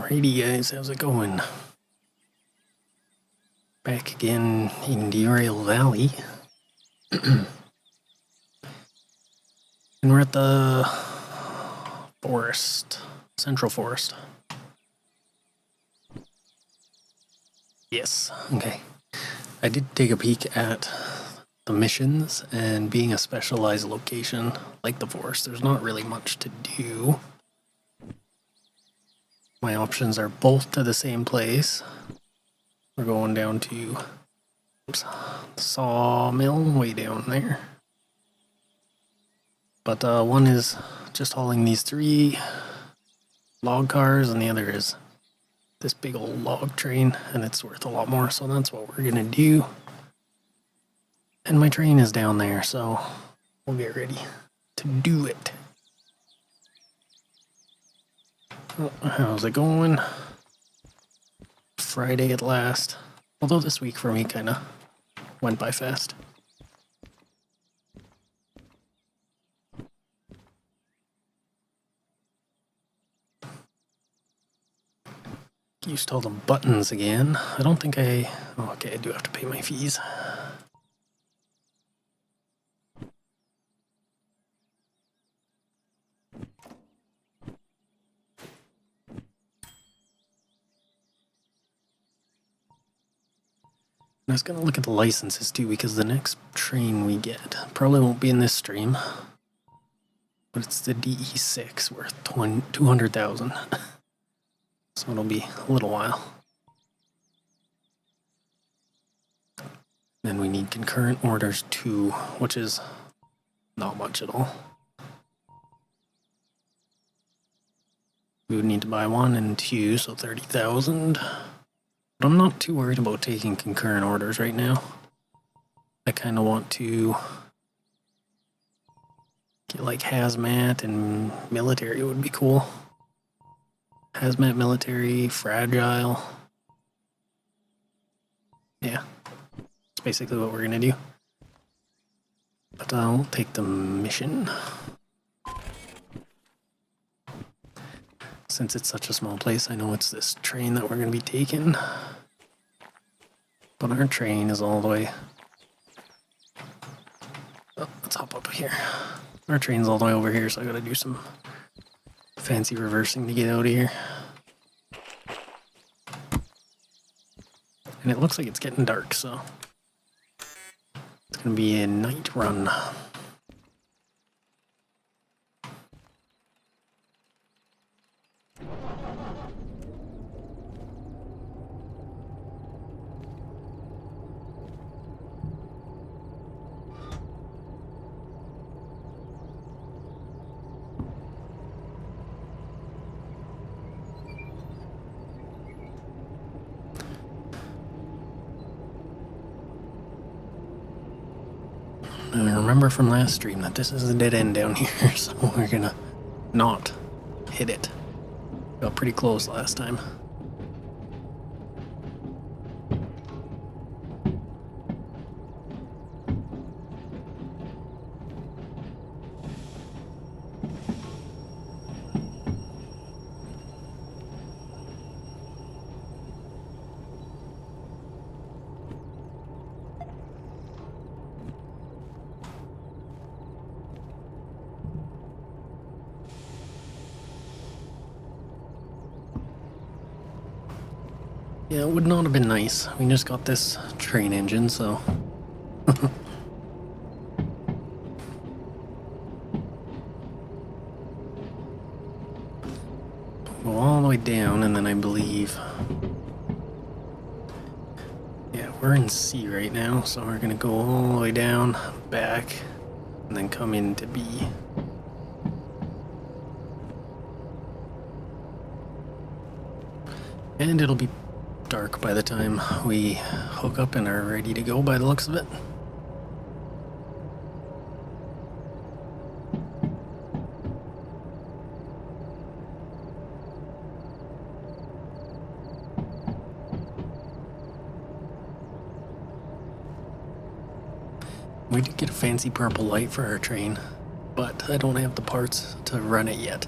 Alrighty guys, how's it going? Back again in Derail Valley. And we're at the forest, central forest. Yes, okay. I did take a peek at the missions, and being a specialized location like the forest, there's not really much to do. My options are both to the same place. We're going down to the sawmill way down there. But one is just hauling these 3 log cars, and the other is this big old log train, and it's worth a lot more, so that's what we're gonna do. And my train is down there, so we'll get ready to do it. Oh, how's it going? Friday at last. Although this week for me kind of went by fast. Used all the buttons again. I don't think I... Oh, okay, I do have to pay my fees. I was going to look at the licenses too, because the next train we get probably won't be in this stream, but it's the DE6 worth 200,000. So it'll be a little while. Then we need concurrent orders 2, which is not much at all. We would need to buy 1 and 2, so 30,000. But I'm not too worried about taking concurrent orders right now. I kind of want to get like hazmat and military would be cool. Hazmat, military, fragile. Yeah, that's basically what we're gonna do. But I'll take the mission. Since it's such a small place, I know it's this train that we're going to be taking. But our train is all the way... Oh, let's hop up here. Our train's all the way over here, so I got to do some fancy reversing to get out of here. And it looks like it's getting dark, so... It's going to be a night run. And I remember from last stream that this is a dead end down here, so we're gonna not hit it. Got pretty close last time. Yeah, it would not have been nice. We just got this train engine, so... Go all the way down, and then I believe... Yeah, we're in C right now, so we're gonna go all the way down, back, and then come into B. And it'll be dark by the time we hook up and are ready to go by the looks of it. We did get a fancy purple light for our train, but I don't have the parts to run it yet.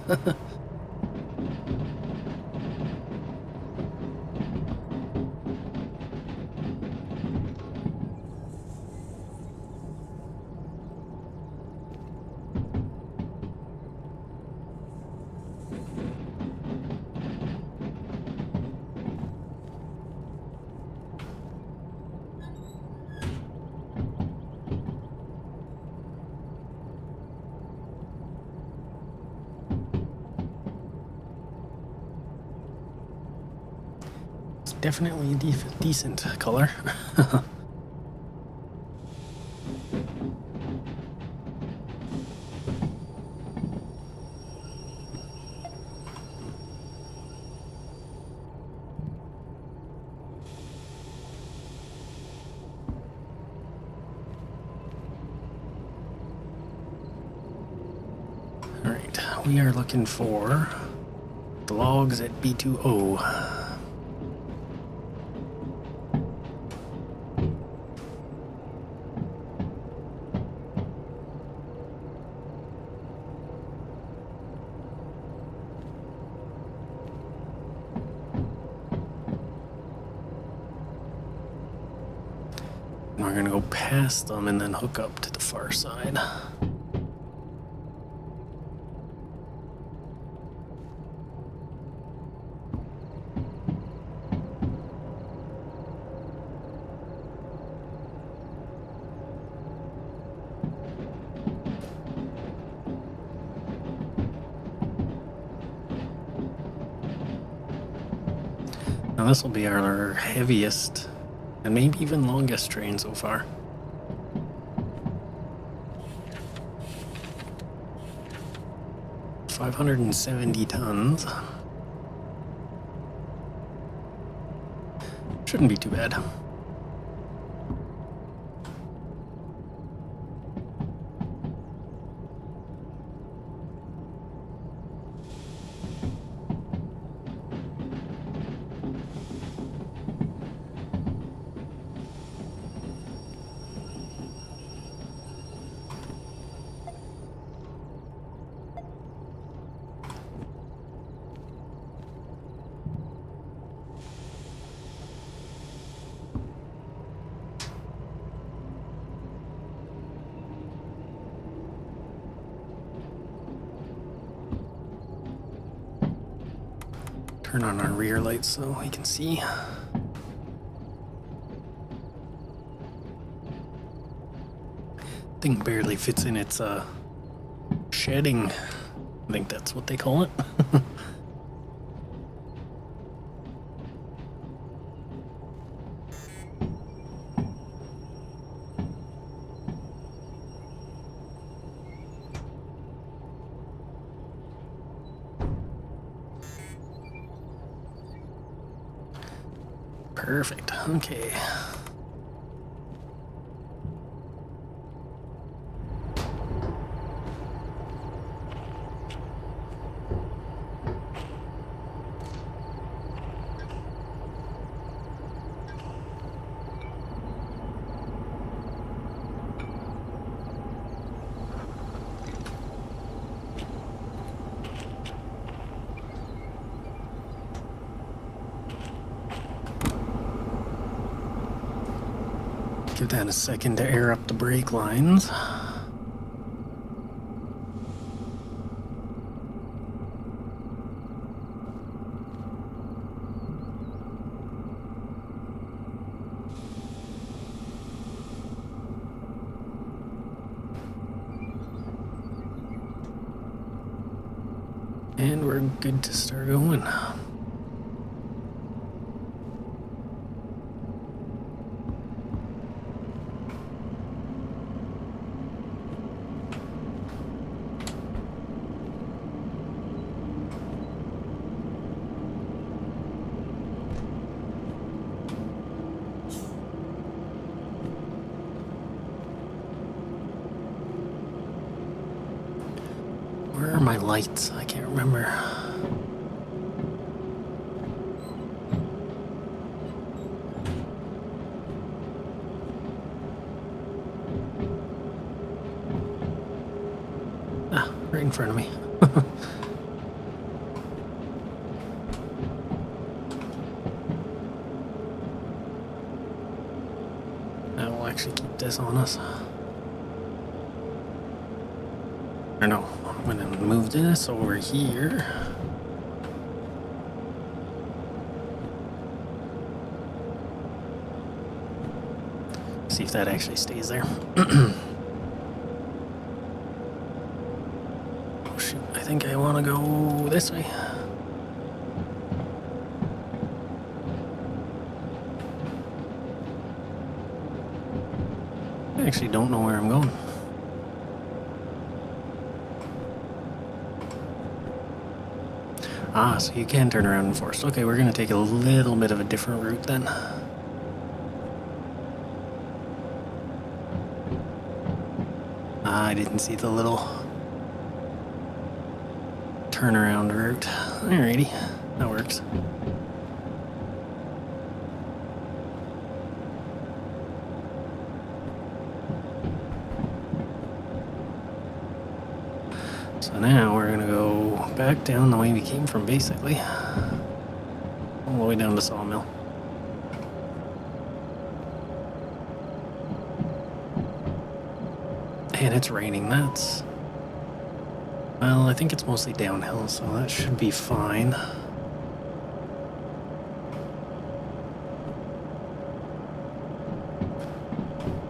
definitely a decent color. Alright, we are looking for the logs at B2O. And we're gonna go past them and then hook up to the far side. Now this will be our heaviest and maybe even longest train so far. $570 tons. Shouldn't be too bad. Turn on our rear lights so we can see. Thing barely fits in its shedding. I think that's what they call it. Perfect. Okay. Give that a second to air up the brake lines. And we're good to start going. Where are my lights? I can't remember. Ah, right in front of me. I will actually keep this on us. Or no, I'm gonna move this over here. See if that actually stays there. Oh shoot, I think I want to go this way. actually don't know where I'm going. Ah, so you can turn around in forest. Okay, we're gonna take a little bit of a different route then. I didn't see the little turnaround route. Alrighty, that works. So now we're gonna go back down the way we came from, basically. All the way down to Sawmill. And it's raining, that's... Well, I think it's mostly downhill, so that should be fine.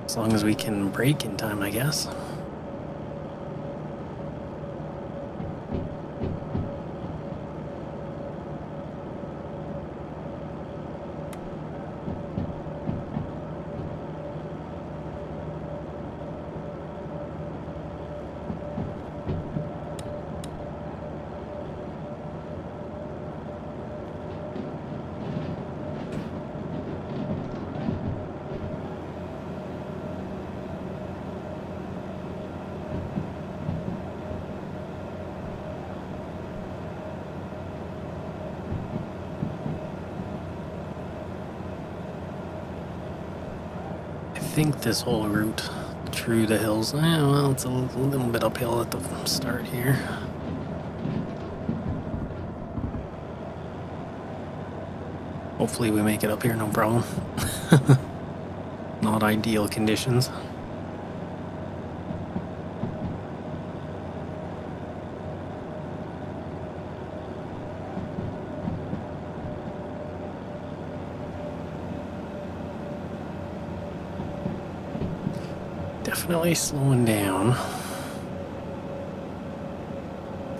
As long as we can brake in time, I guess. I think this whole route through the hills, well, it's a little bit uphill at the start here. Hopefully we make it up here, no problem. Not ideal conditions. Definitely slowing down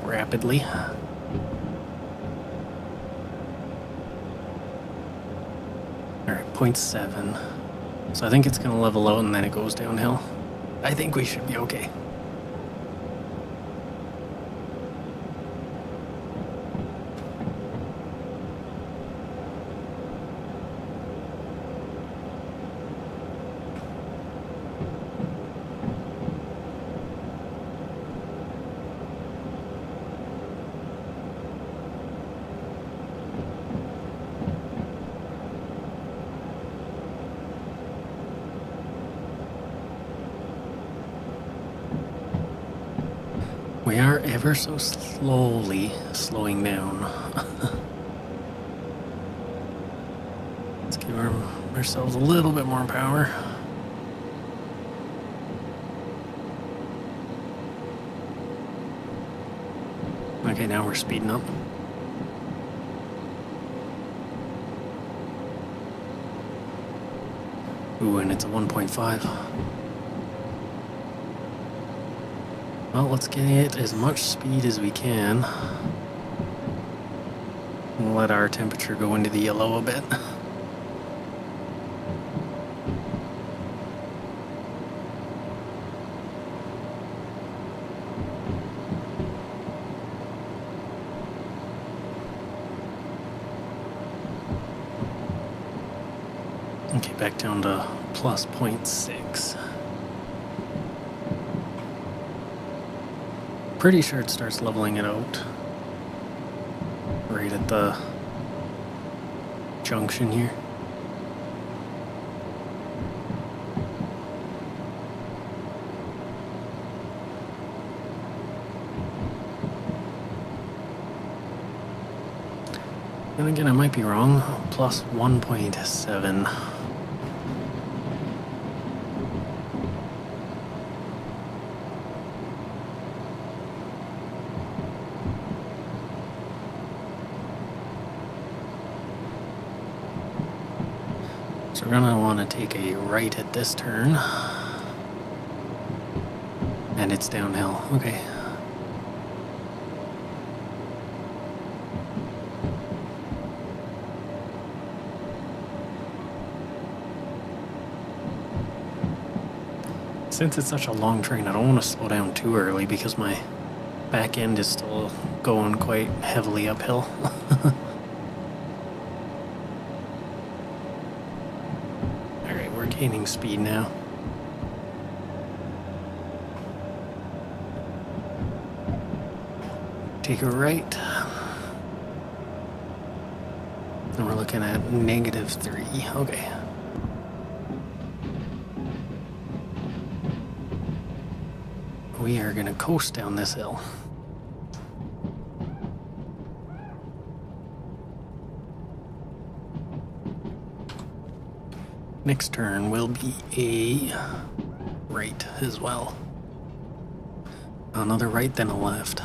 rapidly. Alright, 0.7. So I think it's going to level out and then it goes downhill. I think we should be okay. We are ever so slowly slowing down. Let's give ourselves a little bit more power. Okay, now we're speeding up. Ooh, and it's a 1.5. Well, let's get as much speed as we can. We'll let our temperature go into the yellow a bit. Okay, back down to plus 0.6. Pretty sure it starts leveling it out right at the junction here. And again, I might be wrong. Plus 1.7. So we're gonna want to take a right at this turn. And it's downhill. Okay. Since it's such a long train, I don't want to slow down too early because my back end is still going quite heavily uphill. Alright, we're gaining speed now. Take a right. And we're looking at -3. Okay. We are gonna coast down this hill. Next turn will be a right as well. Another right, then a left.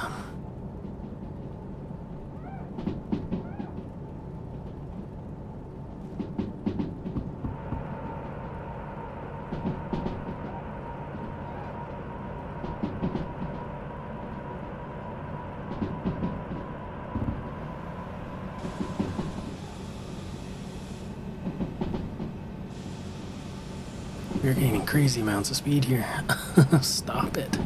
You're gaining crazy amounts of speed here. Stop it.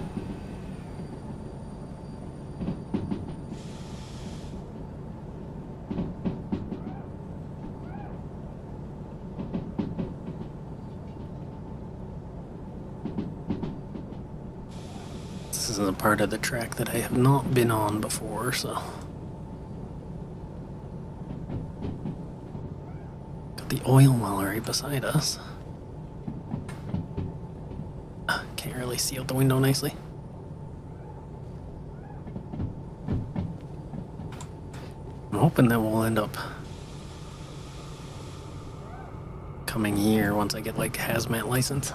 This is a part of the track that I have not been on before, so. Got the oil well right beside us. Can't really see out the window nicely. I'm hoping that we'll end up coming here once I get like hazmat license.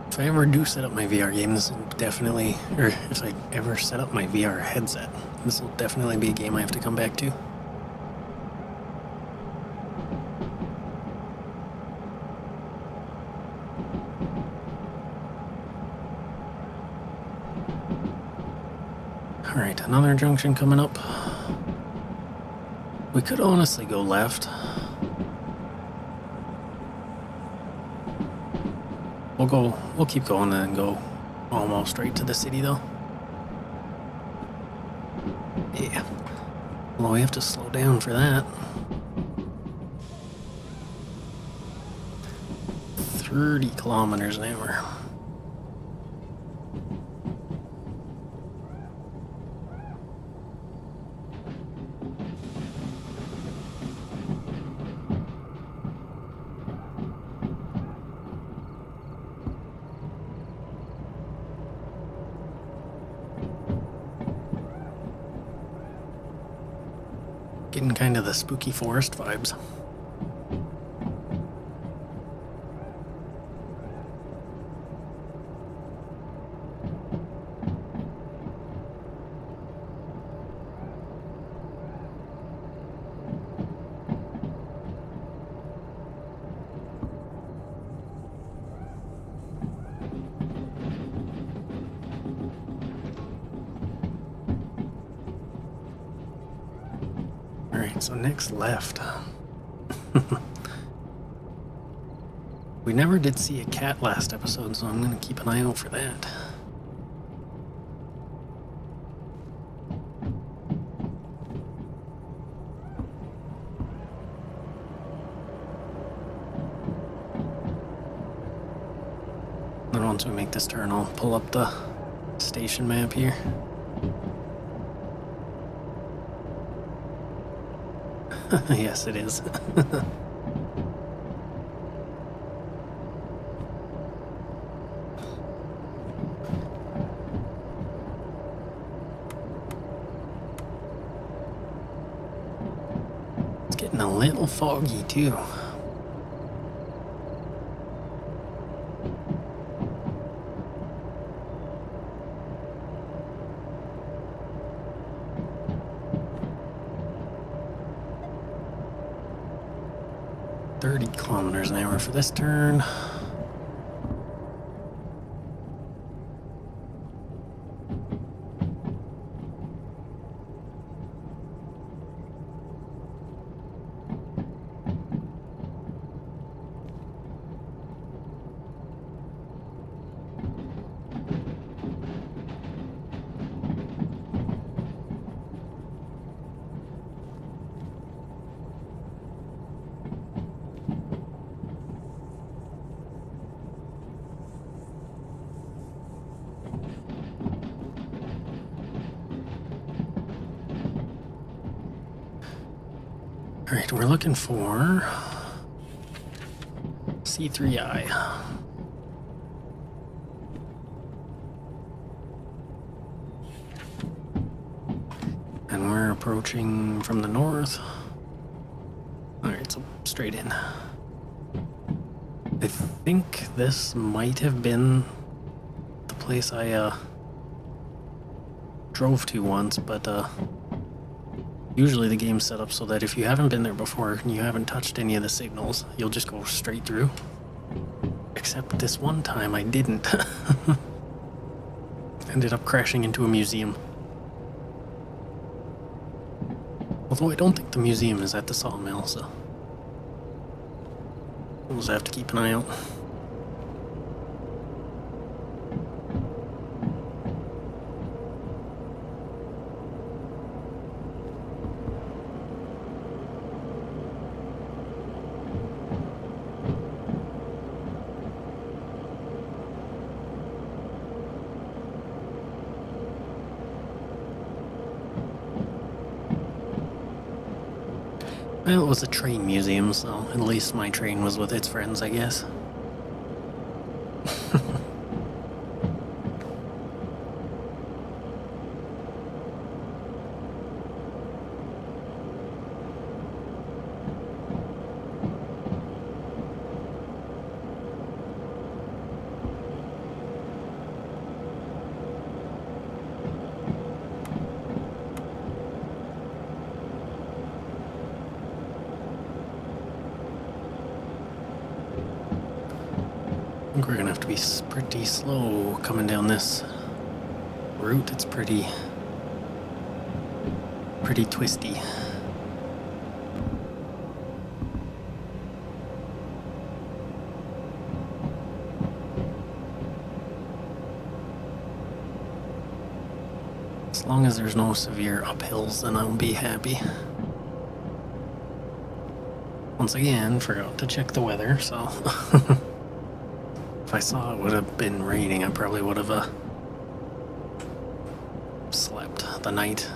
If I ever do set up my VR game, this will definitely, or if I ever set up my VR headset, this will definitely be a game I have to come back to. Alright, another junction coming up. We could honestly go left. We'll keep going and go almost right to the city though. Yeah. Well, we have to slow down for that. 30 kilometers an hour. Getting kind of the spooky forest vibes. Alright, so next left. We never did see a cat last episode, so I'm gonna keep an eye out for that. Then once we make this turn, I'll pull up the station map here. Yes, it is. getting a little foggy too. .30 kilometers an hour for this turn. Alright, we're looking for C3I. And we're approaching from the north. Alright, so straight in. I think this might have been the place I drove to once, but usually the game's set up so that if you haven't been there before and you haven't touched any of the signals, you'll just go straight through. Except this one time I didn't. Ended up crashing into a museum. Although I don't think the museum is at the sawmill, so we'll just have to keep an eye out. Well, it was a train museum, so at least my train was with its friends, I guess. I think we're gonna have to be pretty slow coming down this route. It's pretty twisty. As long as there's no severe uphills, then I'll be happy. Once again, forgot to check the weather, so if I saw it would have been raining, I probably would have slept the night.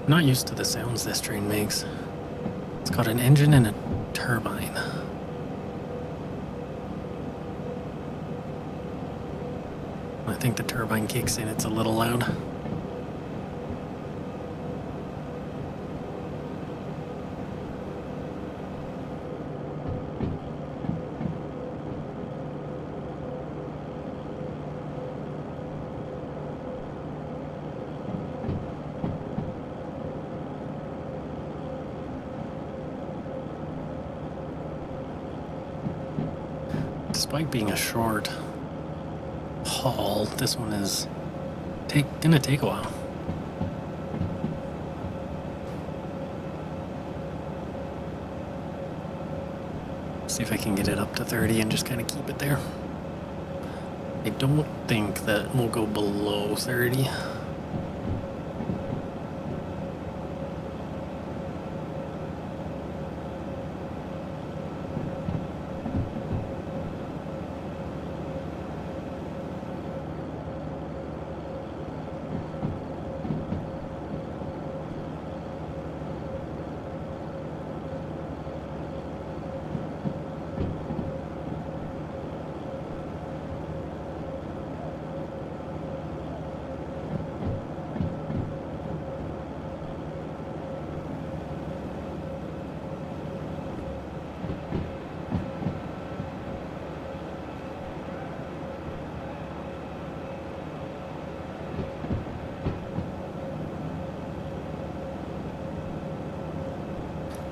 I'm not used to the sounds this train makes. It's got an engine and a turbine. I think the turbine kicks in, it's a little loud. Despite being a short haul, this one is gonna take a while. See if I can get it up to 30 and just kind of keep it there. I don't think that we'll go below 30.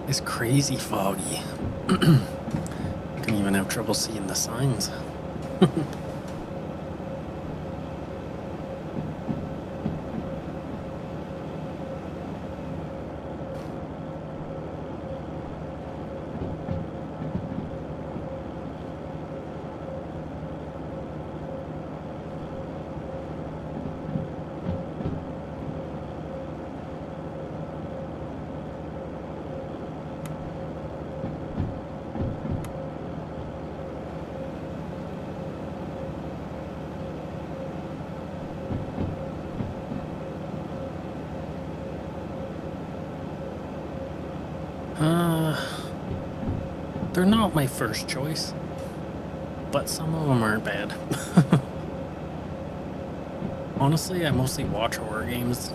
It's crazy foggy. I can even have trouble seeing the signs. They're not my first choice, but some of them aren't bad. Honestly, I mostly watch horror games.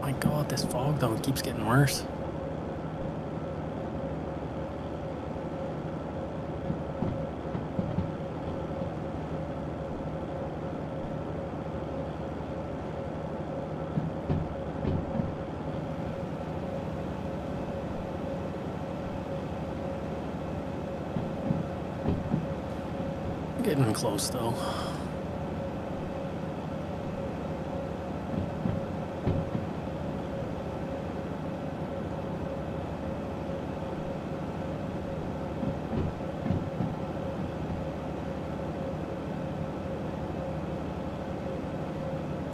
My god, this fog though, it keeps getting worse. Getting close though.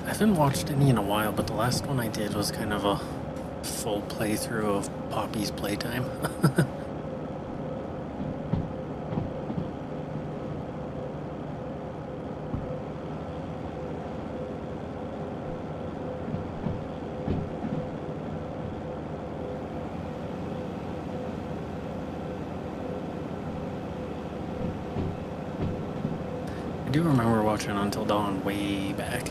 I haven't watched any in a while, but the last one I did was kind of a full playthrough of Poppy's Playtime. I do remember watching Until Dawn way back.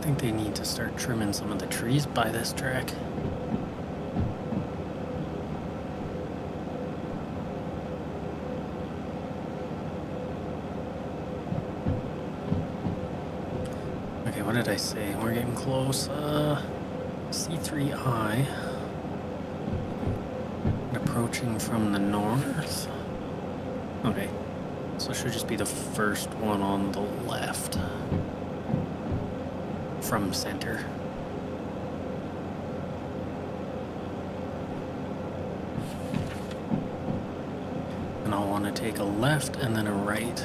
I think they need to start trimming some of the trees by this track. Okay, what did I say? We're getting close. C3I. Approaching from the north. Okay, so it should just be the first one on the left. From center. And I'll want to take a left and then a right.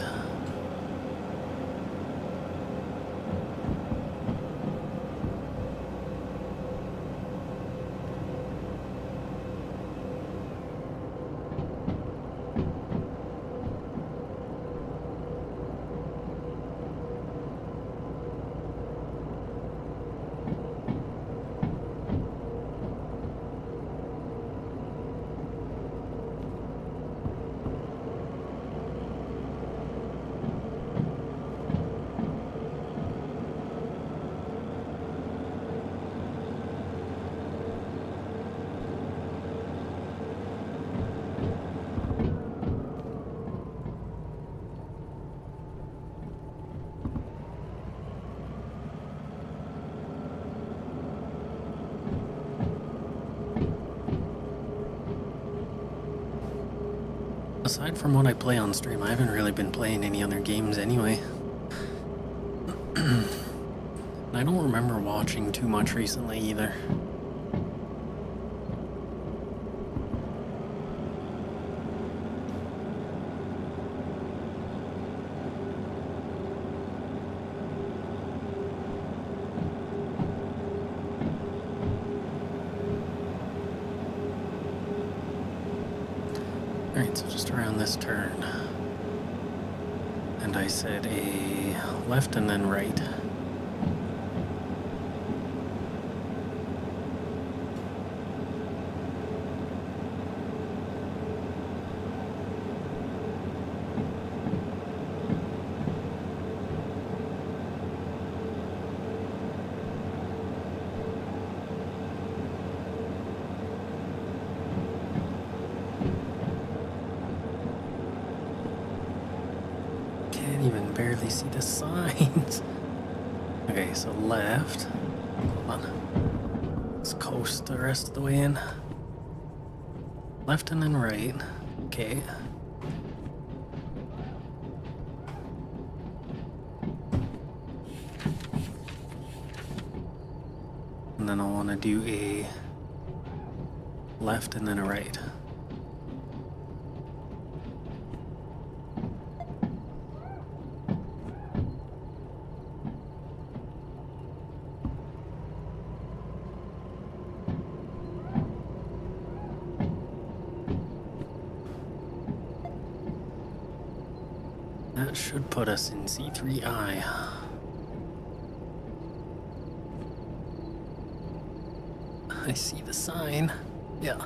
Aside from what I play on stream, I haven't really been playing any other games anyway. I don't remember watching too much recently either. Alright, so just around this turn. And I said a left and then right. Even barely see the signs. Okay, so left. Hold on. Let's coast the rest of the way in. Left and then right. Okay. And then I want to do a left and then a right. That should put us in C3I. I see the sign. Yeah.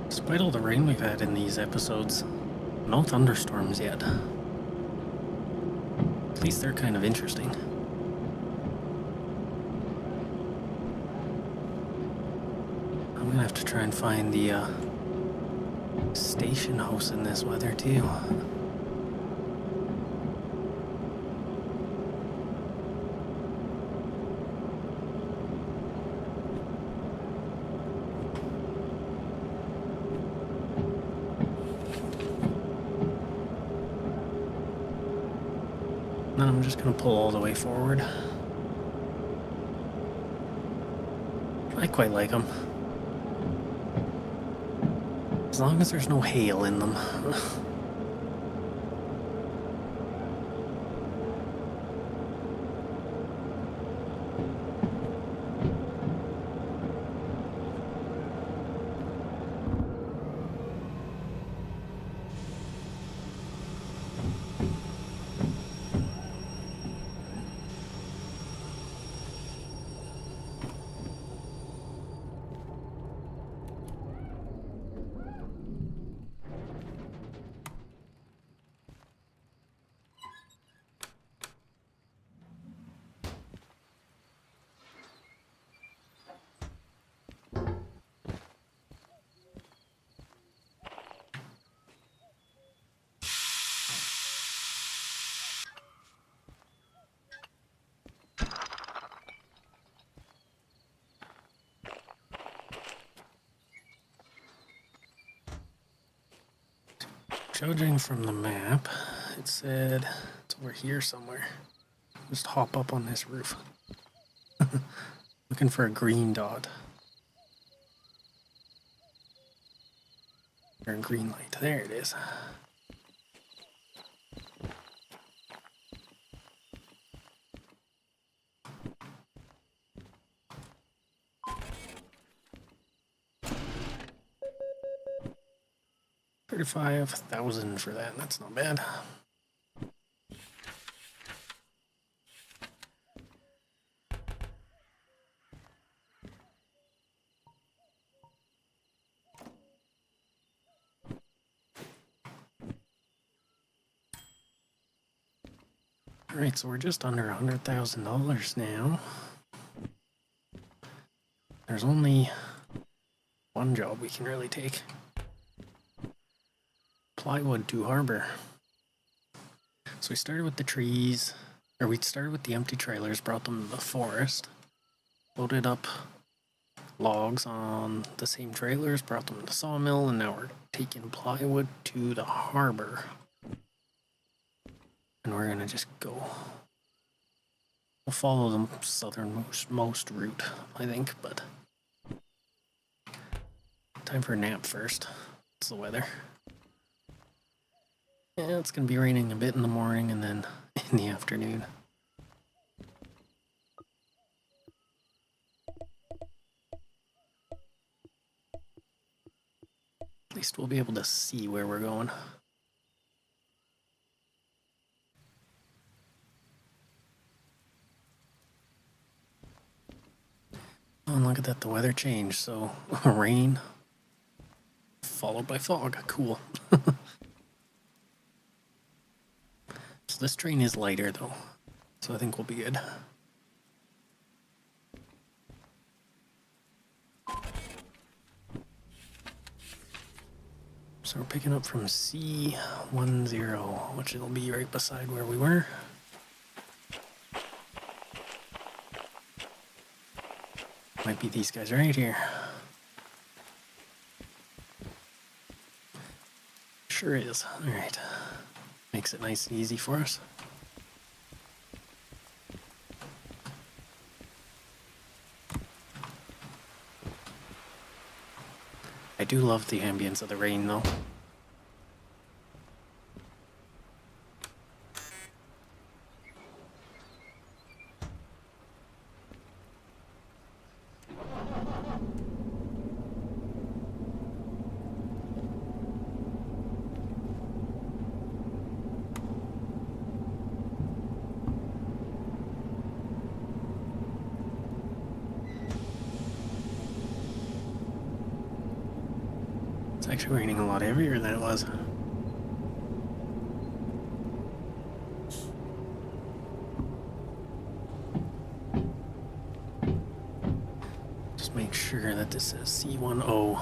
Despite all the rain we've had in these episodes, no thunderstorms yet. At least they're kind of interesting. I'm gonna have to try and find the station house in this weather too. Then I'm just gonna pull all the way forward. I quite like them. As long as there's no hail in them. Judging from the map, it said it's over here somewhere. Just hop up on this roof. Looking for a green dot. Or a green light. There it is. $35,000 for that. That's not bad. Alright, so we're just under $100,000 now. There's only one job we can really take. Plywood to harbor. So we started with the trees, or we started with the empty trailers, brought them to the forest, loaded up logs on the same trailers, brought them to the sawmill, and now we're taking plywood to the harbor. And we're gonna just go. We'll follow the southernmost route, I think, but time for a nap first. It's the weather. Yeah, it's gonna be raining a bit in the morning and then in the afternoon. At least we'll be able to see where we're going. Oh, and look at that, the weather changed, so rain followed by fog. Cool. So this train is lighter though, so I think we'll be good. So we're picking up from C10, which will be right beside where we were. Might be these guys right here. Sure is. Alright. Makes it nice and easy for us. I do love the ambience of the rain though. It's actually raining a lot heavier than it was. Just make sure that this says C10.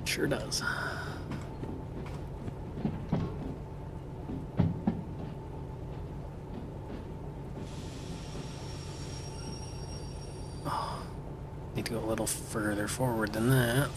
Sure does. Need to go a little further forward than that.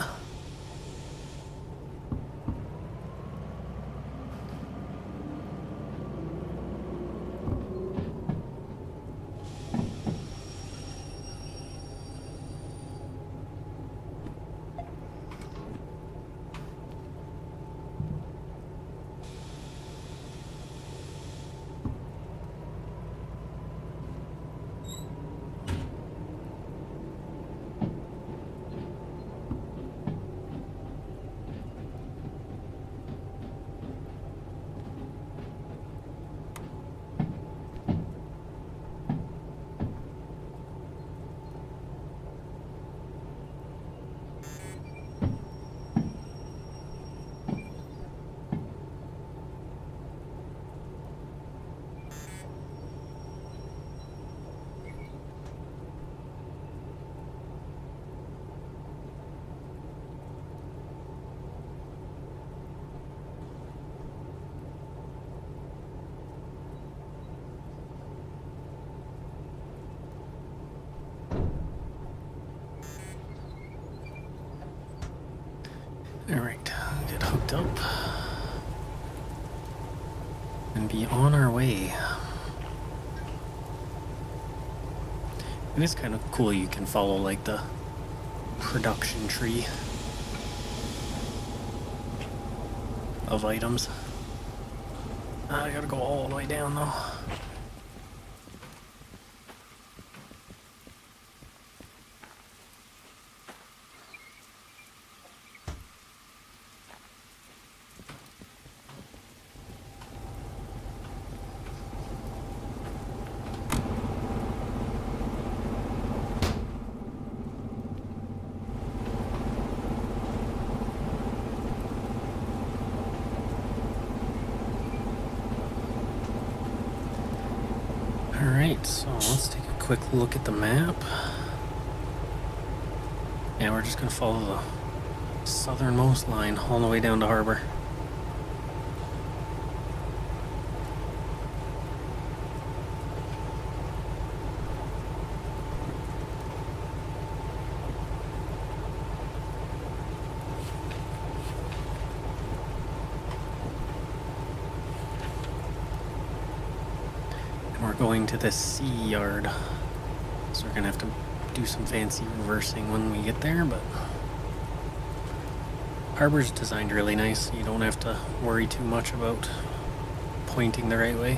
Alright, get hooked up and be on our way. It is kind of cool you can follow like the production tree of items. I gotta go all the way down though. Alright, so let's take a quick look at the map. Yeah, we're just going to follow the southernmost line all the way down to harbor. And we're going to the sea yard, so we're going to have to do some fancy reversing when we get there, but harbor's designed really nice. You don't have to worry too much about pointing the right way.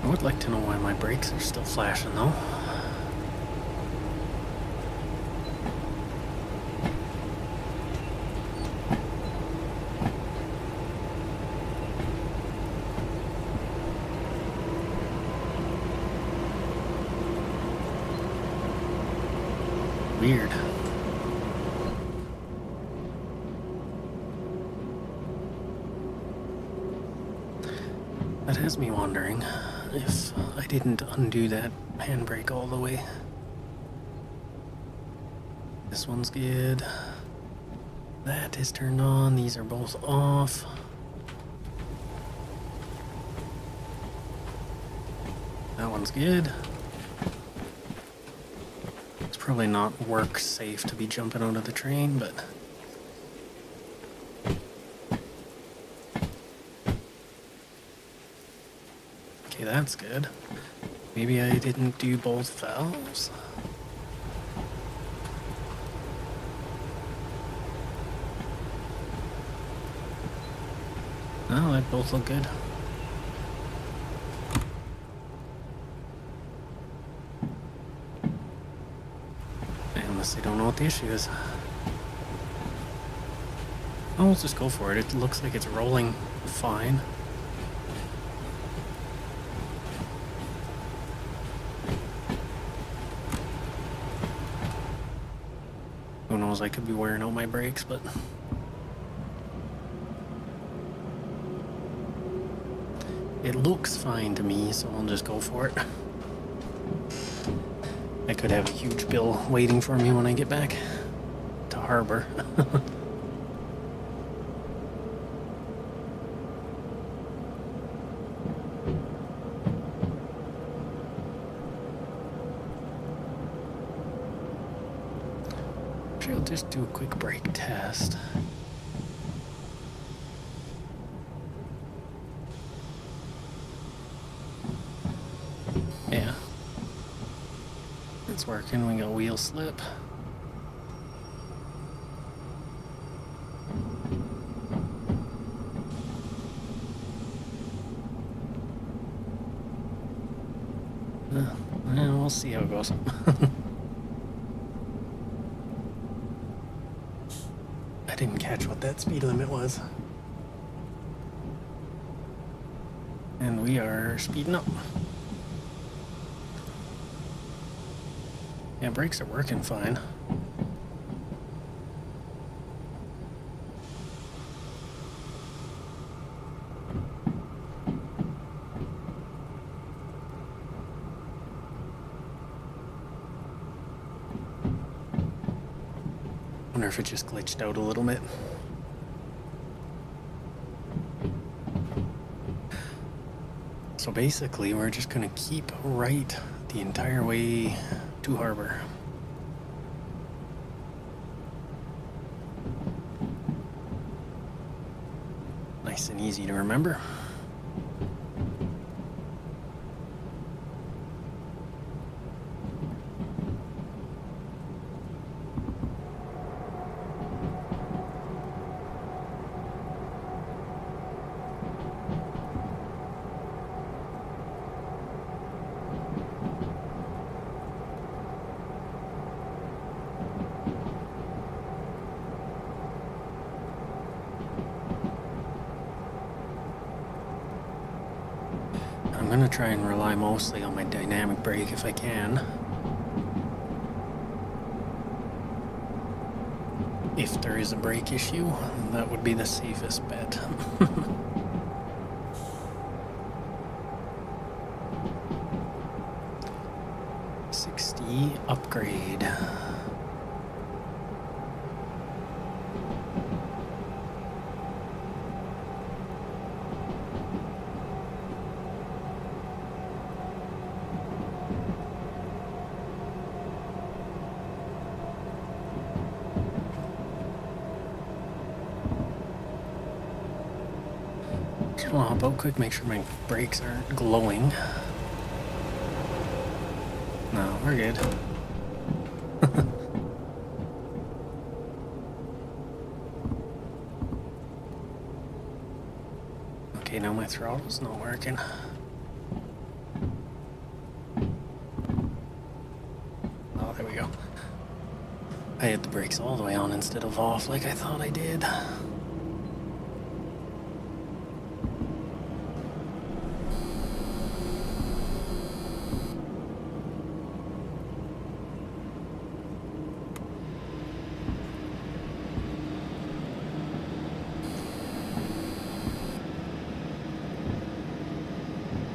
I would like to know why my brakes are still flashing though. Weird. That has me wondering if I didn't undo that handbrake all the way. This one's good. That is turned on. These are both off. That one's good. It's probably not work safe to be jumping out of the train, but okay, that's good. Maybe I didn't do both valves. Oh, they both look good. Unless they don't know what the issue is. Oh, let's just go for it. It looks like it's rolling fine. Who knows, I could be wearing out my brakes, but it looks fine to me, so I'll just go for it. I could have a huge bill waiting for me when I get back to harbor. I'll just do a quick brake test. Yeah. It's working. We got wheel slip. We'll see how it goes. I didn't catch what that speed limit was. And we are speeding up. Yeah, brakes are working fine. Wonder if it just glitched out a little bit. So basically, we're just gonna keep right the entire way to harbor. Nice and easy to remember. I'm gonna try and rely mostly on my dynamic brake if I can. If there is a brake issue, that would be the safest bet. 60 upgrade. I'll hop out quick, make sure my brakes aren't glowing. No, we're good. Okay, now my throttle's not working. Oh, there we go. I had the brakes all the way on instead of off like I thought I did.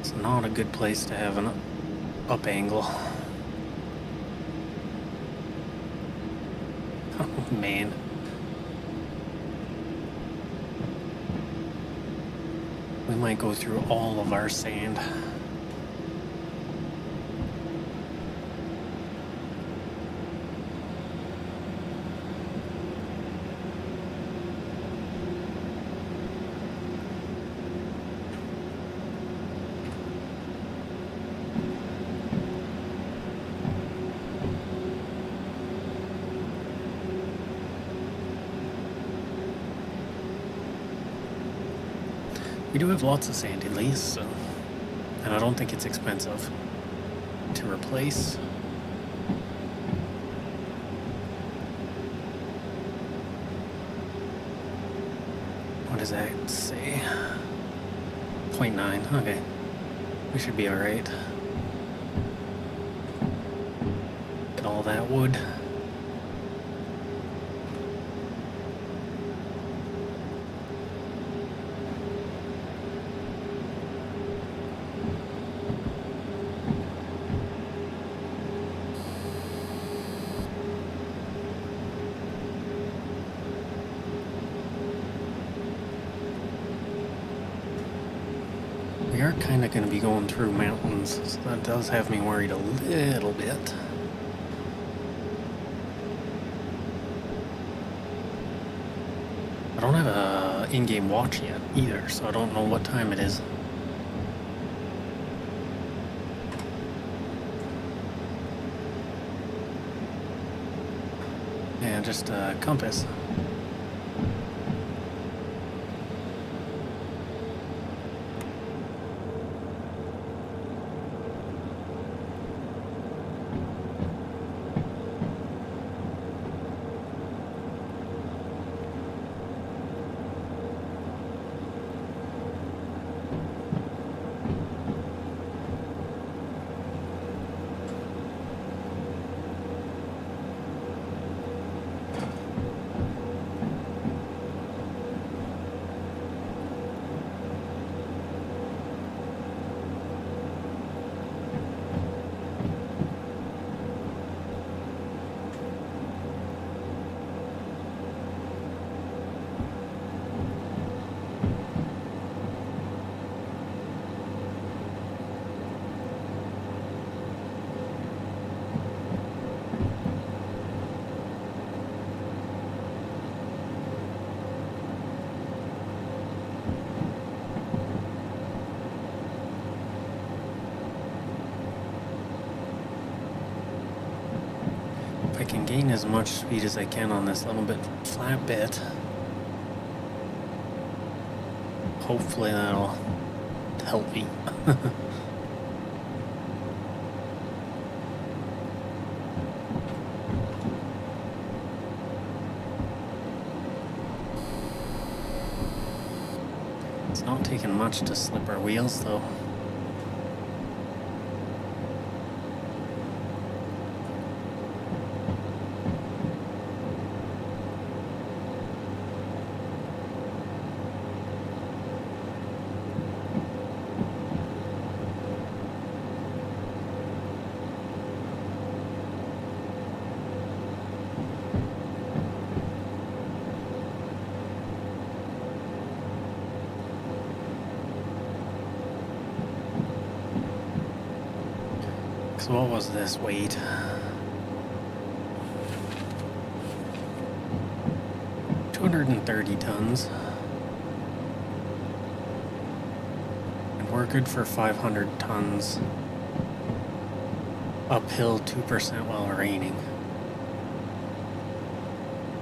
It's not a good place to have an up angle. Oh man. We might go through all of our sand. We do have lots of sandy leaves, so, and I don't think it's expensive to replace. What does that say? 0.9, okay. We should be alright. Get all that wood. We are kind of going to be going through mountains, so that does have me worried a little bit. I don't have a in-game watch yet either, so I don't know what time it is. Yeah, just a compass. I can gain as much speed as I can on this little bit flat bit. Hopefully that'll help me. It's not taking much to slip our wheels though. So what was this weight? 230 tons. And we're good for 500 tons. Uphill 2% while raining.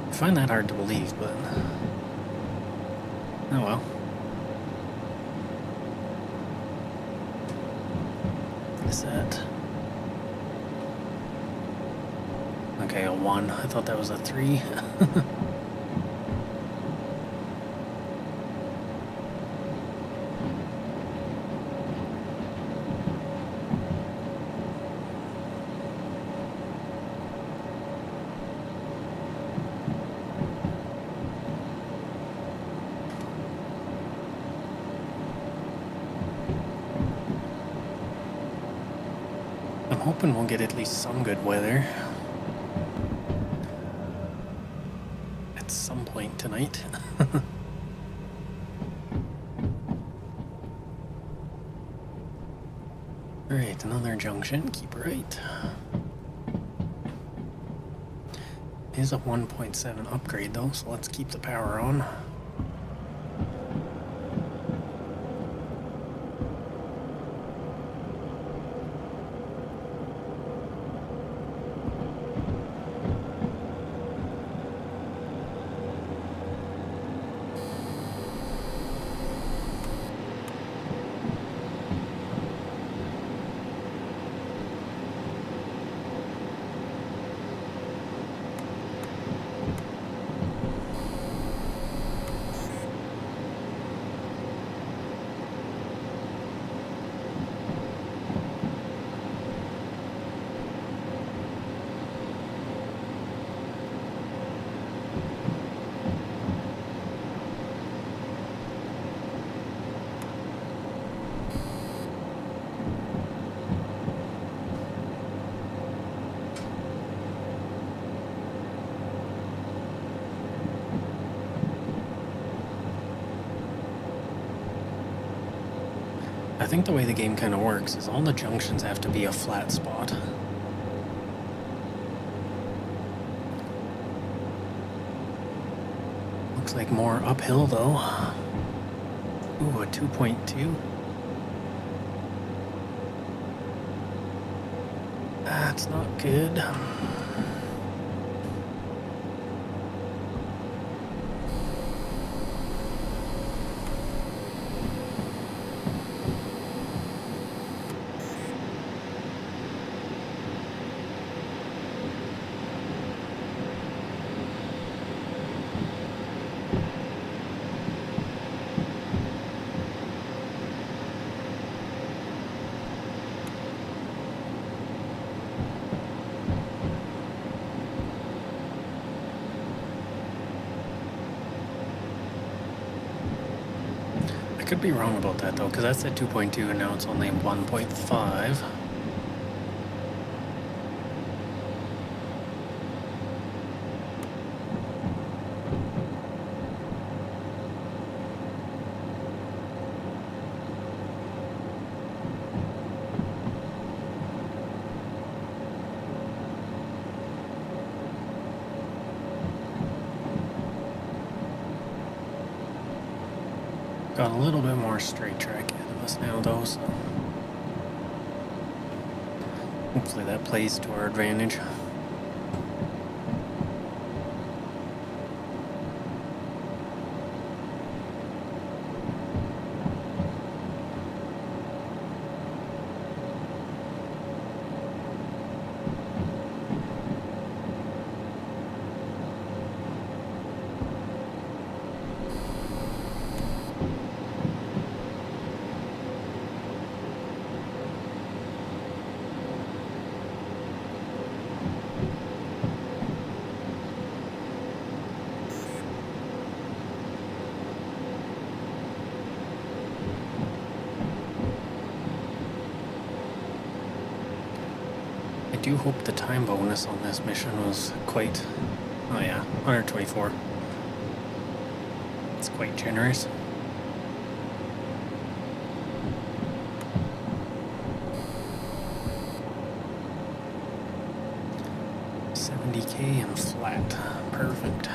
I find that hard to believe, but oh well. Is that okay? A 1. I thought that was a 3. I'm hoping we'll get at least some good weather at some point tonight. Alright, another junction. Keep right. It is a 1.7 upgrade though, so let's keep the power on. I think the way the game kind of works is all the junctions have to be a flat spot. Looks like more uphill though. Ooh, a 2.2. That's not good. Could be wrong about that though, because that's at 2.2 and now it's only 1.5. Got a little bit more straight track ahead of us now though, so hopefully that plays to our advantage. I do hope the time bonus on this mission was quite, oh yeah, 124. It's quite generous. Perfect. Perfect.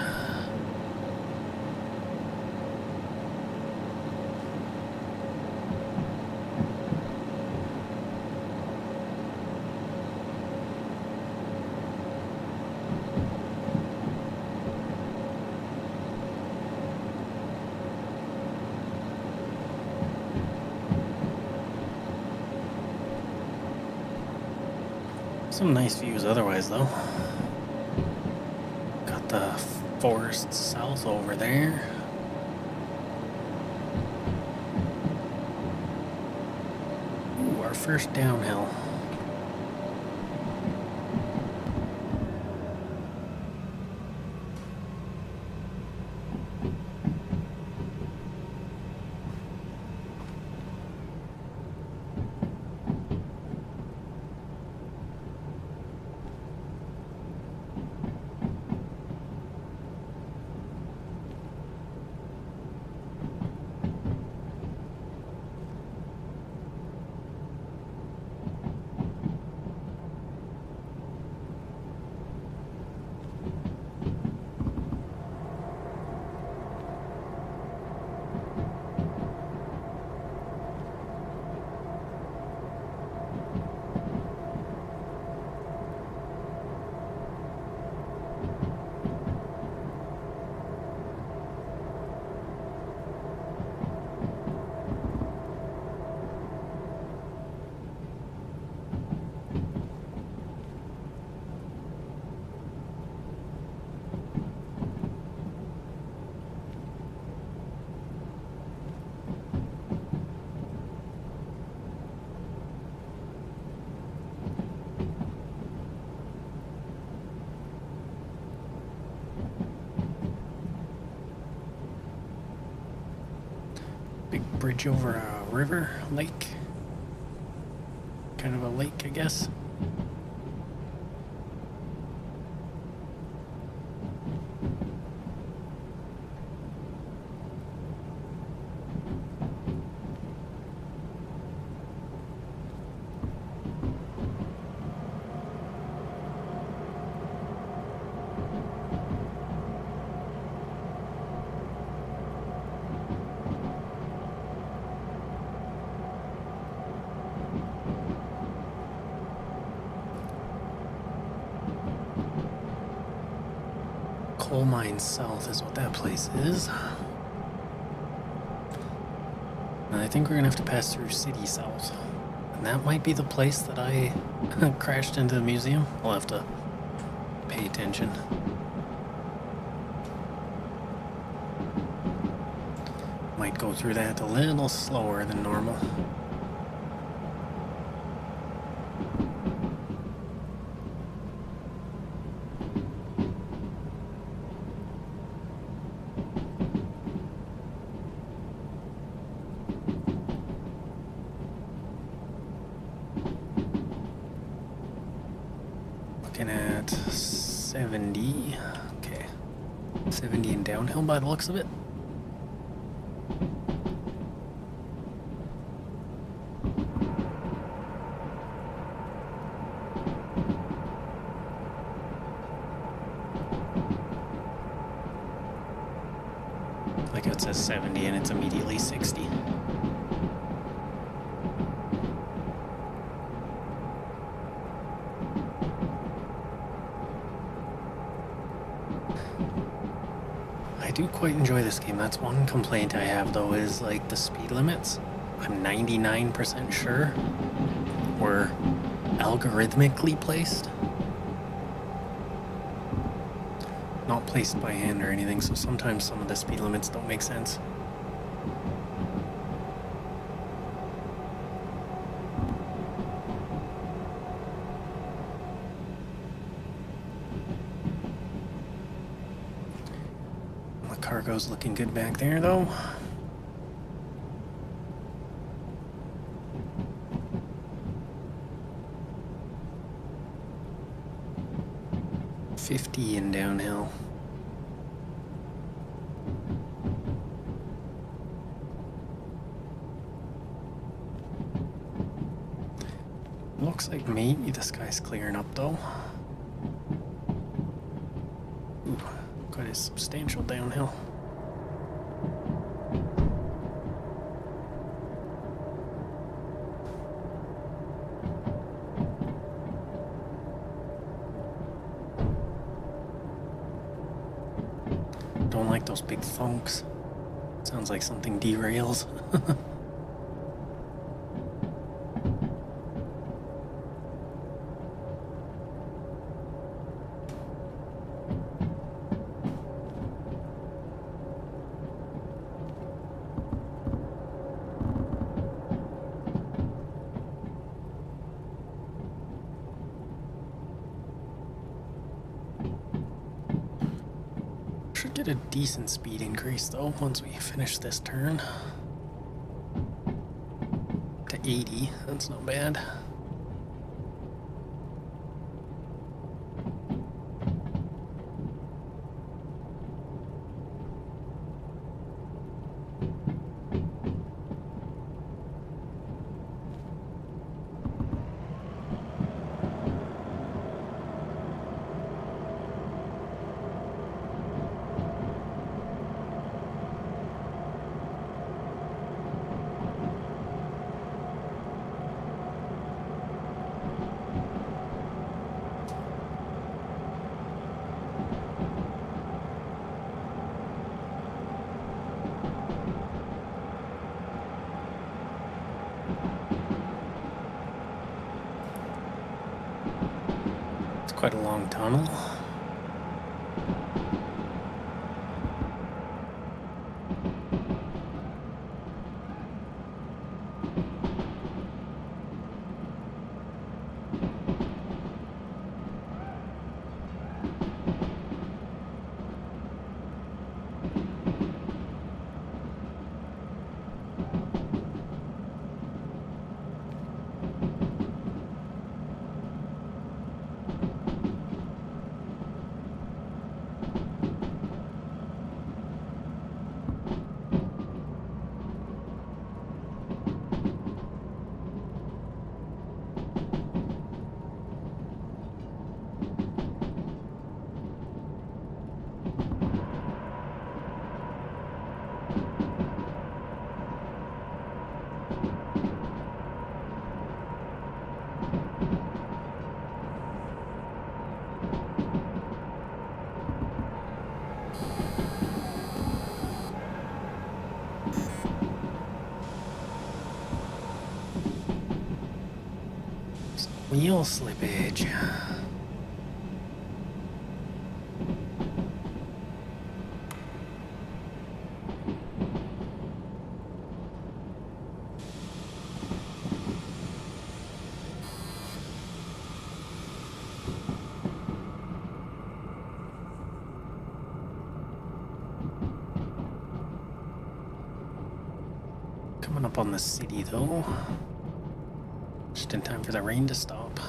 Some nice views otherwise, though. Got the forest south over there. Ooh, our first downhill. Big bridge over a river, lake. Kind of a lake, I guess. Coal Mine South is what that place is. And I think we're gonna have to pass through City South. And that might be the place that I crashed into the museum. I'll have to pay attention. Might go through that a little slower than normal. Looking at 70. Okay. 70 and downhill by the looks of it. Like it says 70 and it's immediately 60. I do quite enjoy this game. That's one complaint I have, though, is like the speed limits. I'm 99% sure were algorithmically placed. Not placed by hand or anything, so sometimes some of the speed limits don't make sense. Cargo's looking good back there, though. $50 and downhill. Looks like maybe the sky's clearing up, though. Quite a substantial downhill. Don't like those big thunks. Sounds like something derails. Should get a decent speed increase though once we finish this turn. To 80, that's not bad. Quite a long tunnel. Wheel slippage. Coming up on the city though. Just in time for the rain to stop.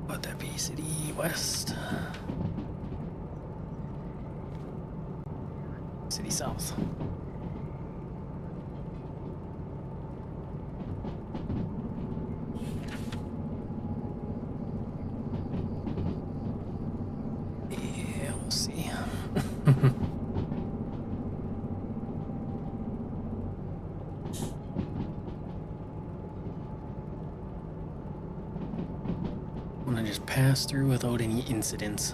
Would that be city west? City south. Yeah, we'll see. I'm gonna just pass through without any incidents.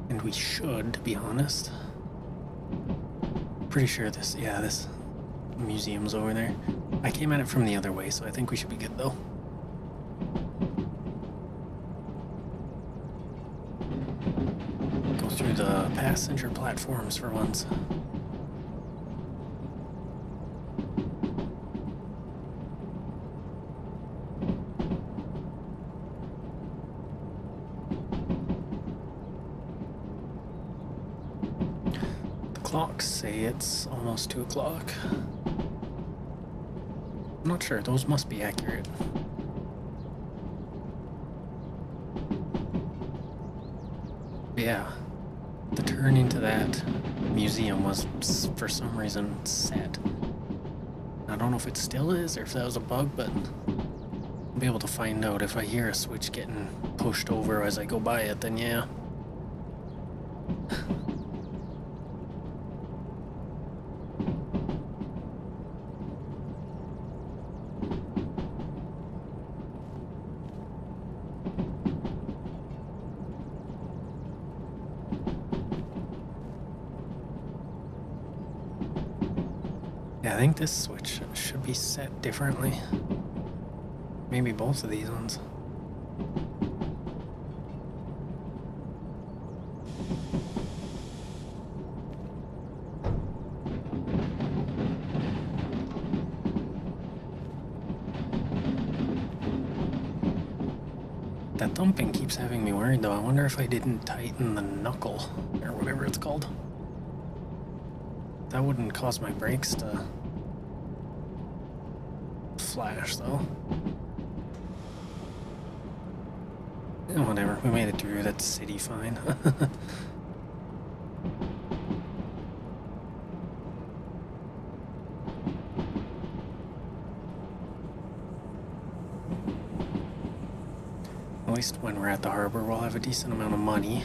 And we should, to be honest. Pretty sure this museum's over there. I came at it from the other way, so I think we should be good though. Go through the passenger platforms for once. The clocks say it's almost 2 o'clock. I'm not sure, those must be accurate. But yeah, the turn into that museum was, for some reason, set. I don't know if it still is or if that was a bug, but I'll be able to find out. If I hear a switch getting pushed over as I go by it, then yeah. Yeah, I think this switch should be set differently. Maybe both of these ones. That thumping keeps having me worried though. I wonder if I didn't tighten the knuckle, or whatever it's called. That wouldn't cause my brakes to flash though. Yeah, whatever, we made it through that city fine. At least when we're at the harbor, we'll have a decent amount of money.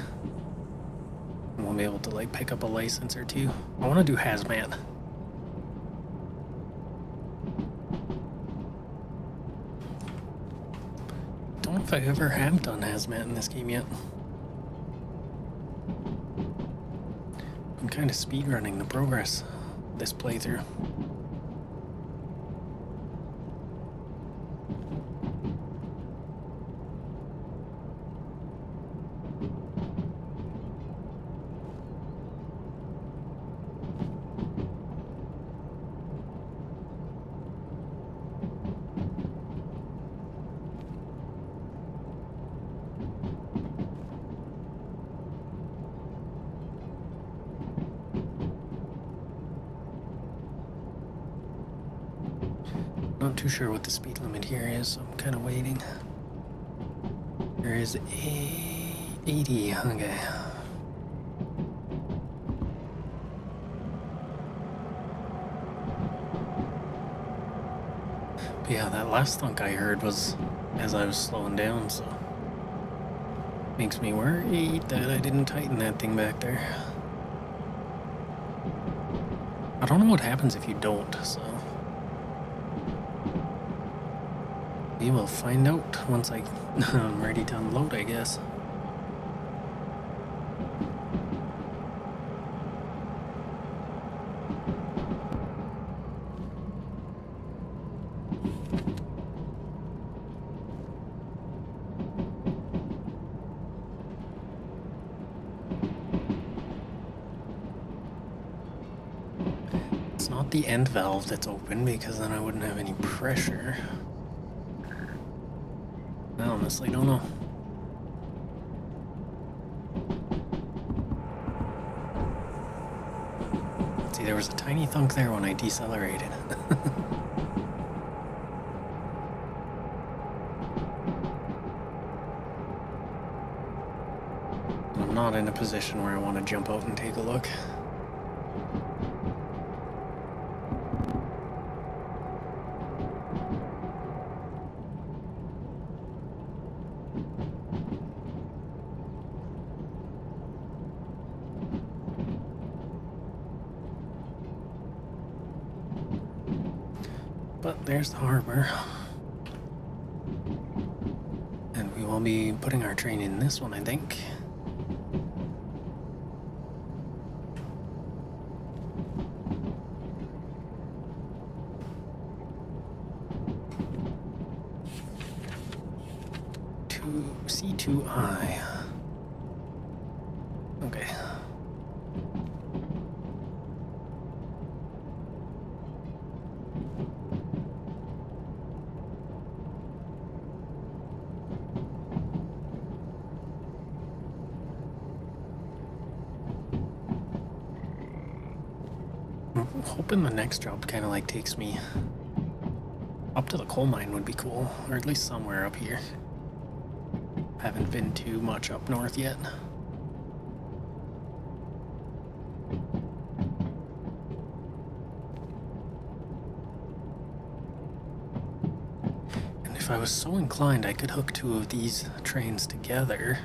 And we'll be able to like pick up a license or two. I want to do hazmat. Don't know if I ever have done hazmat in this game yet. I'm kind of speedrunning the progress this playthrough. Not too sure what the speed limit here is, so I'm kind of waiting. There is a 80, okay. But yeah, that last thunk I heard was as I was slowing down, so makes me worried that I didn't tighten that thing back there. I don't know what happens if you don't, so we will find out once I'm ready to unload, I guess. It's not the end valve that's open because then I wouldn't have any pressure. I honestly don't know. See, there was a tiny thunk there when I decelerated. I'm not in a position where I want to jump out and take a look. But there's the harbor. And we will be putting our train in this one, I think. To C2I. Okay. I'm hoping the next job kind of like takes me up to the coal mine would be cool, or at least somewhere up here. Haven't been too much up north yet. I was so inclined, I could hook two of these trains together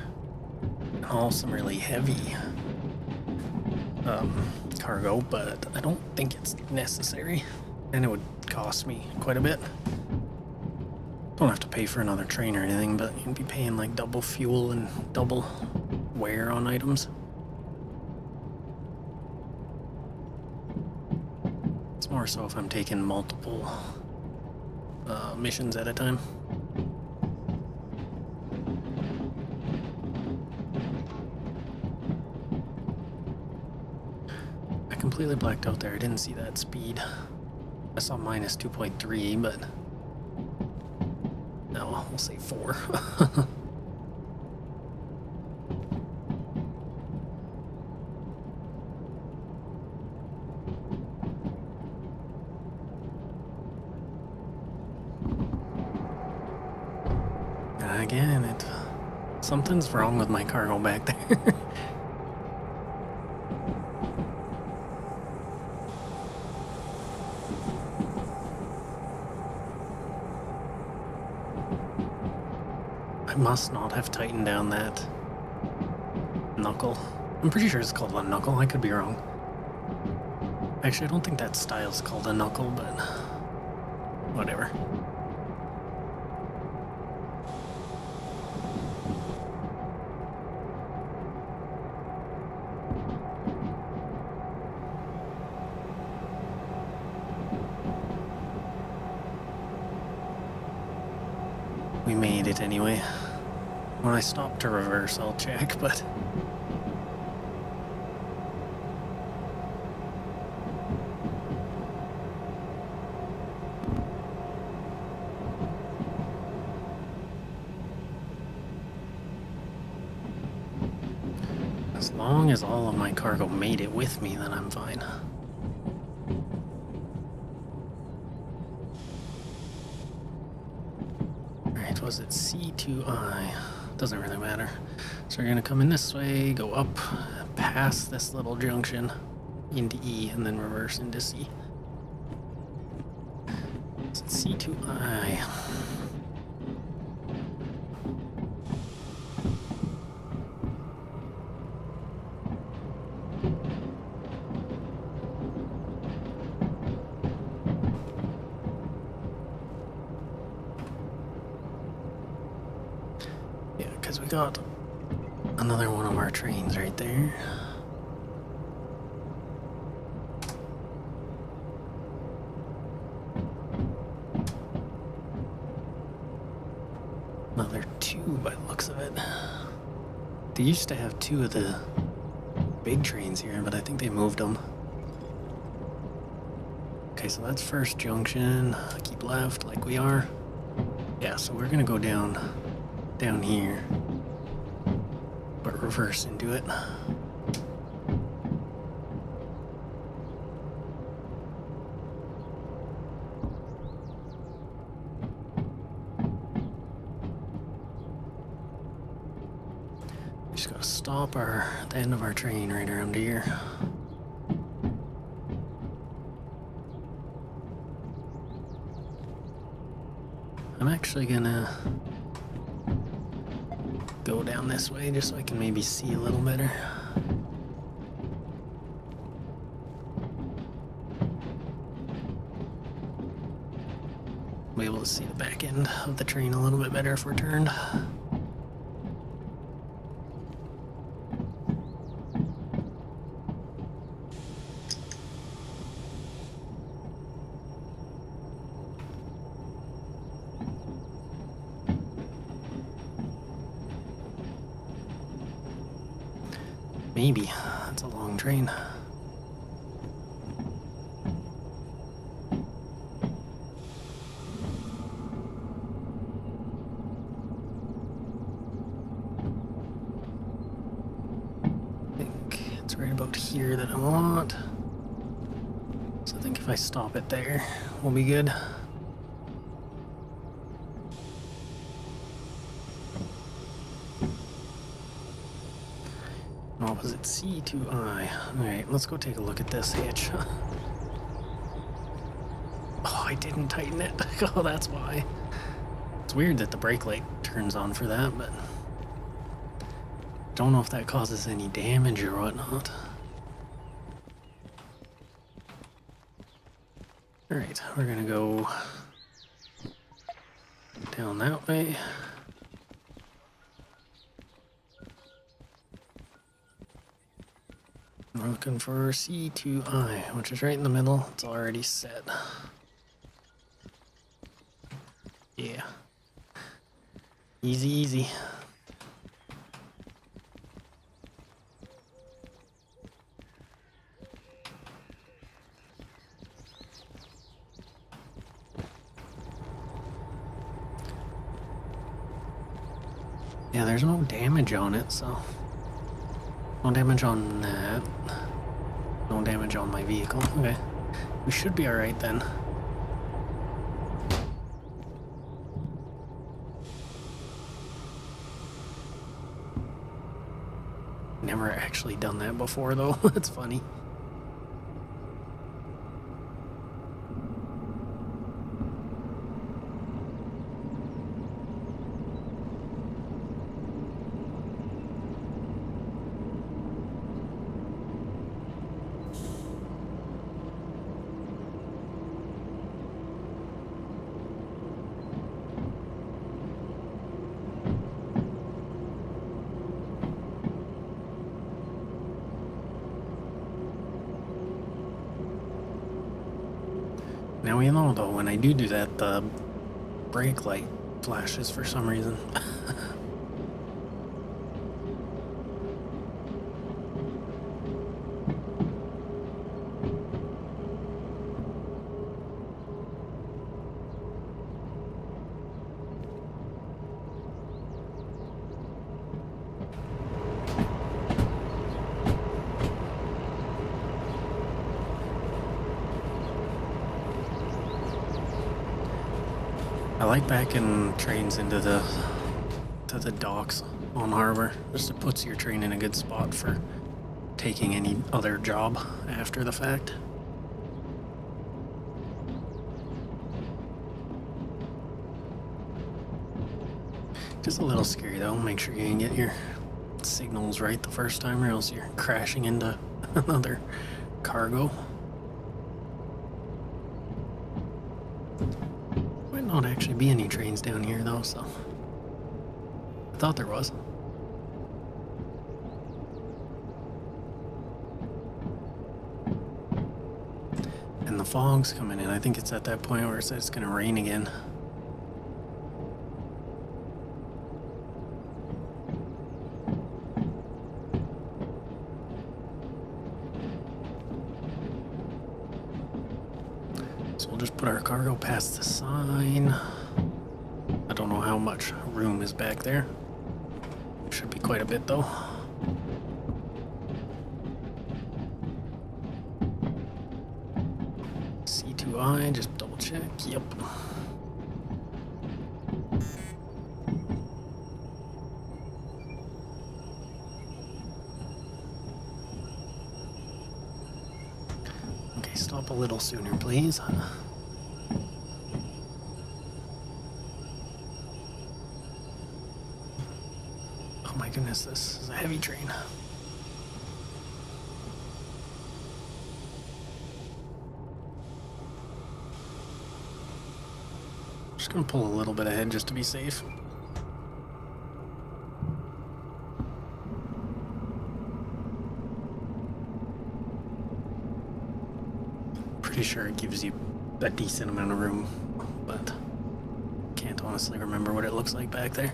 and haul some really heavy cargo, but I don't think it's necessary, and it would cost me quite a bit. Don't have to pay for another train or anything, but you'd be paying like double fuel and double wear on items. It's more so if I'm taking multiple missions at a time. I completely blacked out there. I didn't see that speed. I saw minus 2.3, but no, we'll say 4. Again, something's wrong with my cargo back there. I must not have tightened down that knuckle. I'm pretty sure it's called a knuckle. I could be wrong. Actually, I don't think that style's called a knuckle, but whatever. We made it anyway. When I stop to reverse, I'll check, but as long as all of my cargo made it with me, then I'm fine. Alright, was it C2I? Doesn't really matter. So we're gonna come in this way, go up, past this little junction into E, and then reverse into C. So it's C2I. Because we got another one of our trains right there. Another 2 by the looks of it. They used to have 2 of the big trains here, but I think they moved them. Okay, so that's first junction. Keep left like we are. Yeah, so we're gonna go down here, but reverse into it. We just gotta stop at the end of our train right around here. I'm actually gonna go down this way just so I can maybe see a little better. Be able to see the back end of the train a little bit better if we're turned. Maybe. That's a long train. I think it's right about here that I want. So I think if I stop it there, we'll be good. Opposite C2I. Alright, let's go take a look at this hitch. Oh, I didn't tighten it. Oh, that's why. It's weird that the brake light turns on for that, but don't know if that causes any damage or whatnot. Alright, we're gonna go down that way. We're looking for C2I, which is right in the middle. It's already set. Yeah. Easy, easy. Yeah, there's no damage on it, so... No damage on that. No damage on my vehicle. Okay. We should be alright then. Never actually done that before, though. That's funny. Now we know, though, when I do that, the brake light flashes for some reason. I like backing trains into the docks on harbor. Just it puts your train in a good spot for taking any other job after the fact. Just a little scary though. Make sure you can get your signals right the first time, or else you're crashing into another cargo. Might not actually be any trains down here though, so I thought there was. And the fog's coming in. I think it's at that point where it says it's gonna rain again. So we'll just put our cargo past the sign. I don't know how much room is back there. Should be quite a bit though. C2I, just double check. Yep. Okay, stop a little sooner, please. Oh my goodness, this is a heavy train. Just gonna pull a little bit ahead just to be safe. Pretty sure it gives you a decent amount of room, but can't honestly remember what it looks like back there.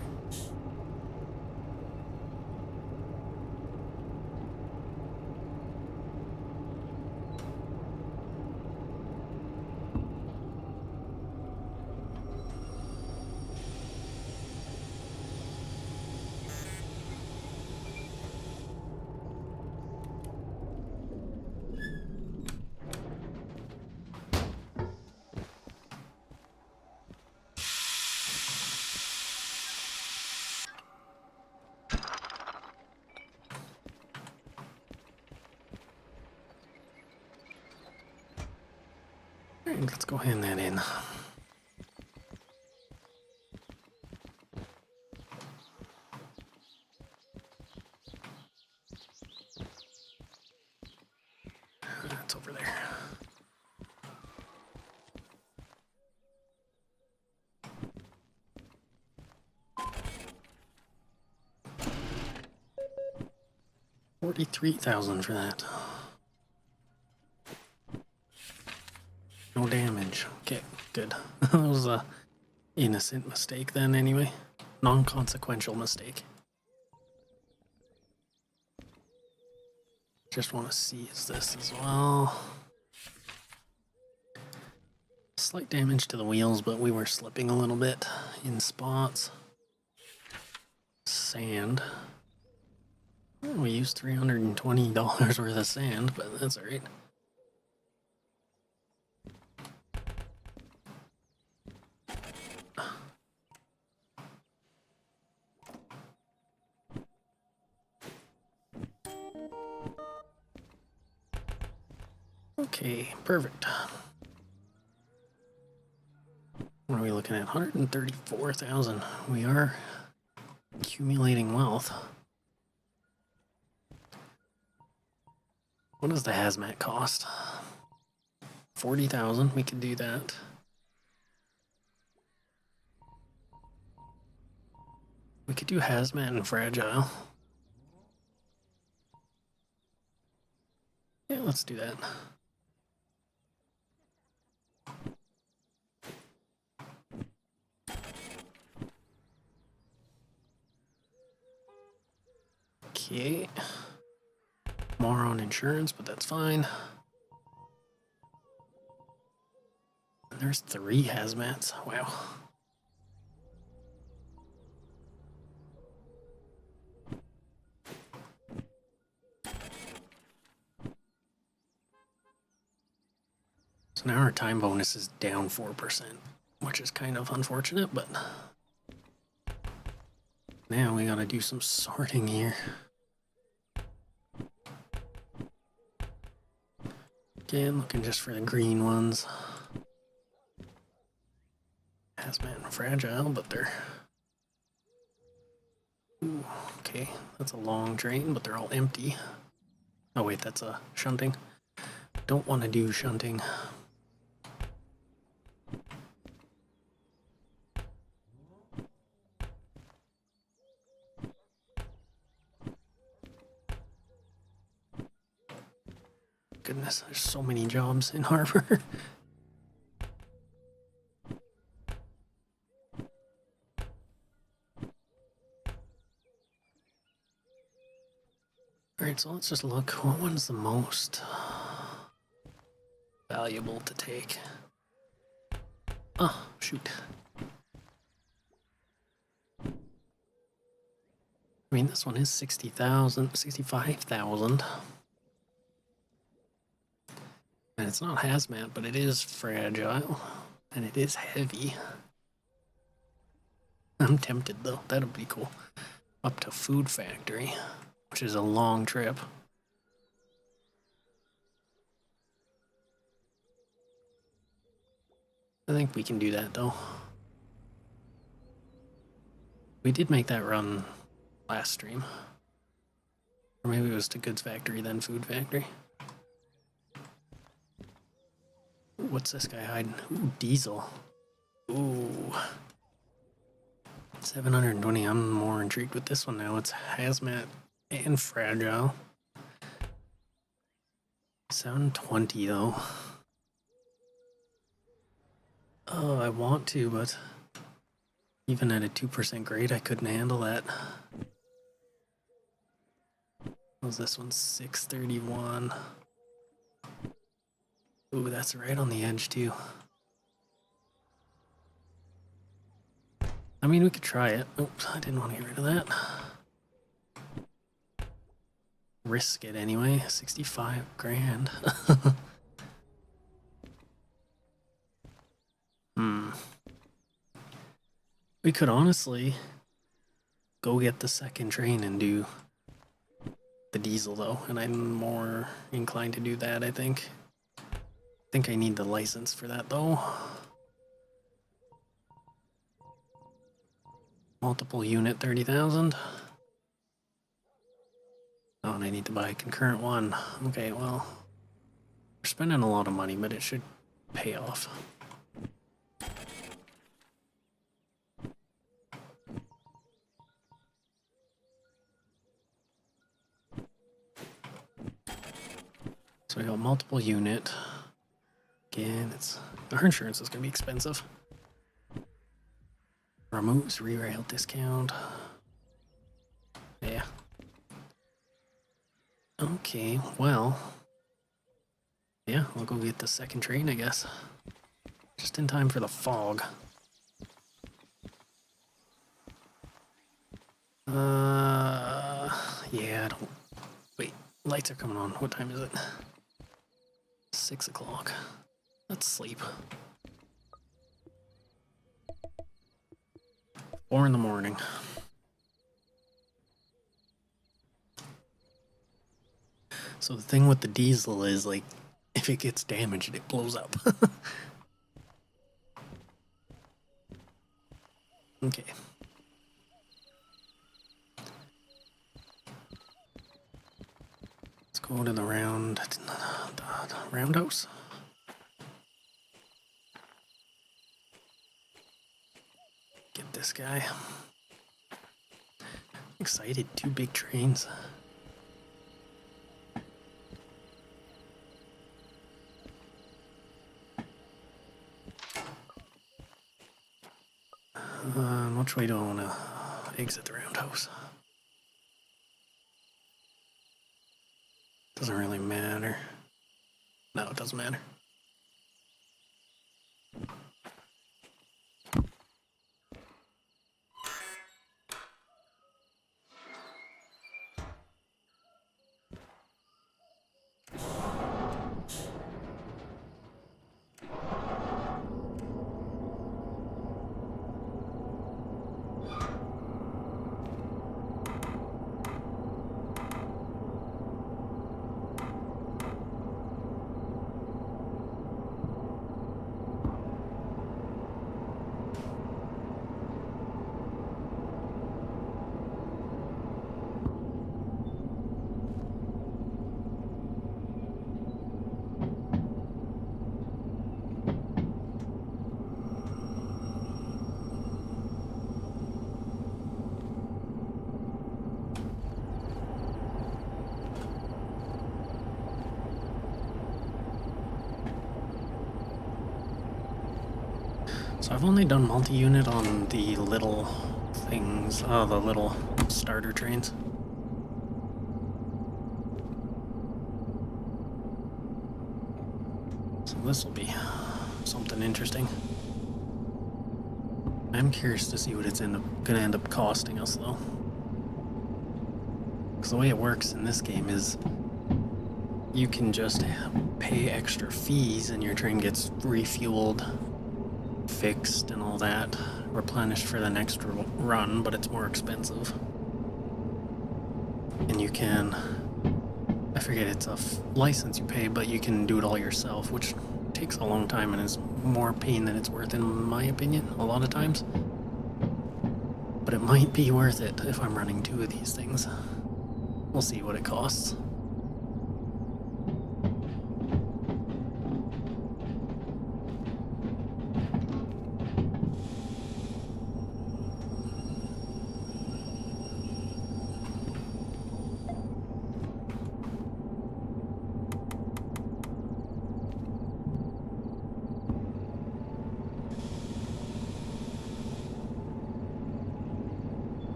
Alright, let's go hand that in. 43,000 for that. No damage. Okay, good. That was a innocent mistake then anyway. Non-consequential mistake. Just want to see is this as well. Slight damage to the wheels, but we were slipping a little bit in spots. Sand. Well, we used $320 worth of sand, but that's alright. Okay, perfect. What are we looking at? 134,000. We are accumulating wealth. What does the hazmat cost? 40,000. We could do that. We could do hazmat and fragile. Yeah, let's do that. Okay. More on insurance, but that's fine. And there's 3 hazmats. Wow. So now our time bonus is down 4%, which is kind of unfortunate, but now we gotta do some sorting here. Again, looking just for the green ones. Hazmat and fragile, but they're... Ooh, okay, that's a long train, but they're all empty. Oh wait, that's a shunting. Don't want to do shunting. Goodness, there's so many jobs in harbor. Alright, so let's just look. What one's the most valuable to take? Oh, shoot. I mean, this one is 60,000, 65,000. And it's not hazmat, but it is fragile. And it is heavy. I'm tempted though, that'll be cool. Up to food factory, which is a long trip. I think we can do that though. We did make that run last stream. Or maybe it was to goods factory, then food factory. Ooh, what's this guy hiding? Ooh, diesel. Ooh. 720. I'm more intrigued with this one now. It's hazmat and fragile. 720 though. Oh, I want to, but even at a 2% grade, I couldn't handle that. What was this one? 631. Ooh, that's right on the edge too. I mean, we could try it. Oops, I didn't want to get rid of that. Risk it anyway. 65 grand. We could honestly go get the second train and do the diesel though, and I'm more inclined to do that, I think. I think I need the license for that though. Multiple unit 30,000. Oh, and I need to buy a concurrent one. Okay, well, we're spending a lot of money, but it should pay off. So we got multiple unit. Again, our insurance is going to be expensive. Removes re-rail discount. Yeah. Okay, well. Yeah, I'll go get the second train, I guess. Just in time for the fog. Yeah, I don't... Wait, lights are coming on. What time is it? 6 o'clock. Let's sleep. 4 in the morning. So the thing with the diesel is, like, if it gets damaged, it blows up. Okay. Let's go to the roundhouse. Get this guy. Excited, 2 big trains. Which way do I want to exit the roundhouse? Doesn't really matter. No, it doesn't matter. So I've only done multi-unit on the little things, the little starter trains. So this will be something interesting. I'm curious to see what it's gonna end up costing us, though. Because the way it works in this game is you can just pay extra fees and your train gets refueled, fixed, and all that, replenished for the next run, but it's more expensive. And you can, I forget, it's a license you pay, but you can do it all yourself, which takes a long time and is more pain than it's worth, in my opinion, a lot of times. But it might be worth it if I'm running 2 of these things. We'll see what it costs.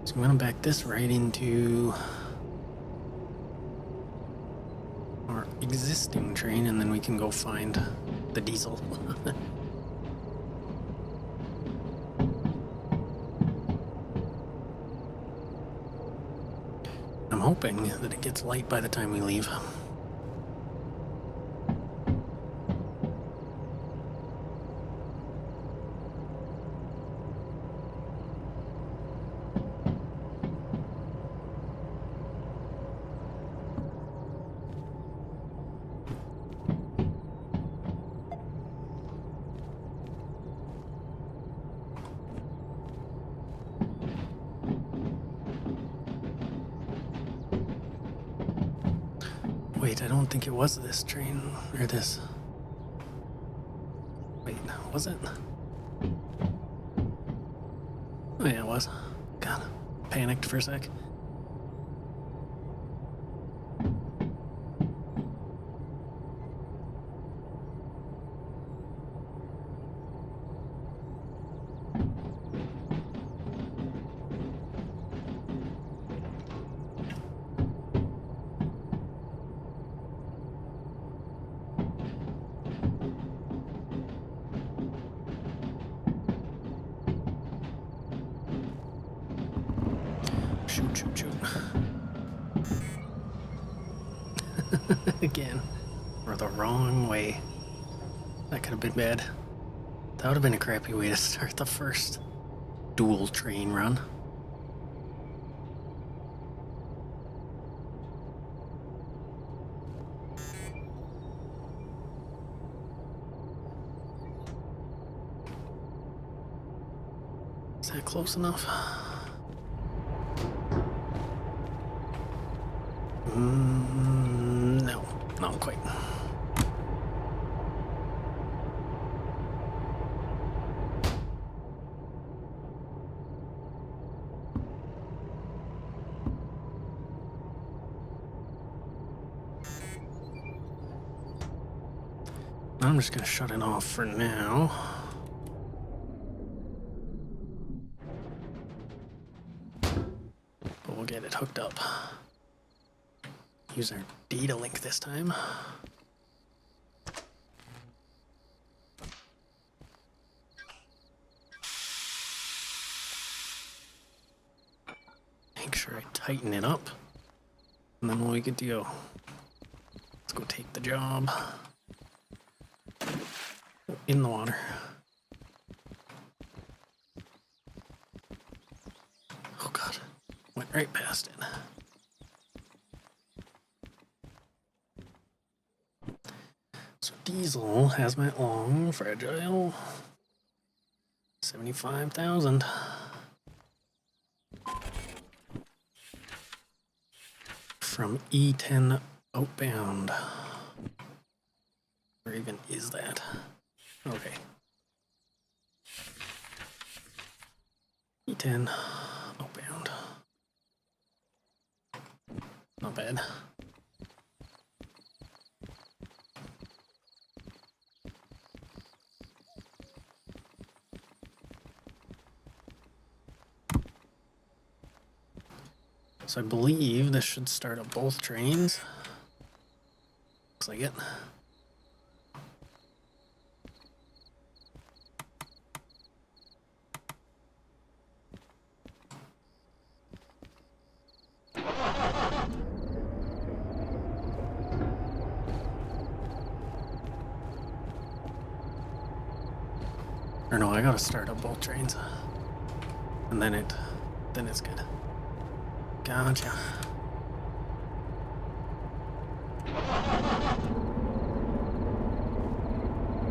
So I'm gonna back this right into our existing train, and then we can go find the diesel. I'm hoping that it gets light by the time we leave. Wait, I don't think it was this train, or this. Wait, was it? Oh yeah, it was. God, panicked for a sec. again. Or the wrong way. That could have been bad. That would have been a crappy way to start the first dual train run. Is that close enough? No, not quite. I'm just gonna shut it off for now. But we'll get it hooked up. Use our data link this time. Make sure I tighten it up. And then we'll be good to go. Let's go take the job. In the water. Oh god. Went right past it. So diesel, hazmat long, fragile. 75,000. From E10 outbound. Where even is that? Okay. E10 outbound. Not bad. So I believe this should start up both trains. Looks like it. Or no, I gotta start up both trains. And then it's good. Gotcha.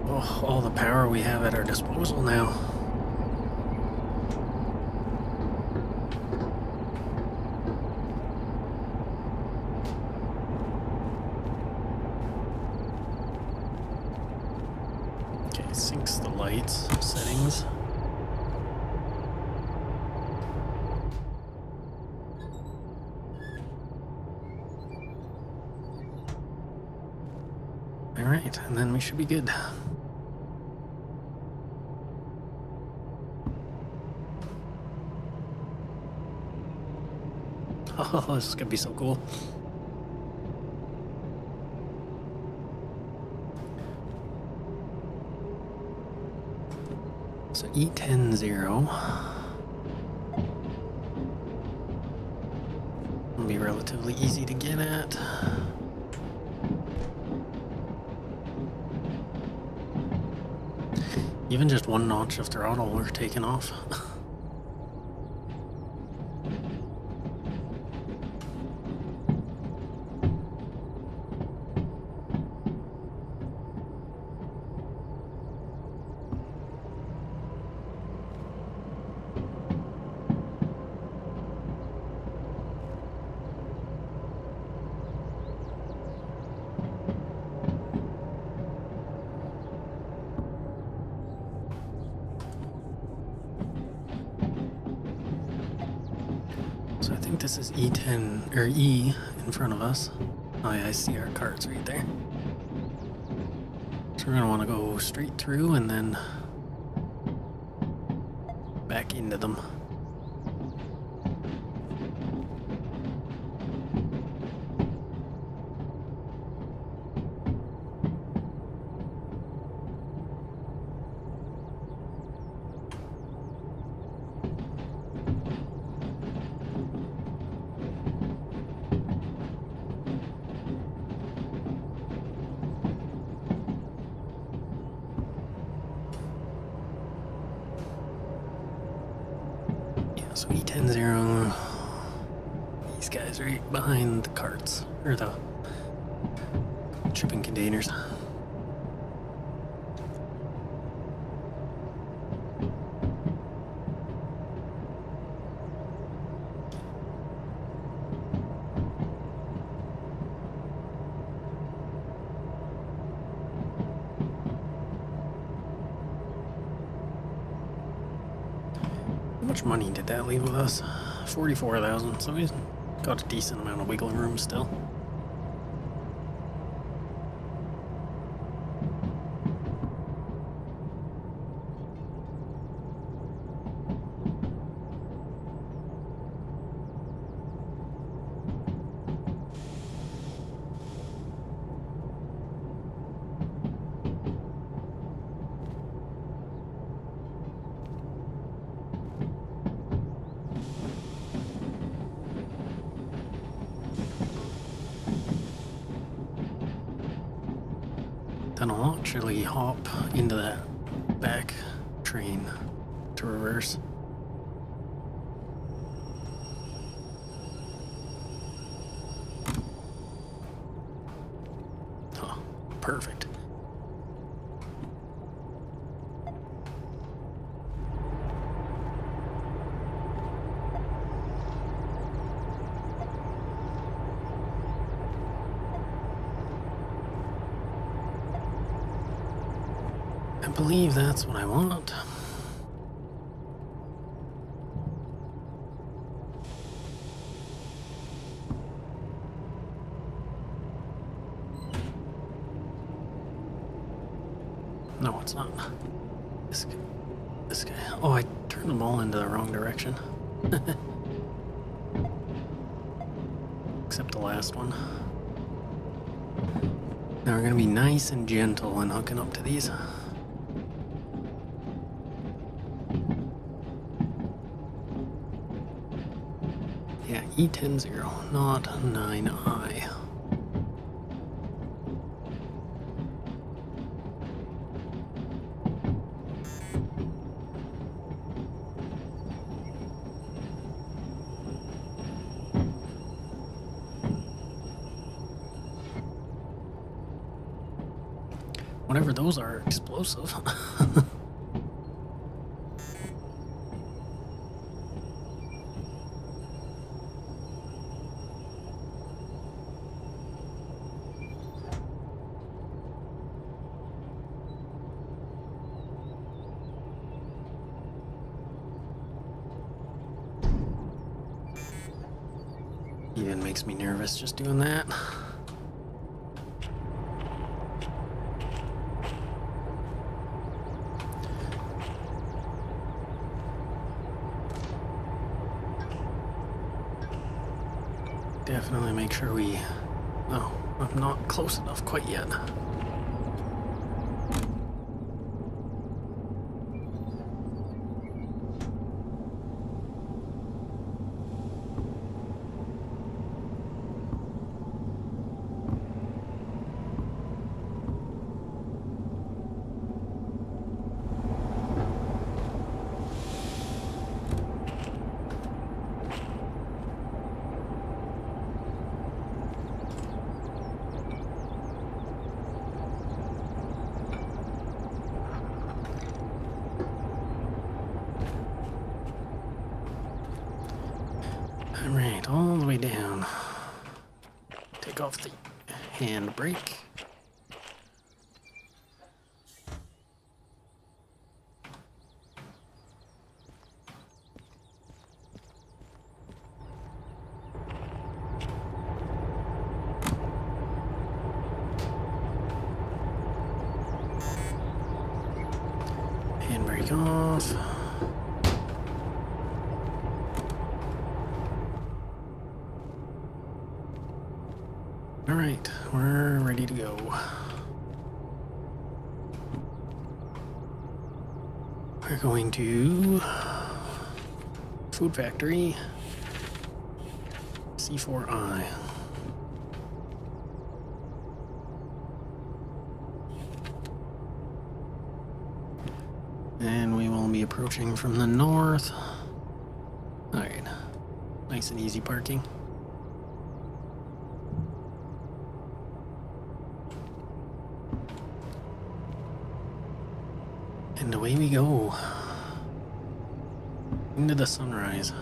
Oh, all the power we have at our disposal now. Okay, syncs the lights settings. Alright, and then we should be good. Oh, this is gonna be so cool. So E10-0 will be relatively easy to get at. Even just one notch of throttle, we're taking off. So I think this is E10 or E in front of us. Oh yeah, I see our carts right there. So we're gonna want to go straight through and then back into them. So E10-0. These guys right behind the carts, or the shipping containers. How much money did that leave with us? 44,000, so we've got a decent amount of wiggle room still. Then I'll actually hop into that back train to reverse. Oh, perfect. I believe that's what I want. No, it's not. This guy. Oh, I turned them all into the wrong direction. Except the last one. Now we're gonna be nice and gentle when hooking up to these. Yeah, E10-0, not 9I. Whatever those are, explosive. Even makes me nervous just doing that. Definitely make sure we... Oh, I'm not close enough quite yet. Alright, all the way down. Take off the handbrake. Handbrake off. Alright, we're ready to go. We're going to Food Factory, C4I. And we will be approaching from the north. Nice and easy parking. And away we go. Into the sunrise.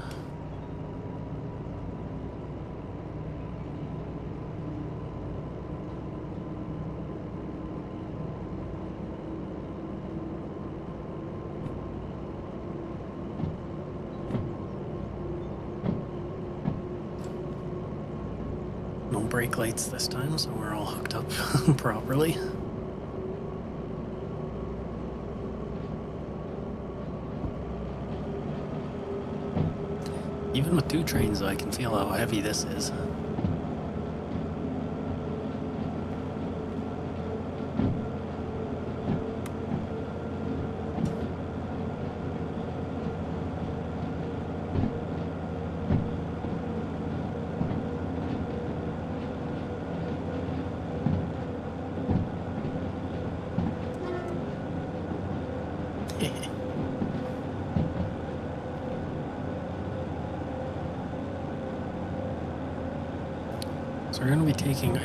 No brake lights this time, so we're all hooked up properly. Even with 2 trains, though, I can feel how heavy this is. So we're going to be taking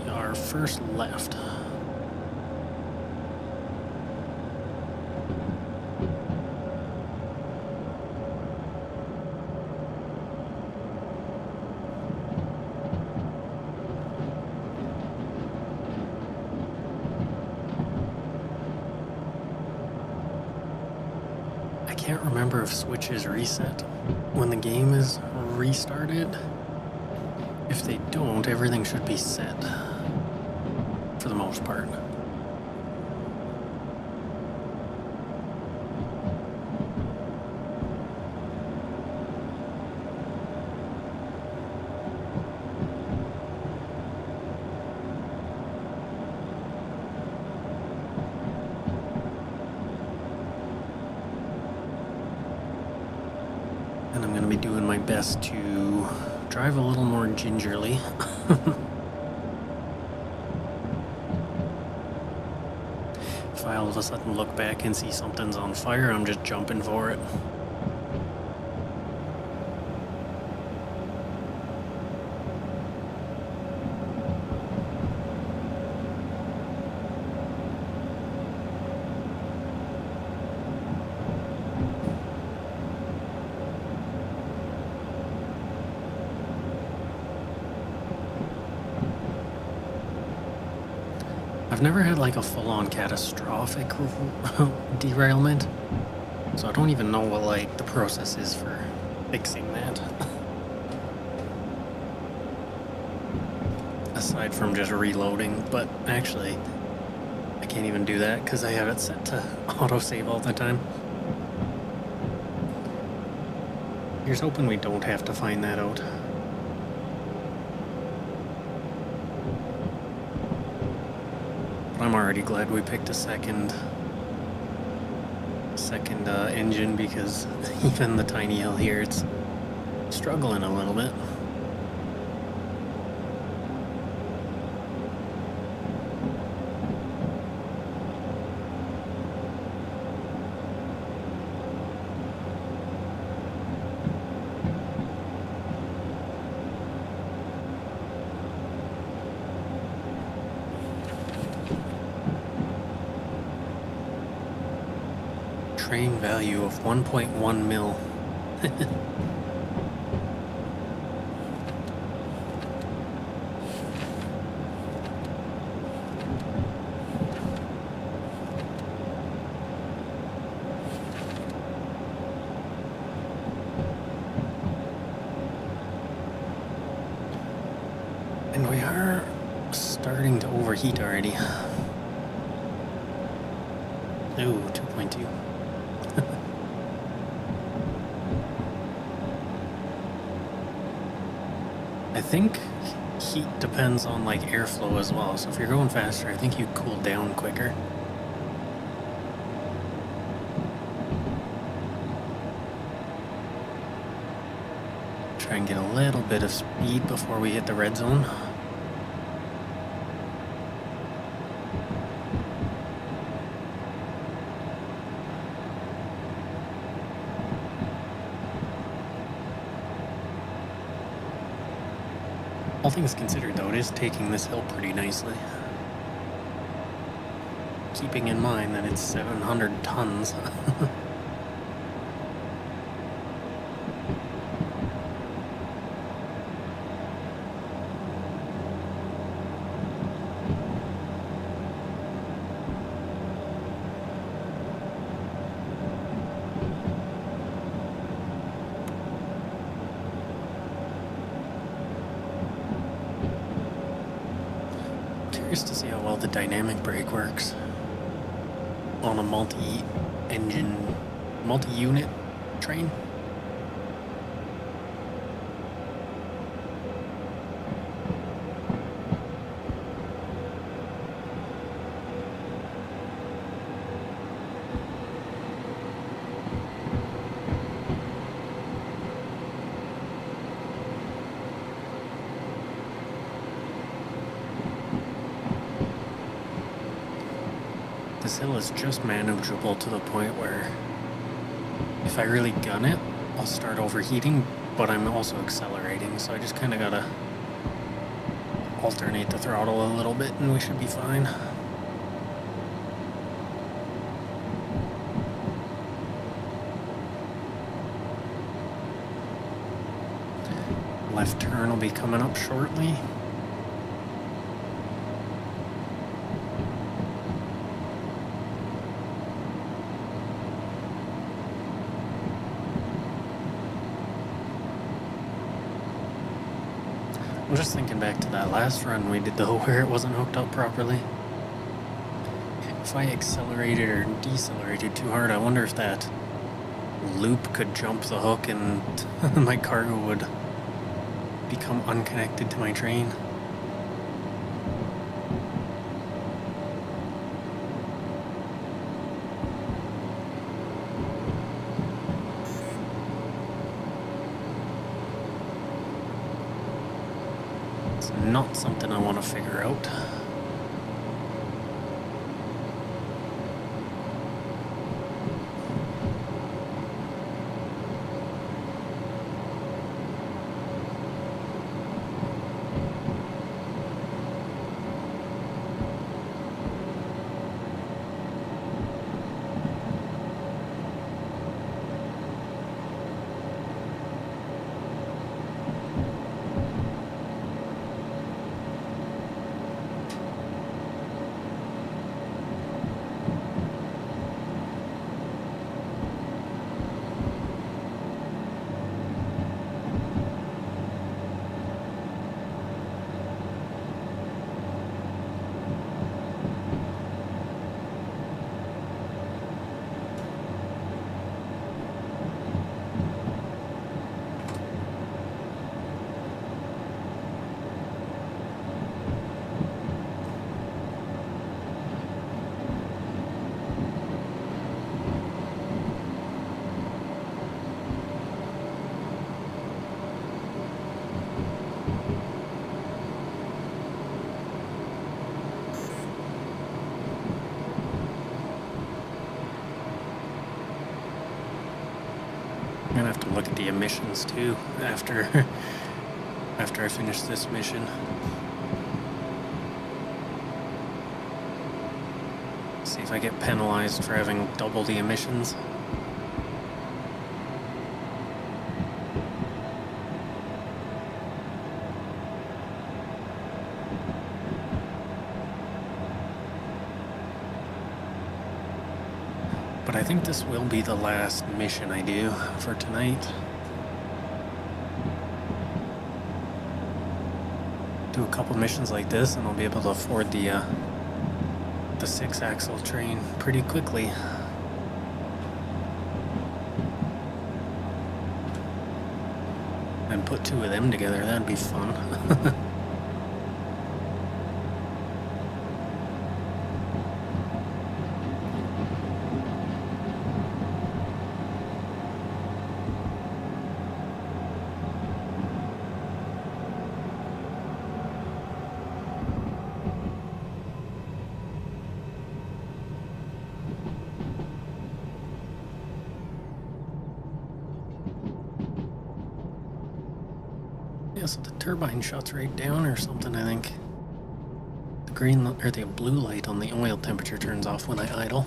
our first left. I can't remember if switches reset when the game is restarted. If they don't, everything should be set for the most part. And I'm going to be doing my best to drive a little more gingerly. If I all of a sudden look back and see something's on fire, I'm just jumping for it. I've never had like a full-on catastrophic derailment, so I don't even know what like the process is for fixing that. Aside from just reloading, but actually I can't even do that because I have it set to autosave all the time. Here's hoping we don't have to find that out. I'm already glad we picked a second engine, because even the tiny hill here, it's struggling a little bit. Train value of 1.1 mil. And we are starting to overheat already. Ooh, 2.2. I think heat depends on like airflow as well, so if you're going faster, I think you cool down quicker. Try and get a little bit of speed before we hit the red zone. All things considered, though, it is taking this hill pretty nicely. Keeping in mind that it's 700 tons. Curious to see how well the dynamic brake works on a multi-engine, multi-unit train. This hill is just manageable to the point where if I really gun it, I'll start overheating, but I'm also accelerating, so I just kind of gotta alternate the throttle a little bit and we should be fine. Left turn will be coming up shortly. I'm just thinking back to that last run we did though, where it wasn't hooked up properly. If I accelerated or decelerated too hard, I wonder if that loop could jump the hook and my cargo would become unconnected to my train. It's not something I want to figure out. I'm gonna have to look at the emissions too after I finish this mission. See if I get penalized for having double the emissions. But I think this will be the last mission I do for tonight. Do a couple missions like this and I'll be able to afford the 6-axle train pretty quickly. And put 2 of them together, that'd be fun. so the turbine shuts right down or something, I think. The green or the blue light on the oil temperature turns off when I idle.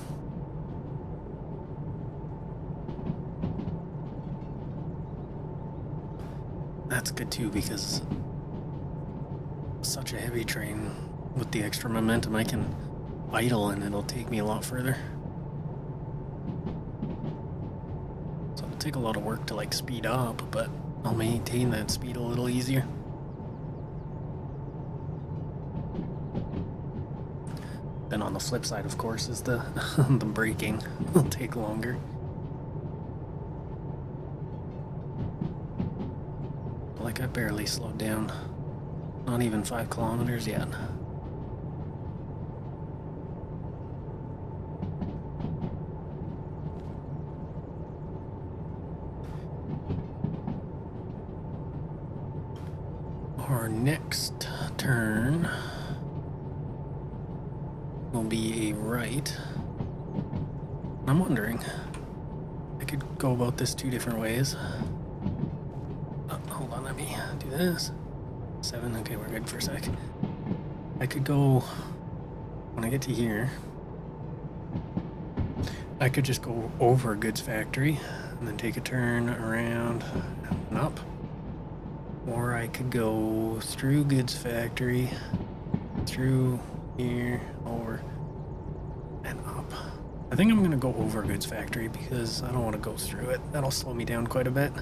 That's good too, because such a heavy train with the extra momentum, I can idle and it'll take me a lot further. So it'll take a lot of work to like speed up, but I'll maintain that speed a little easier. Then on the flip side, of course, is the the braking will take longer. Like I barely slowed down. Not even 5 kilometers yet. Our next turn will be a right. I'm wondering, I could go about this 2 different ways. Hold on, let me do this. 7, okay, we're good for a sec. I could go, when I get to here, I could just go over Goods Factory and then take a turn around and up. Or I could go through Goods Factory, through here, over, and up. I think I'm going to go over Goods Factory because I don't want to go through it. That'll slow me down quite a bit.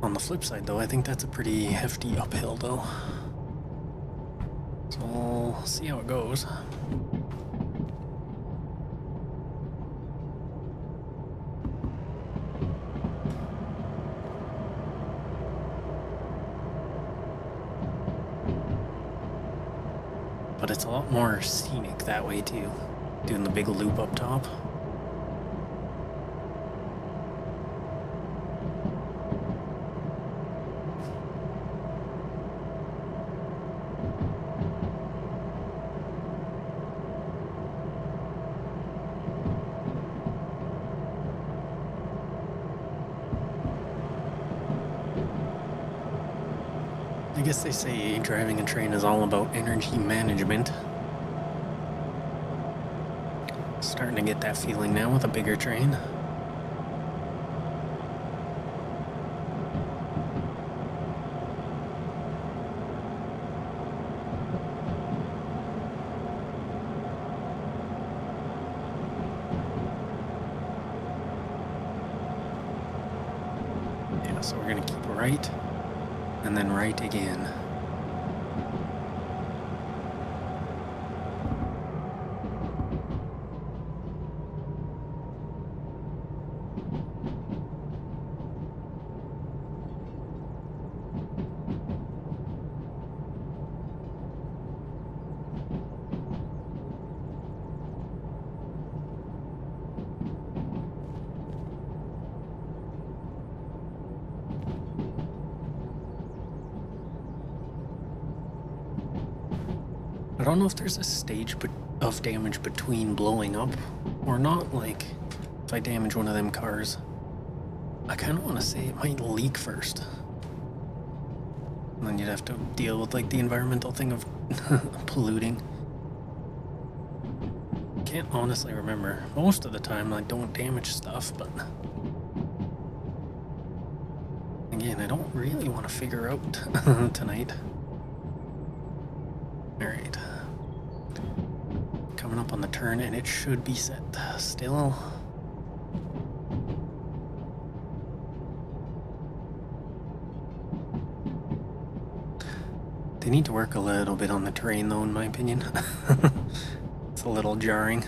On the flip side, though, I think that's a pretty hefty uphill, though. So we'll see how it goes. But it's a lot more scenic that way, too. Doing the big loop up top. I guess they say driving a train is all about energy management. Starting to get that feeling now with a bigger train. Yeah, so we're gonna keep right. And then right again. I don't know if there's a stage of damage between blowing up or not. Like, if I damage one of them cars, I kind of want to say it might leak first. And then you'd have to deal with, like, the environmental thing of polluting. Can't honestly remember. Most of the time, I don't damage stuff, but... Again, I don't really want to figure out tonight. Alright. Coming up on the turn, and it should be set still. They need to work a little bit on the terrain, though, in my opinion. It's a little jarring.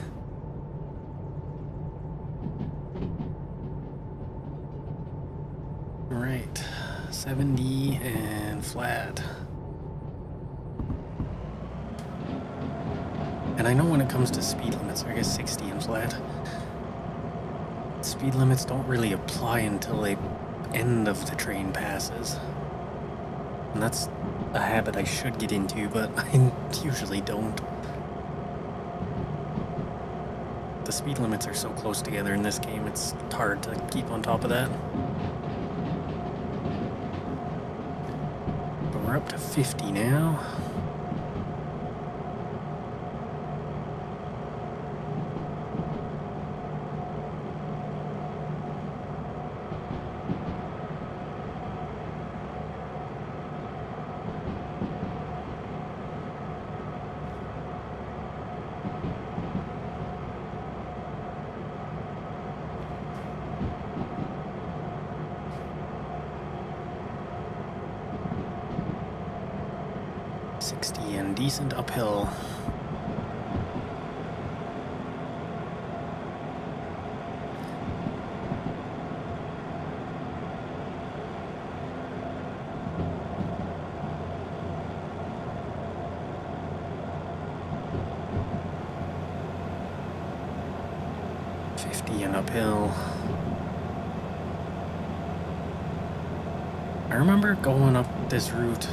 Alright. 70 and flat. And I know when it comes to speed limits, I guess 60 and flat, speed limits don't really apply until the end of the train passes. And that's a habit I should get into, but I usually don't. The the speed limits are so close together in this game, it's hard to keep on top of that. But we're up to 50 now. And decent uphill. And uphill. I remember going up this route.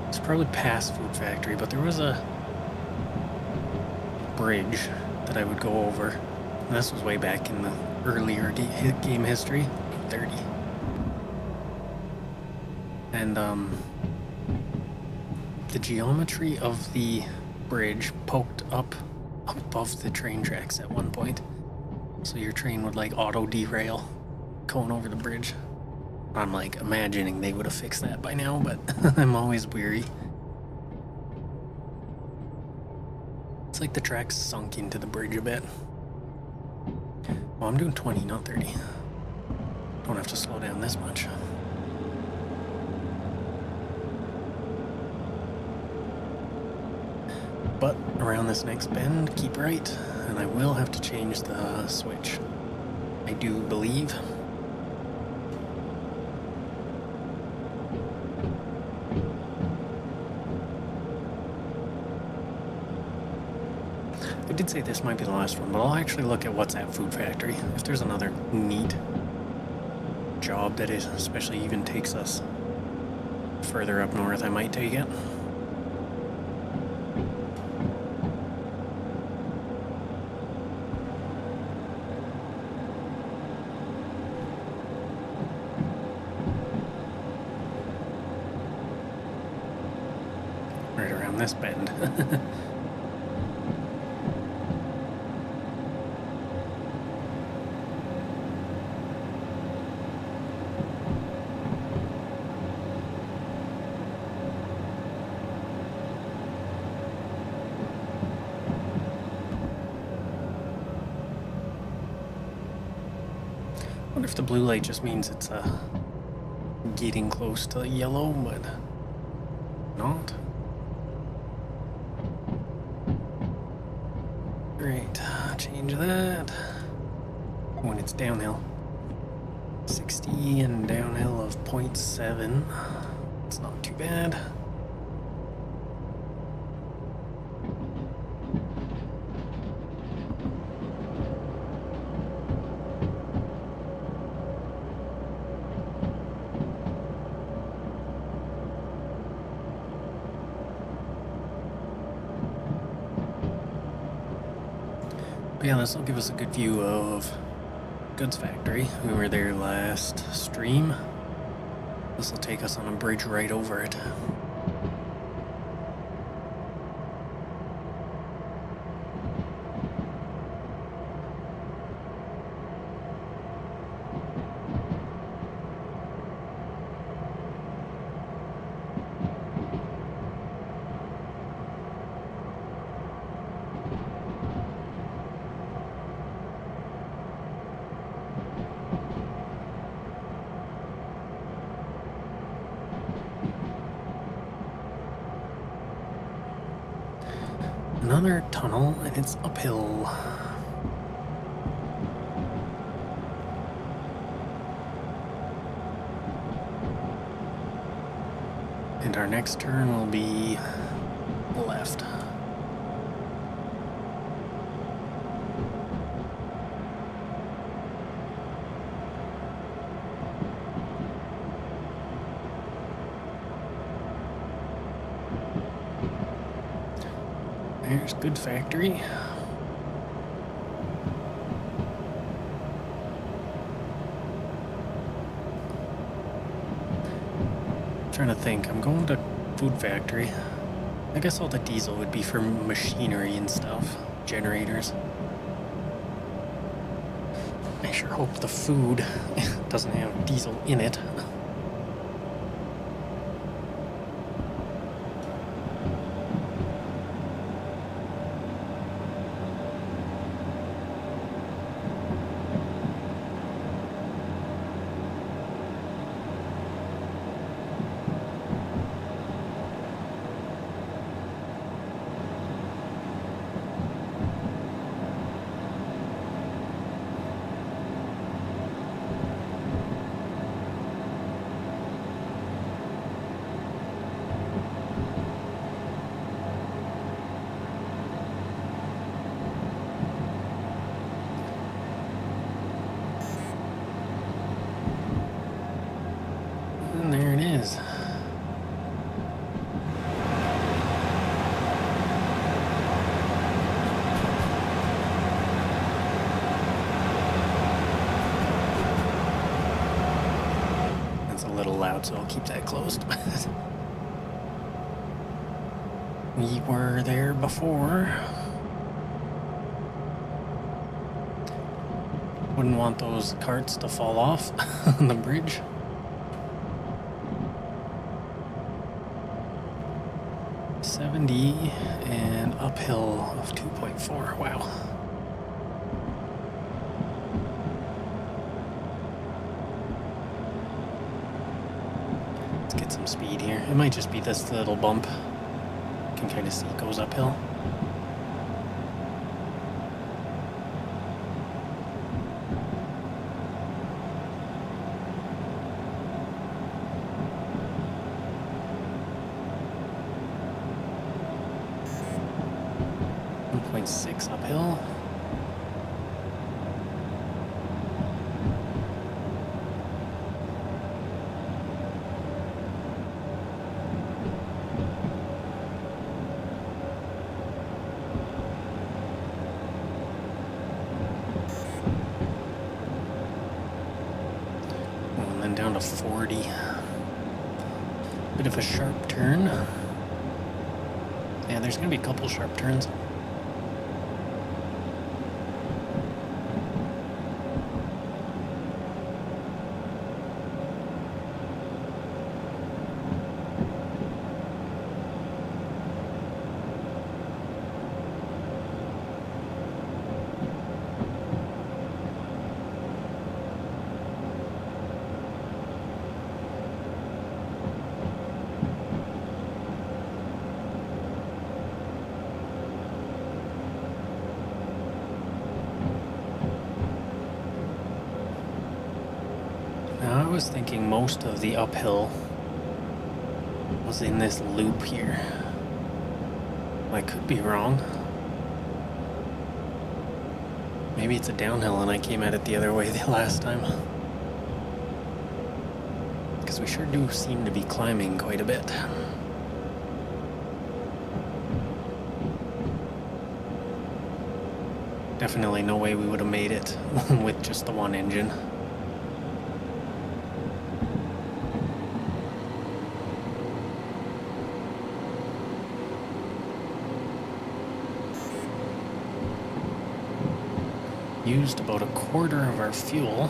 It's probably past Food Factory, but there was a bridge that I would go over. And this was way back in the earlier game history, 30. And the geometry of the bridge poked up above the train tracks at one point. So your train would like auto derail going over the bridge. I'm like imagining they would have fixed that by now, but I'm always weary. It's like the tracks sunk into the bridge a bit. Well, I'm doing 20, not 30. Don't have to slow down this much. But around this next bend, keep right, and I will have to change the switch. I do believe. I did say this might be the last one, but I'll actually look at what's at Food Factory. If there's another neat job that is, especially even takes us further up north, I might take it. Right around this bend. I wonder if the blue light just means it's getting close to yellow, but not. Great, change that. When it's downhill. 60 and downhill of 0.7. It's not too bad. Yeah, this will give us a good view of Goods Factory. We were there last stream. This will take us on a bridge right over it. Another tunnel, and it's uphill. And our next turn will be left. There's Good Factory. Trying to think. I'm going to food factory. I guess all the diesel would be for machinery and stuff. Generators. I sure hope the food doesn't have diesel in it. And there it is. It's a little loud, so I'll keep that closed. We were there before. Wouldn't want those carts to fall off on the bridge. .70 and uphill of 2.4. Wow. Let's get some speed here. It might just be this little bump. You can kind of see it goes uphill. .6 uphill. And then down to 40. Bit of a sharp turn. Yeah, there's gonna be a couple sharp turns. Now, I was thinking most of the uphill was in this loop here. I could be wrong. Maybe it's a downhill and I came at it the other way the last time. Because we sure do seem to be climbing quite a bit. Definitely no way we would have made it with just the one engine. Used about a quarter of our fuel.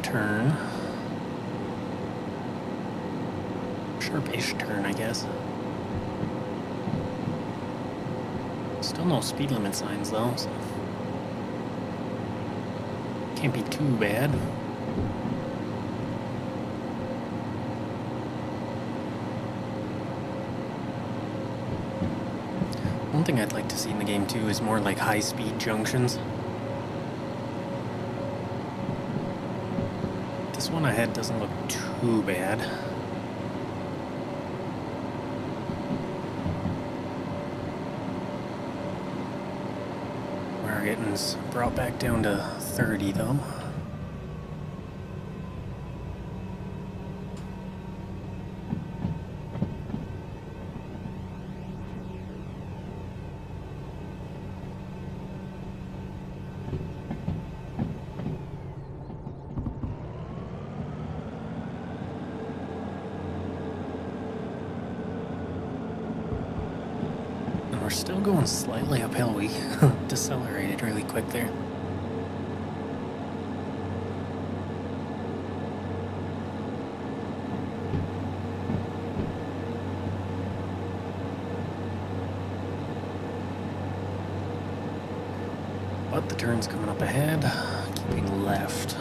Turn. Sharp-ish turn, I guess. Still no speed limit signs though, so can't be too bad. One thing I'd like to see in the game too is more like high-speed junctions. This one ahead doesn't look too bad. We're getting brought back down to 30 though. We're still going slightly uphill. We decelerated really quick there. But the turn's coming up ahead, keeping left.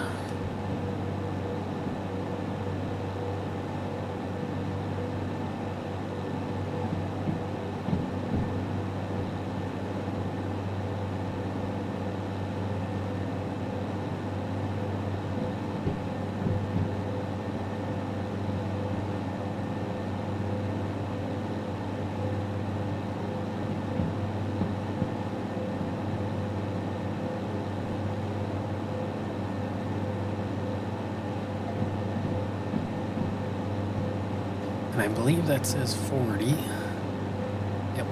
And I believe that says 40. Yep.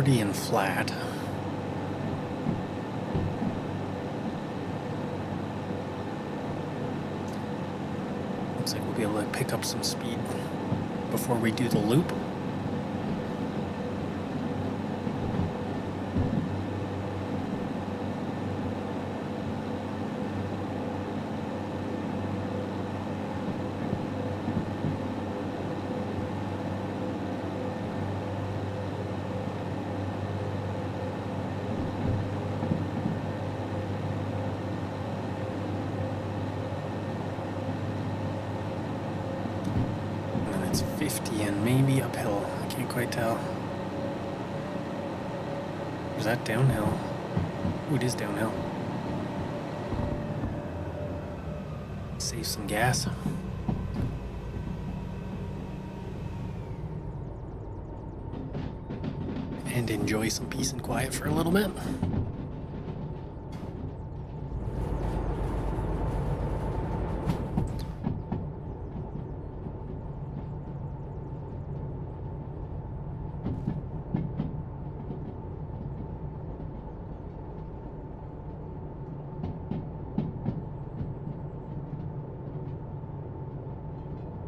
And flat. Looks like we'll be able to pick up some speed before we do the loop. It's 50 and maybe uphill. I can't quite tell. Is that downhill? Ooh, it is downhill. Save some gas. And enjoy some peace and quiet for a little bit.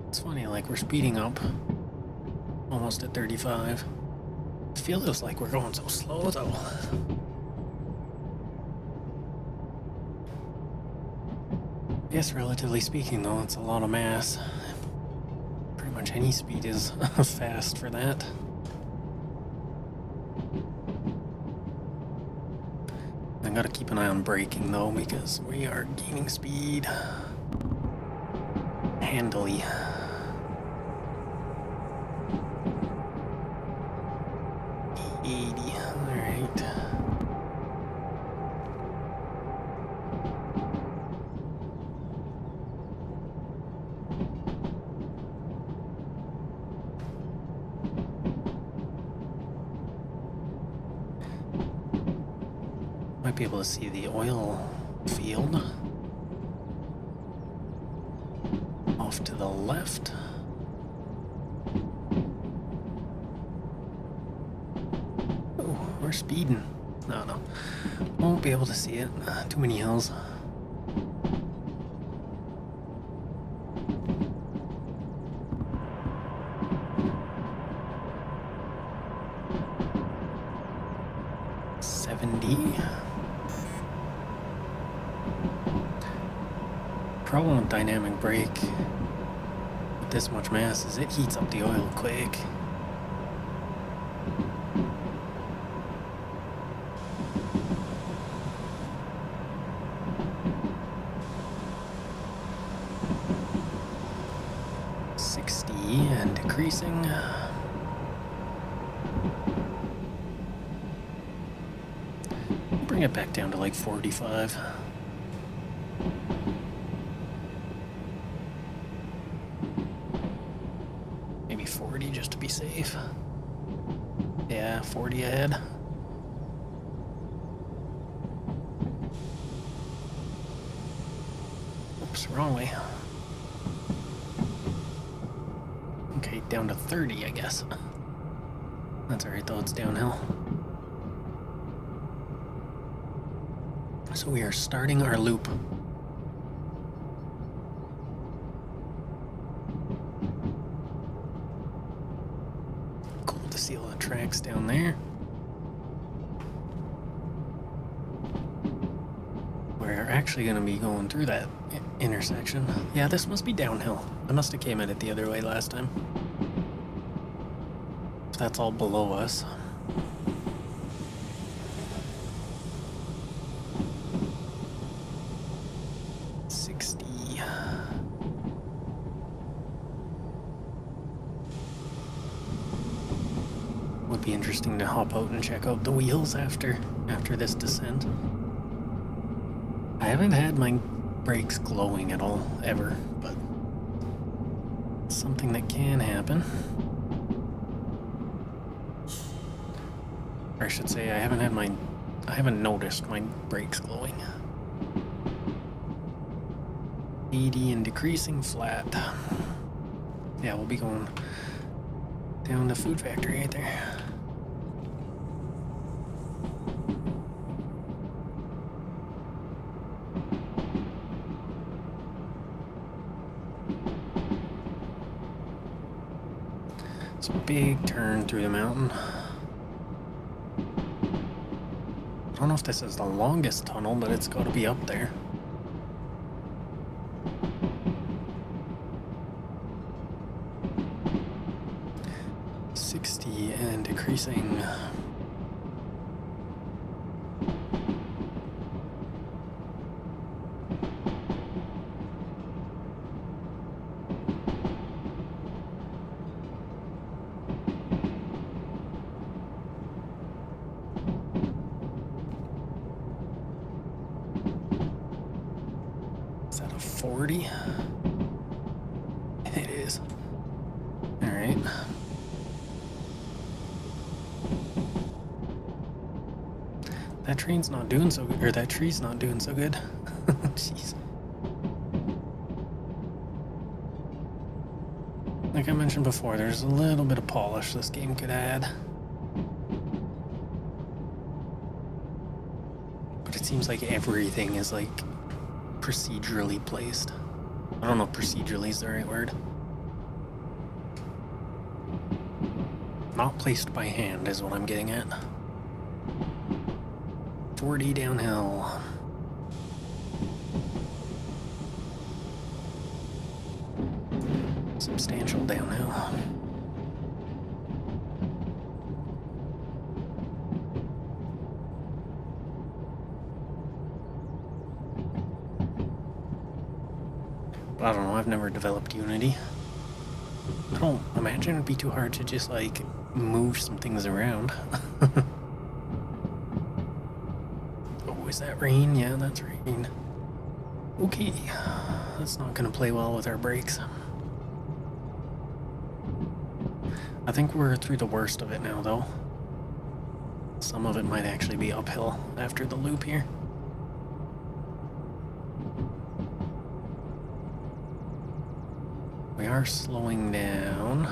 It's funny, like we're speeding up, almost at 35. It feels like we're going so slow though. I guess relatively speaking though, it's a lot of mass. Pretty much any speed is fast for that. I gotta keep an eye on braking though, because we are gaining speed handily. Alright. Might be able to see the oil field off to the left. We're speeding. No. Won't be able to see it. Too many hills. problem with dynamic brake with this much mass is it heats up the oil quick. And decreasing. Bring it back down to like 45. Maybe 40 just to be safe. Yeah, 40 ahead. Oops, wrong way. Okay, down to 30, I guess. That's alright though, it's downhill. So we are starting our loop. Cool to see all the tracks down there. We're actually going to be going through that intersection. Yeah, this must be downhill. I must have came at it the other way last time. That's all below us. Would be interesting to hop out and check out the wheels after this descent. I haven't had my brakes glowing at all, ever, but it's something that can happen. Or I should say, I haven't noticed my brakes glowing. 80 and decreasing flat. Yeah, we'll be going down the food factory right there. It's a big turn through the mountain. I don't know if this is the longest tunnel, but it's got to be up there. And decreasing. Is that a 40? It is. All right. That train's not doing so good, or that tree's not doing so good. Jeez. Like I mentioned before, there's a little bit of polish this game could add. But it seems like everything is like procedurally placed. I don't know if procedurally is the right word. Not placed by hand is what I'm getting at. 40 downhill. Substantial downhill. But I don't know, I've never developed Unity. I don't imagine it'd be too hard to just like move some things around. Is that rain? Yeah, that's rain. Okay, that's not gonna play well with our brakes. I think we're through the worst of it now, though. Some of it might actually be uphill after the loop here. We are slowing down.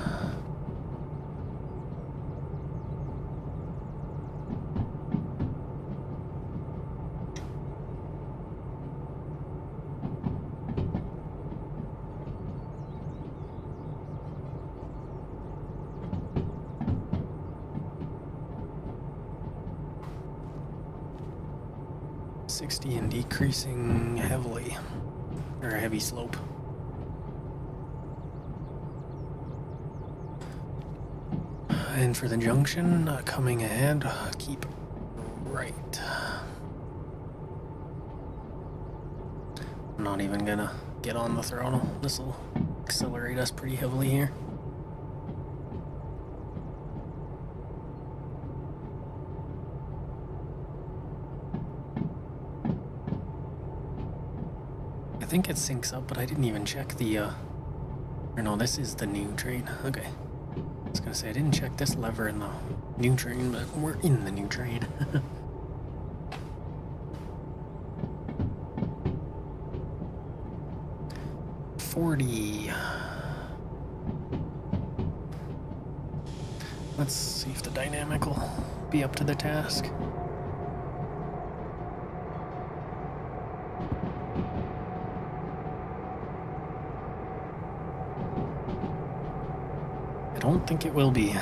And decreasing heavily. or a heavy slope. And for the junction, coming ahead, keep right. I'm not even gonna get on the throttle. This will accelerate us pretty heavily here. I think it syncs up, but I didn't even check the, or no, this is the new train. Okay. I was gonna say, I didn't check this lever in the new train, but we're in the new train. 40. Let's see if the dynamic will be up to the task. I don't think it will be.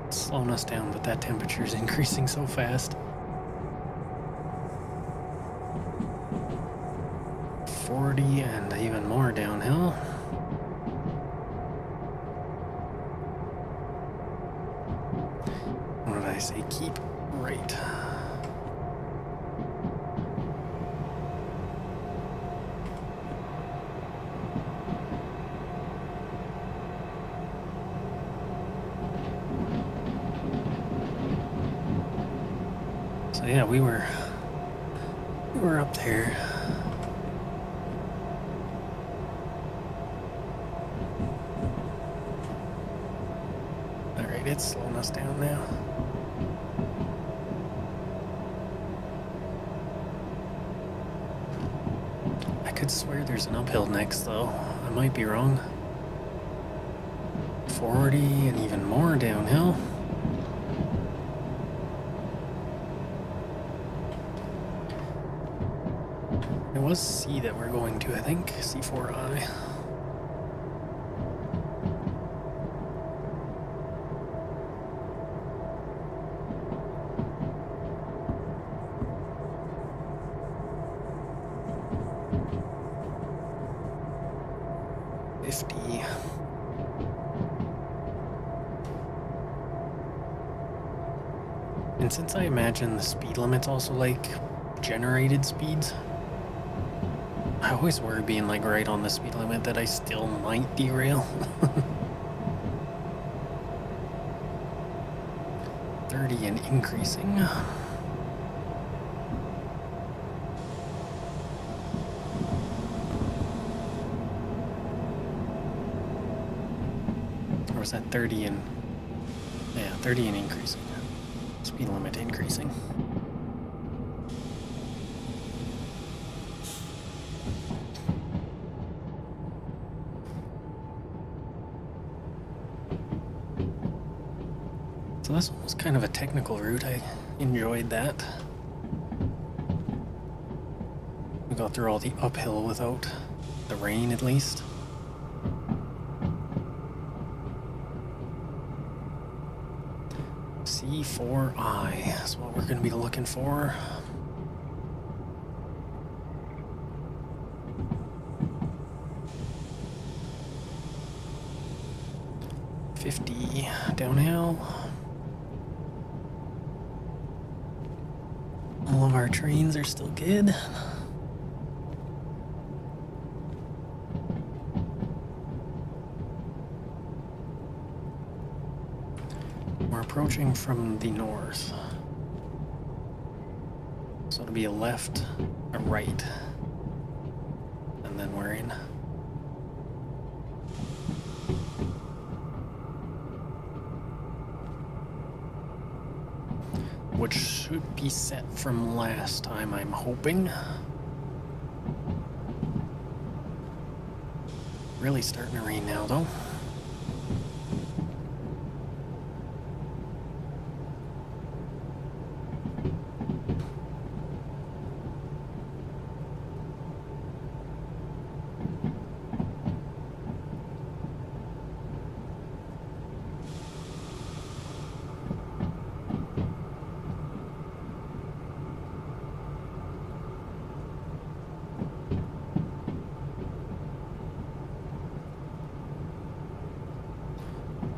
It's slowing us down, but that temperature is increasing so fast. 40 and even more downhill. What did I say? Keep right. So yeah, we were up there. Alright, it's slowing us down now. I could swear there's an uphill next though. I might be wrong. 40 and even more downhill. It was C that we're going to, I think. C4I. And since I imagine the speed limit's also like generated speeds, I always worry being like right on the speed limit that I still might derail. 30 and increasing. Or was that 30 and... yeah, 30 and increasing. Speed limit increasing. So this one was kind of a technical route. I enjoyed that. We got through all the uphill without the rain at least. C4I is what we're going to be looking for. Downhill. All of our trains are still good. We're approaching from the north. So it'll be a left, a right, and then we're in. Which should be set from last time, I'm hoping. Really starting to rain now, though.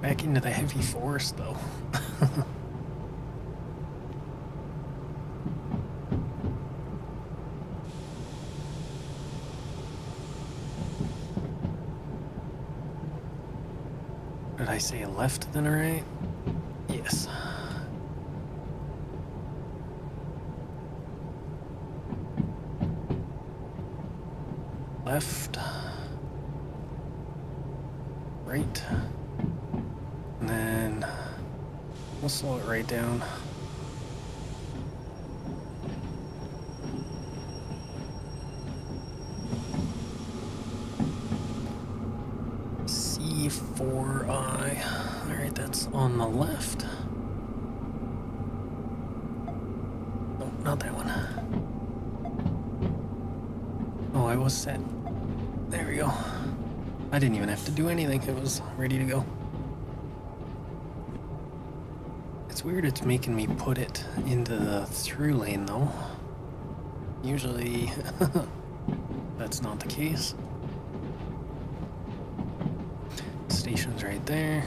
Back into the heavy forest, though. Did I say a left then a right? Yes. Left. Right. And then we'll slow it right down. C4I. Alright, that's on the left. Oh, not that one. Oh, I was set. There we go. I didn't even have to do anything. It was ready to go. It's weird it's making me put it into the through lane though. Usually that's not the case. Station's right there.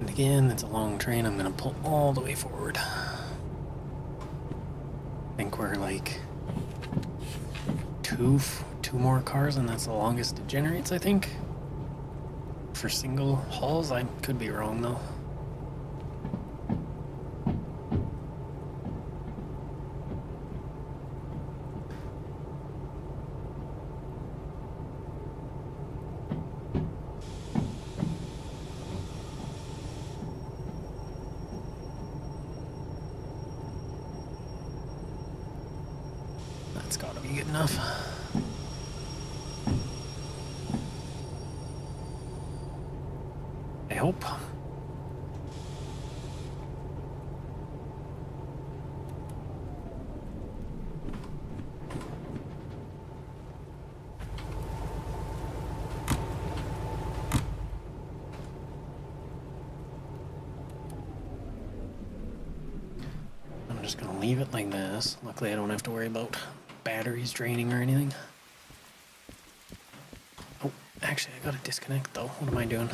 Again, it's a long train. I'm gonna pull all the way forward. I think we're like two more cars, and that's the longest it generates, I think. For single hauls, I could be wrong though. That's gotta be good enough. I hope. I'm just gonna leave it like this. Luckily I don't have to worry about batteries draining or anything. Oh, actually I gotta disconnect though. What am I doing?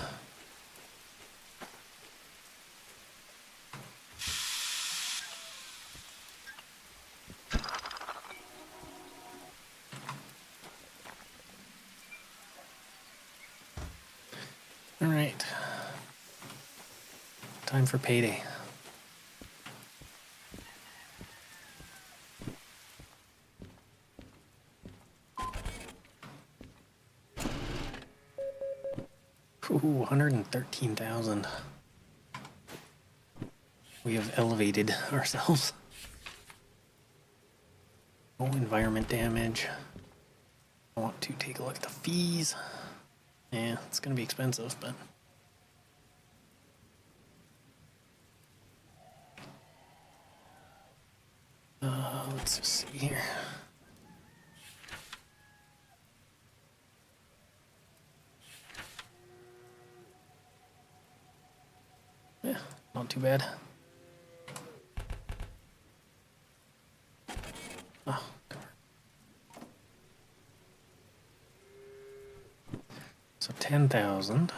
All right. Time for payday. Ooh, 113,000. We have elevated ourselves. No environment damage. I want to take a look at the fees. Yeah, it's gonna be expensive, but let's just see here. Yeah, not too bad. Oh, so 10,000,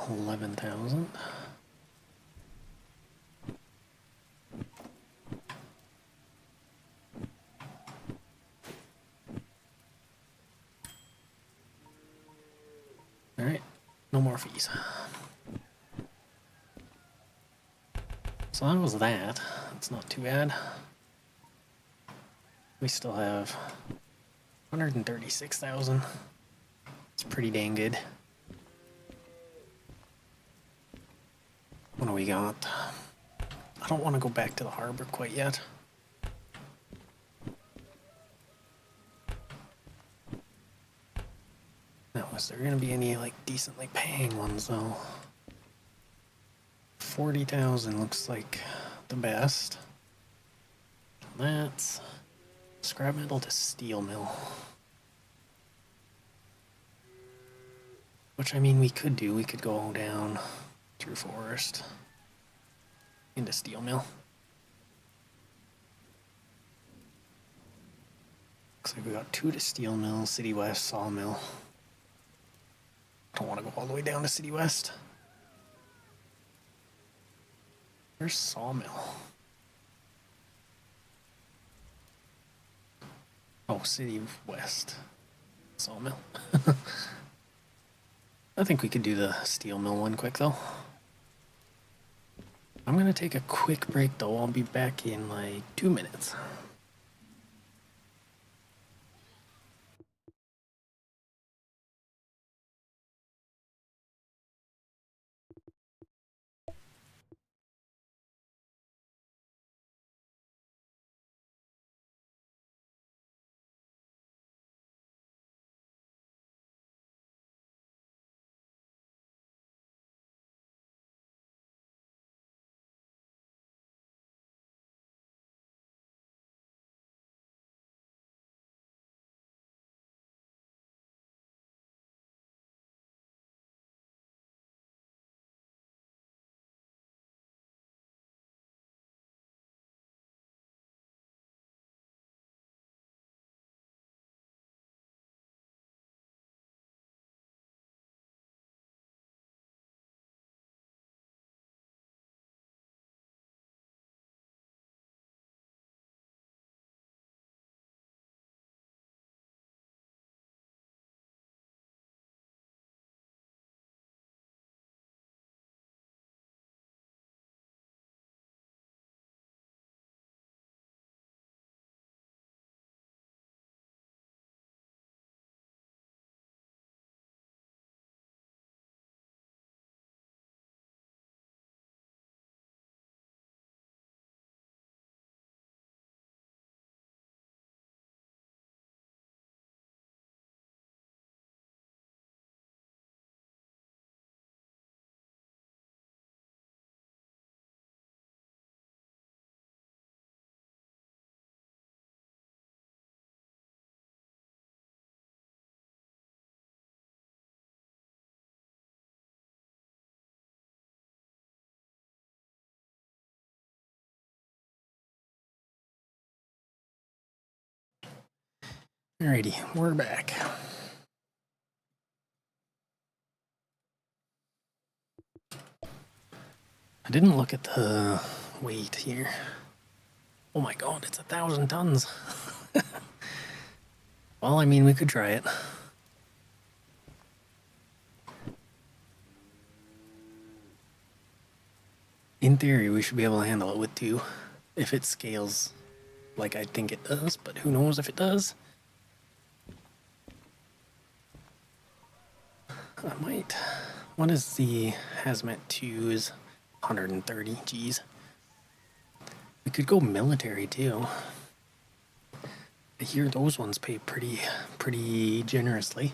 11,000. All right, no more fees. So that was that. It's not too bad. We still have 136,000. It's pretty dang good. What do we got? I don't want to go back to the harbor quite yet. Now, is there going to be any like decently paying ones though? 40,000 looks like the best. That's scrap metal to steel mill. Which, I mean, we could do. We could go down through forest into steel mill. Looks like we got 2 to steel mill, city west, sawmill. Don't want to go all the way down to city west. There's sawmill. Oh, city west. Sawmill. I think we could do the steel mill one quick though. I'm gonna take a quick break though. I'll be back in like 2 minutes. Alrighty, we're back. I didn't look at the weight here. Oh my god, it's 1,000 tons. Well, I mean, we could try it. In theory, we should be able to handle it with 2 if it scales like I think it does, but who knows if it does. I might. What is the hazmat 2 is 130, geez. We could go military too. I hear those ones pay pretty generously.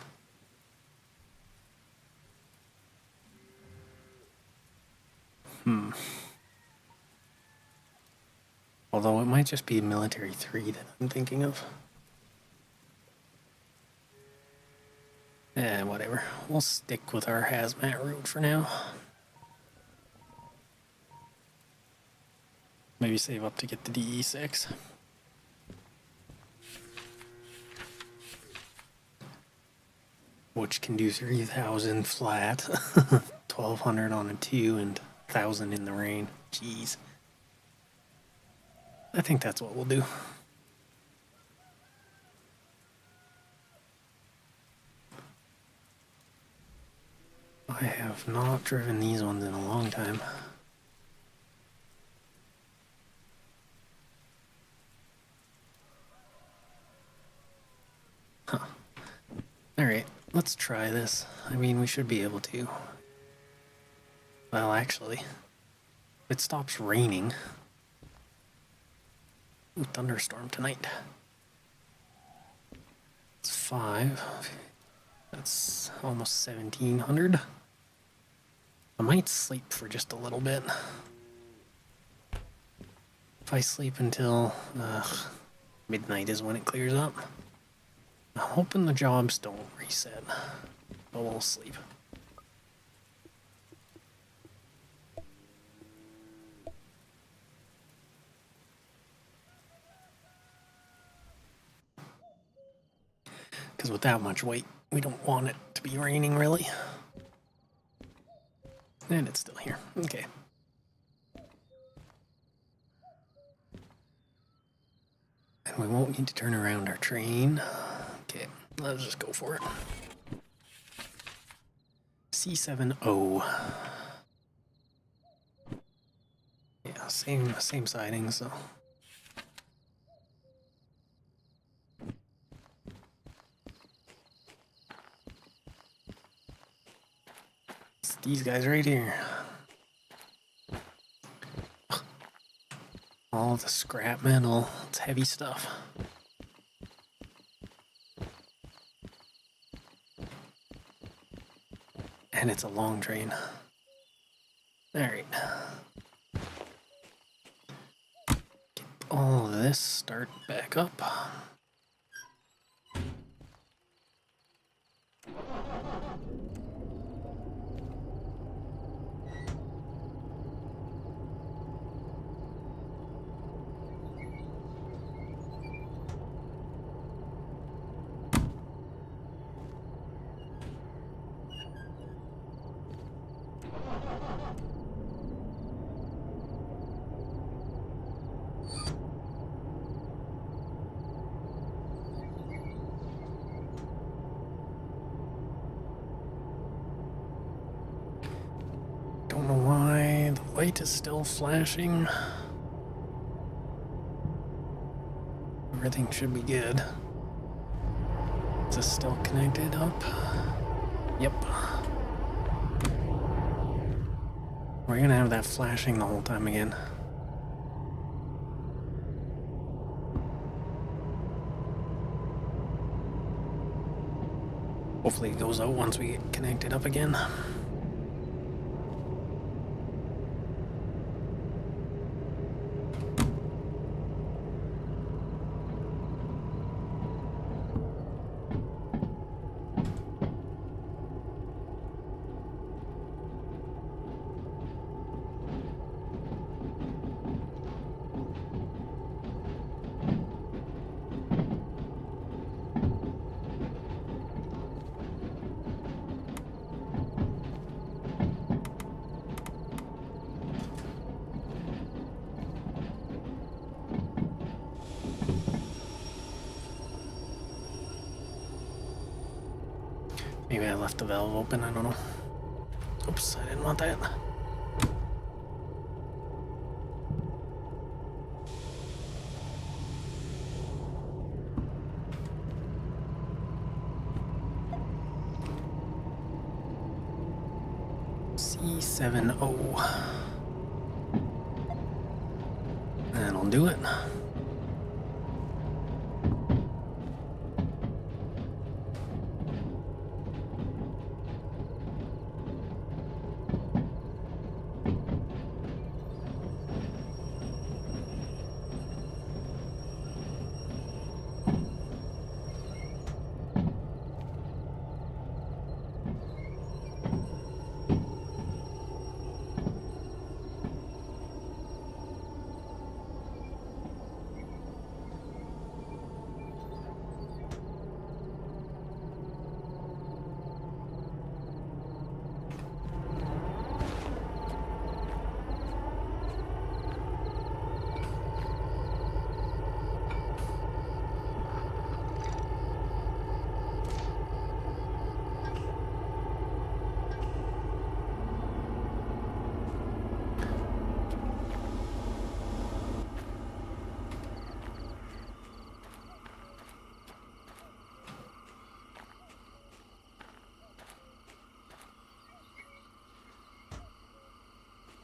Although it might just be military 3 that I'm thinking of. Whatever. We'll stick with our hazmat route for now. Maybe save up to get the DE6. Which can do 3,000 flat, 1,200 on a 2, and 1,000 in the rain. Jeez. I think that's what we'll do. I have not driven these ones in a long time. Huh. Alright, let's try this. I mean, we should be able to. Well, actually, if it stops raining. Ooh, thunderstorm tonight. It's 5. That's almost 1,700. I might sleep for just a little bit. If I sleep until midnight is when it clears up. I'm hoping the jobs don't reset, but we'll sleep. Because with that much weight, we don't want it to be raining, really. And it's still here. Okay. And we won't need to turn around our train. Okay, let's just go for it. C7O. Yeah, same siding, so. It's these guys right here. All the scrap metal, it's heavy stuff. And it's a long train. Alright. Get all of this, start back up. Don't know why the light is still flashing. Everything should be good. Is this still connected up? Yep. We're gonna have that flashing the whole time again. Hopefully it goes out once we get connected up again. Maybe I left the valve open, I don't know. Oops, I didn't want that. C7O. That'll do it.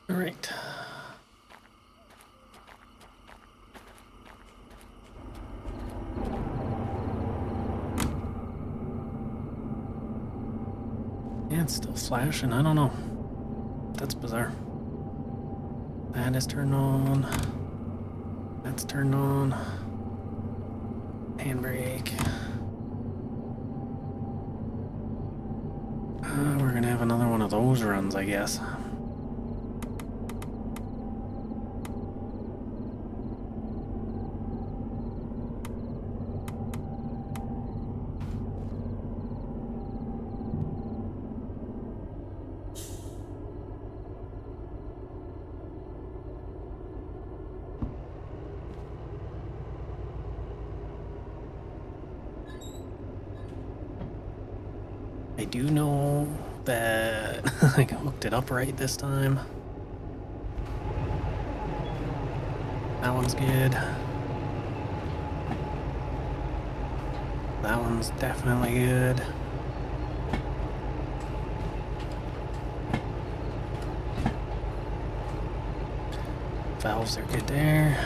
All right. Yeah, it's still flashing. I don't know. That's bizarre. That is turned on. That's turned on. Handbrake. We're gonna have another one of those runs, I guess. I do know that I hooked it up right this time. That one's good. That one's definitely good. Valves are good there.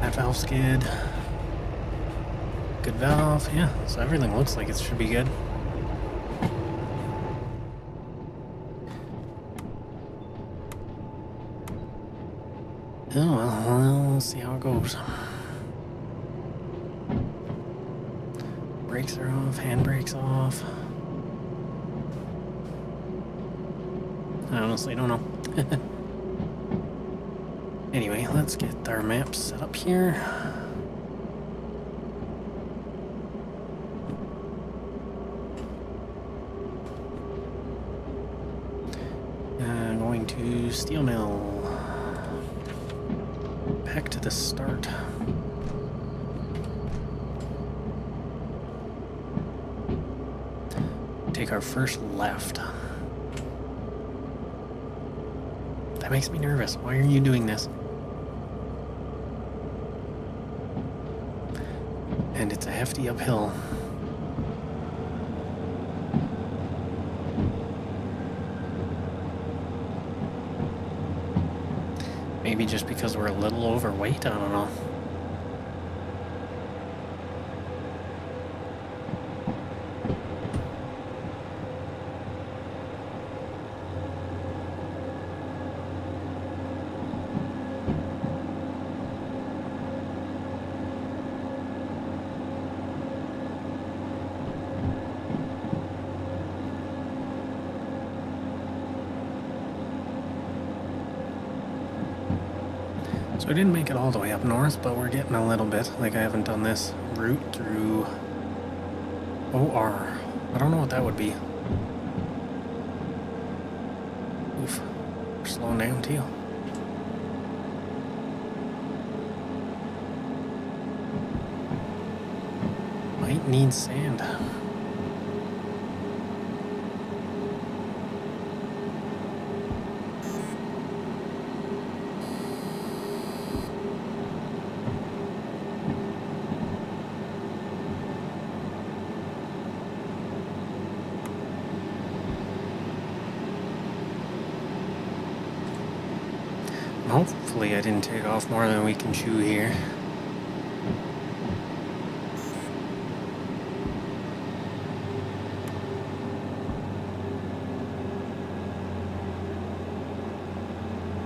That valve's good. Good valve, yeah. So everything looks like it should be good. Oh well, we'll see how it goes. Brakes are off, handbrakes off. I honestly don't know. Anyway, let's get our maps set up here. Going to steel mill. Back to the start. Take our first left. That makes me nervous. Why are you doing this? And it's a hefty uphill. Maybe just because we're a little overweight, I don't know. So I didn't make it all the way up north, but we're getting a little bit. Like I haven't done this route through OR. I don't know what that would be. Oof. We're slowing down too. Might need sand. Hopefully I didn't take off more than we can chew here.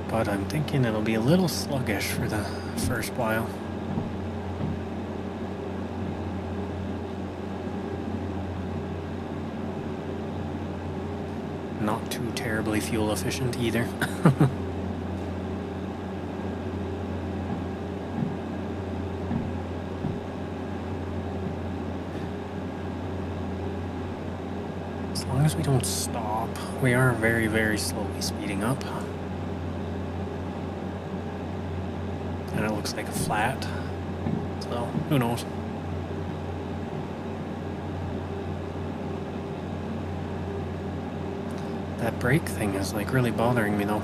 But I'm thinking it'll be a little sluggish for the first while. Not too terribly fuel efficient either. As long as we don't stop, we are very, very slowly speeding up. And it looks like a flat, so who knows. That brake thing is like really bothering me though.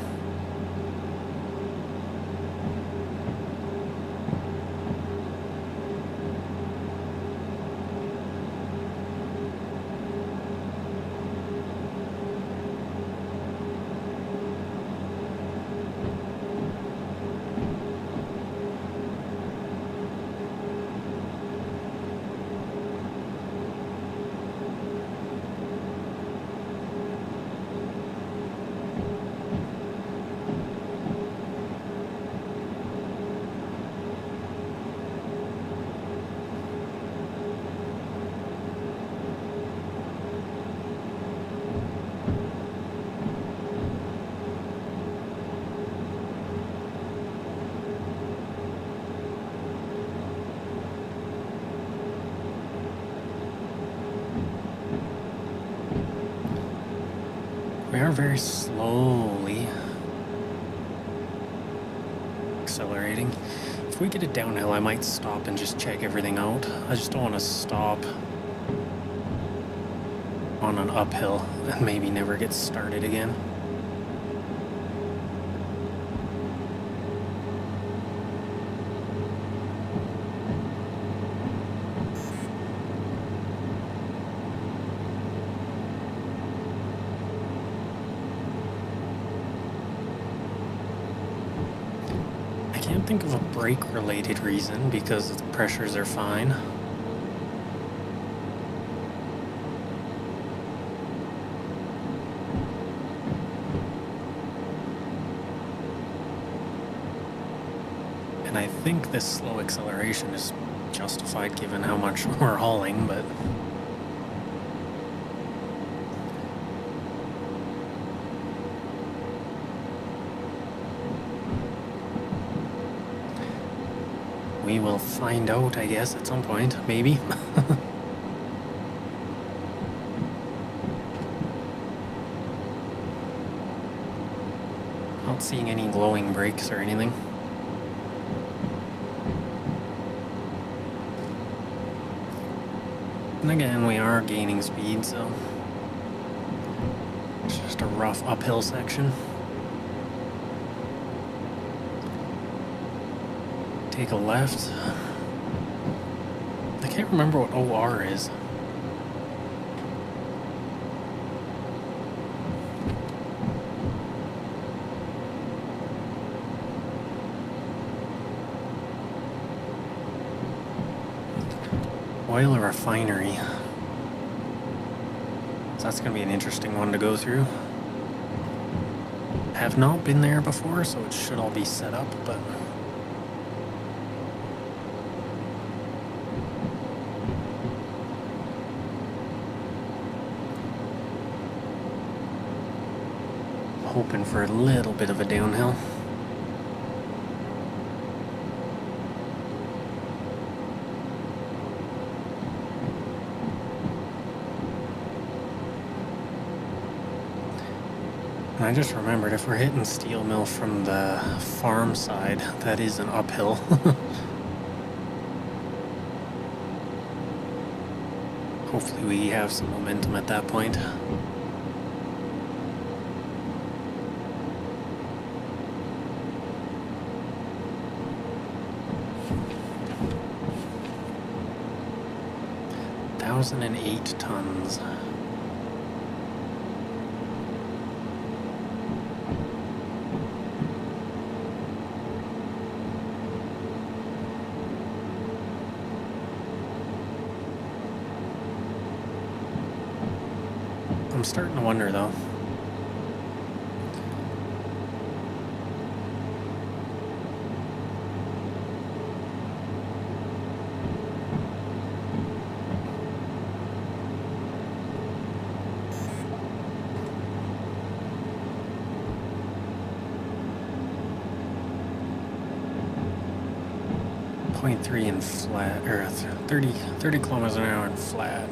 We are very slowly accelerating. If we get it downhill, I might stop and just check everything out. I just don't want to stop on an uphill and maybe never get started again. I can't think of a brake-related reason because the pressures are fine. And I think this slow acceleration is justified given how much we're hauling, but we will find out, I guess, at some point, maybe. Not seeing any glowing brakes or anything. And again, we are gaining speed, so it's just a rough uphill section. Take a left. I can't remember what OR is. Oil refinery. So that's going to be an interesting one to go through. Have not been there before, so it should all be set up, but hoping for a little bit of a downhill. And I just remembered, if we're hitting steel mill from the farm side, that is an uphill. Hopefully we have some momentum at that point. $1,008 tons. I'm starting to wonder though. .3 and flat, or 30 kilometers an hour and flat.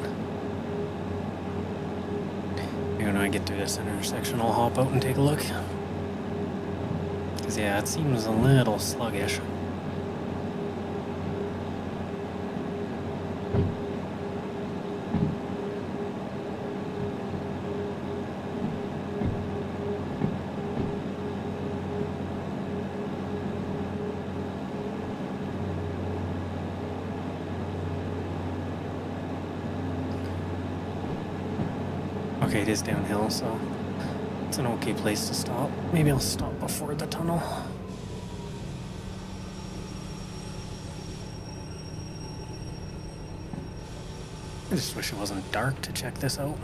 Maybe when I get through this intersection, I'll hop out and take a look. Because yeah, it seems a little sluggish. Okay, it is downhill, so it's an okay place to stop. Maybe I'll stop before the tunnel. I just wish it wasn't dark to check this out.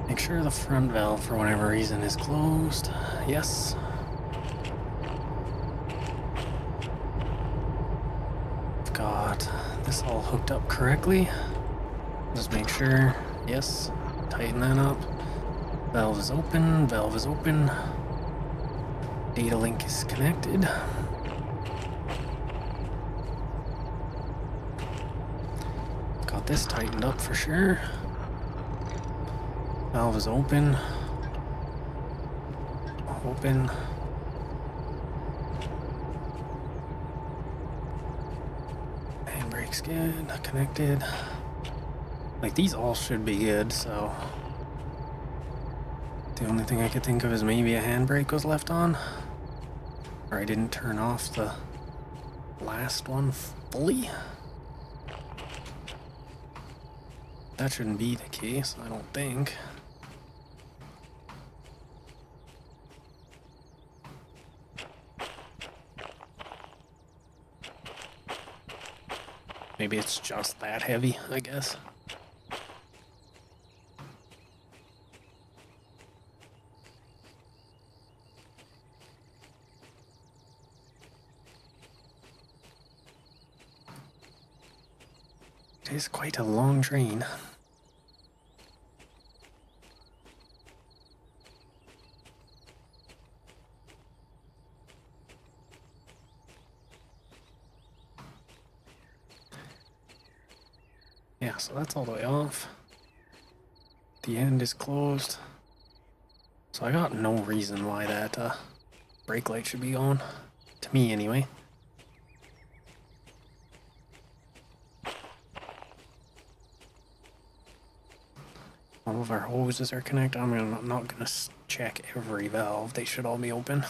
Make sure the front valve, for whatever reason, is closed. Yes. Got this all hooked up correctly. Just make sure. Yes. Tighten that up. Valve is open. Valve is open. Data link is connected. Got Got this tightened up for sure. Valve is open. Open. Handbrake's good. Connected. Like, these all should be good, so... The only thing I could think of is maybe a handbrake was left on. Or I didn't turn off the last one fully. That shouldn't be the case, I don't think. Maybe it's just that heavy, I guess. It is quite a long train. Yeah, so that's all the way off. The end is closed. So I got no reason why that brake light should be on. To me, anyway. All of our hoses are connected. I'm not gonna check every valve. They should all be open.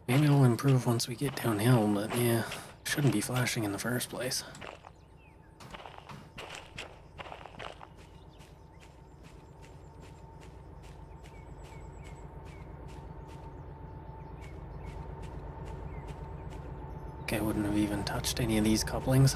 Maybe it'll improve once we get downhill, but yeah, shouldn't be flashing in the first place. Okay, I wouldn't have even touched any of these couplings.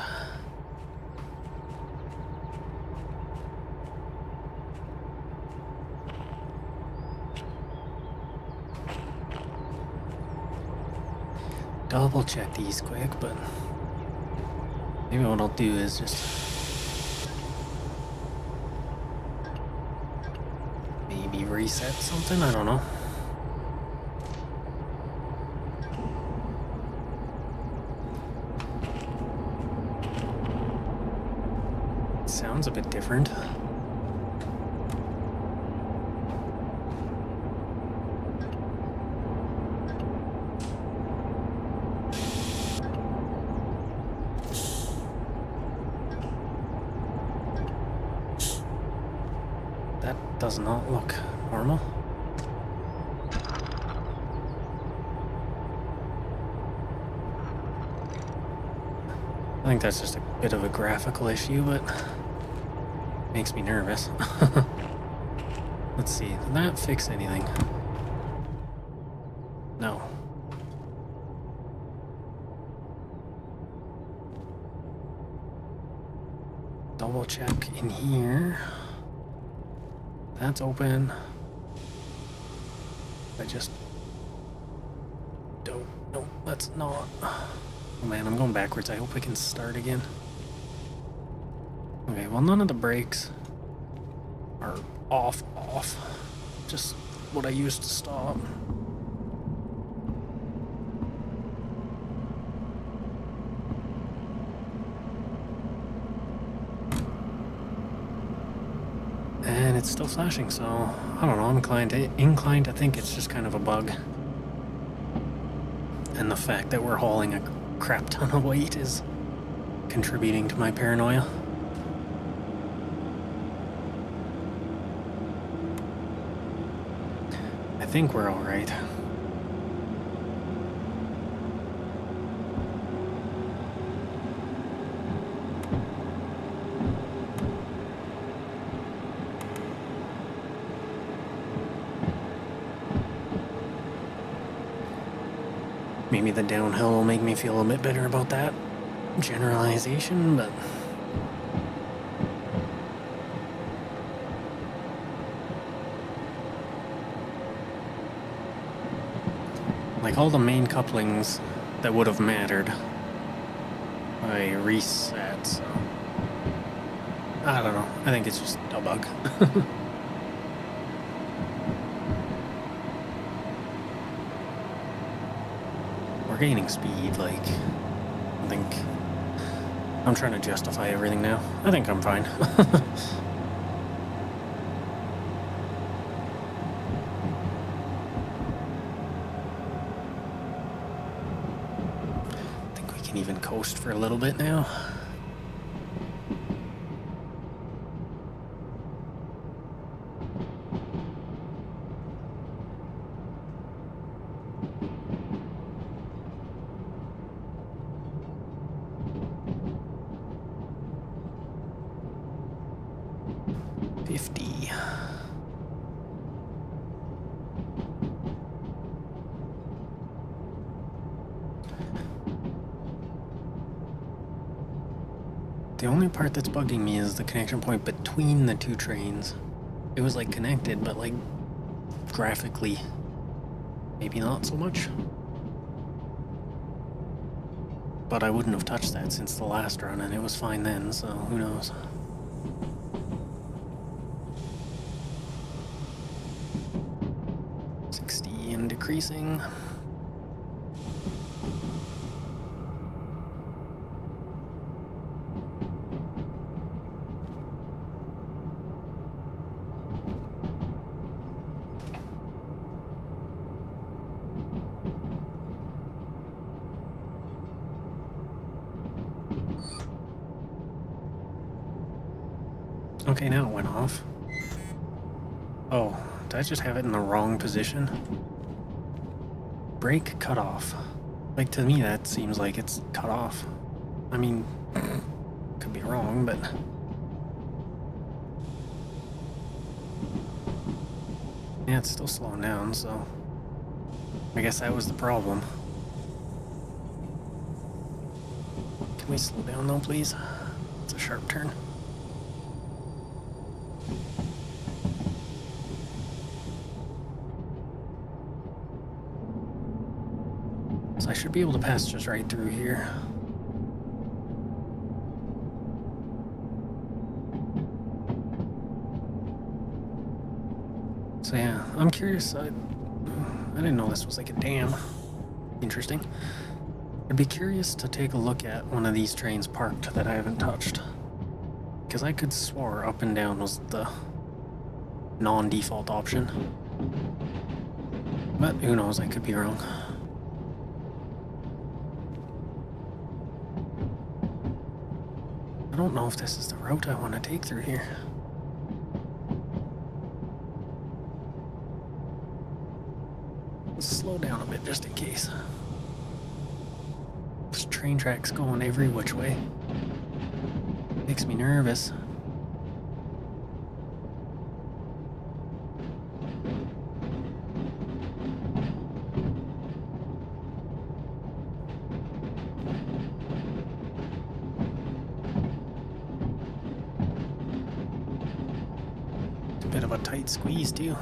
Double check these quick, but maybe what I'll do is just maybe reset something, I don't know. Sounds a bit different. That does not look normal. I think that's just a bit of a graphical issue, but makes me nervous. Let's see, did that fix anything? No. Double check in here. That's open. I just don't. No, that's not. Oh man, I'm going backwards. I hope I can start again. Okay, well, none of the brakes are off. Just what I used to stop. And it's still flashing, so I don't know. I'm inclined to think it's just kind of a bug. And the fact that we're hauling a crap ton of weight is contributing to my paranoia. I think we're all right. Maybe the downhill will make me feel a bit better about that generalization, but like all the main couplings that would have mattered, I reset, so I don't know. I think it's just a bug. gaining speed, like, I think I'm trying to justify everything now. I think I'm fine. I think we can even coast for a little bit now. The only part that's bugging me is the connection point between the two trains. It was like connected, but like graphically, maybe not so much. But I wouldn't have touched that since the last run, and it was fine then, so who knows. And decreasing. Okay, now it went off. Oh, did I just have it in the wrong position? Brake cut off. Like, to me that seems like it's cut off. I mean, could be wrong, but... yeah, it's still slowing down, so... I guess that was the problem. Can we slow down though, please? It's a sharp turn. So I should be able to pass just right through here. So yeah, I'm curious. I didn't know this was like a dam. Interesting. I'd be curious to take a look at one of these trains parked that I haven't touched. Because I could swore up and down was the non-default option. But who knows, I could be wrong. I don't know if this is the route I want to take through here. Let's slow down a bit just in case. This train track's going every which way. Makes me nervous. Bit of a tight squeeze too.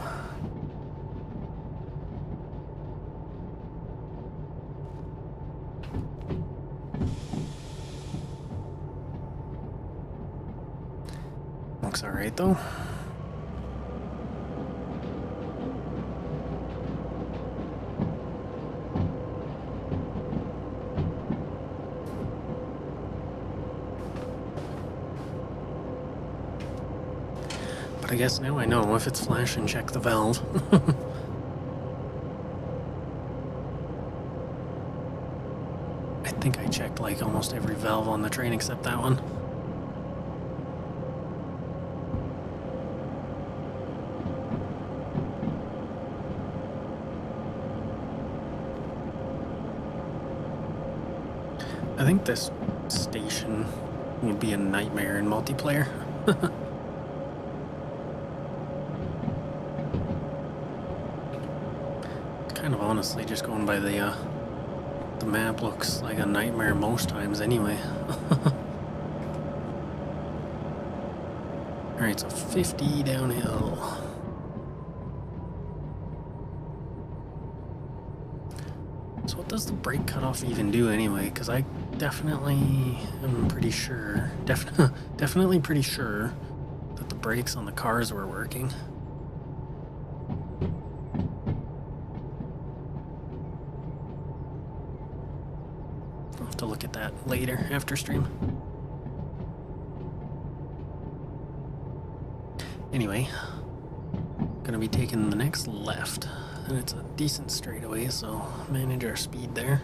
Looks alright though. I guess now I know if it's flashing, check the valve. I think I checked like almost every valve on the train except that one. I think this station would be a nightmare in multiplayer. Kind of honestly, just going by the map looks like a nightmare most times anyway. Alright, so 50 downhill. So what does the brake cutoff even do anyway? Because I definitely am pretty sure, definitely pretty sure that the brakes on the cars were working. I'll have to look at that later after stream. Anyway, gonna be taking the next left, and it's a decent straightaway, so manage our speed there.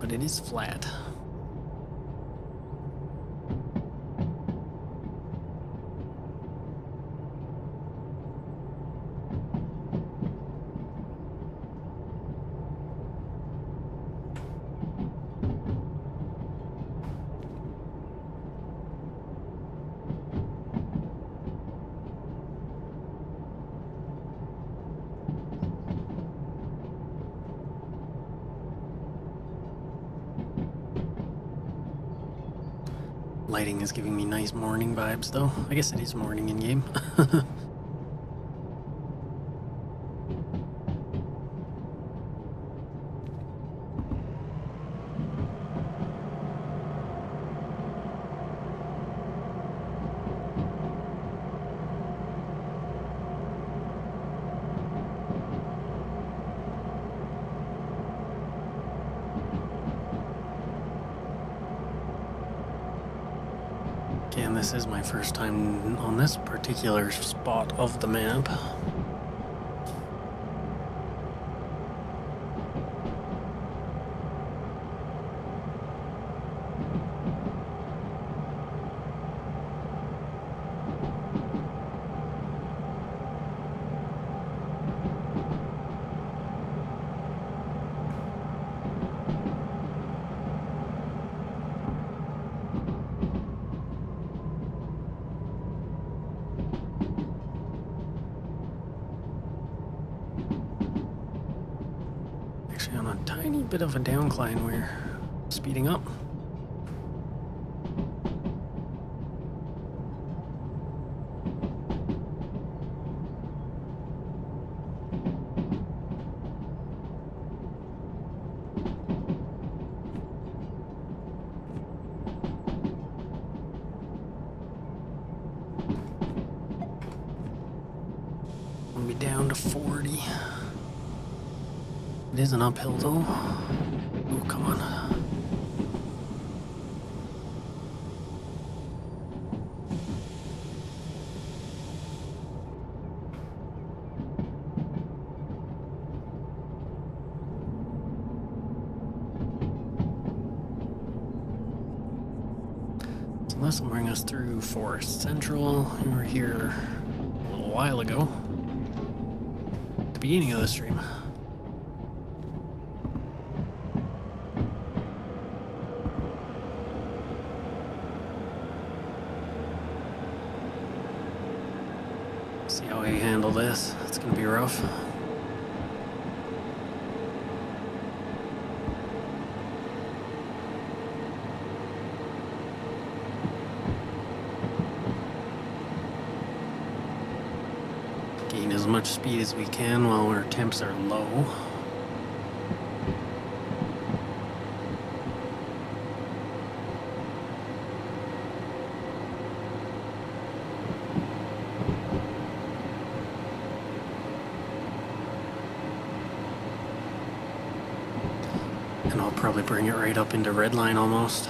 But it is flat. Lighting is giving me nice morning vibes, though. I guess it is morning in game. And this is my first time on this particular spot of the map. On a tiny bit of a downcline, we're speeding up. We'll be down to 40. It is an uphill though. Oh, come on. So this will bring us through Forest Central. We were here a little while ago, at the beginning of the stream. See how we handle this. It's gonna be rough. Gain as much speed as we can while our temps are low. And I'll probably bring it right up into red line almost.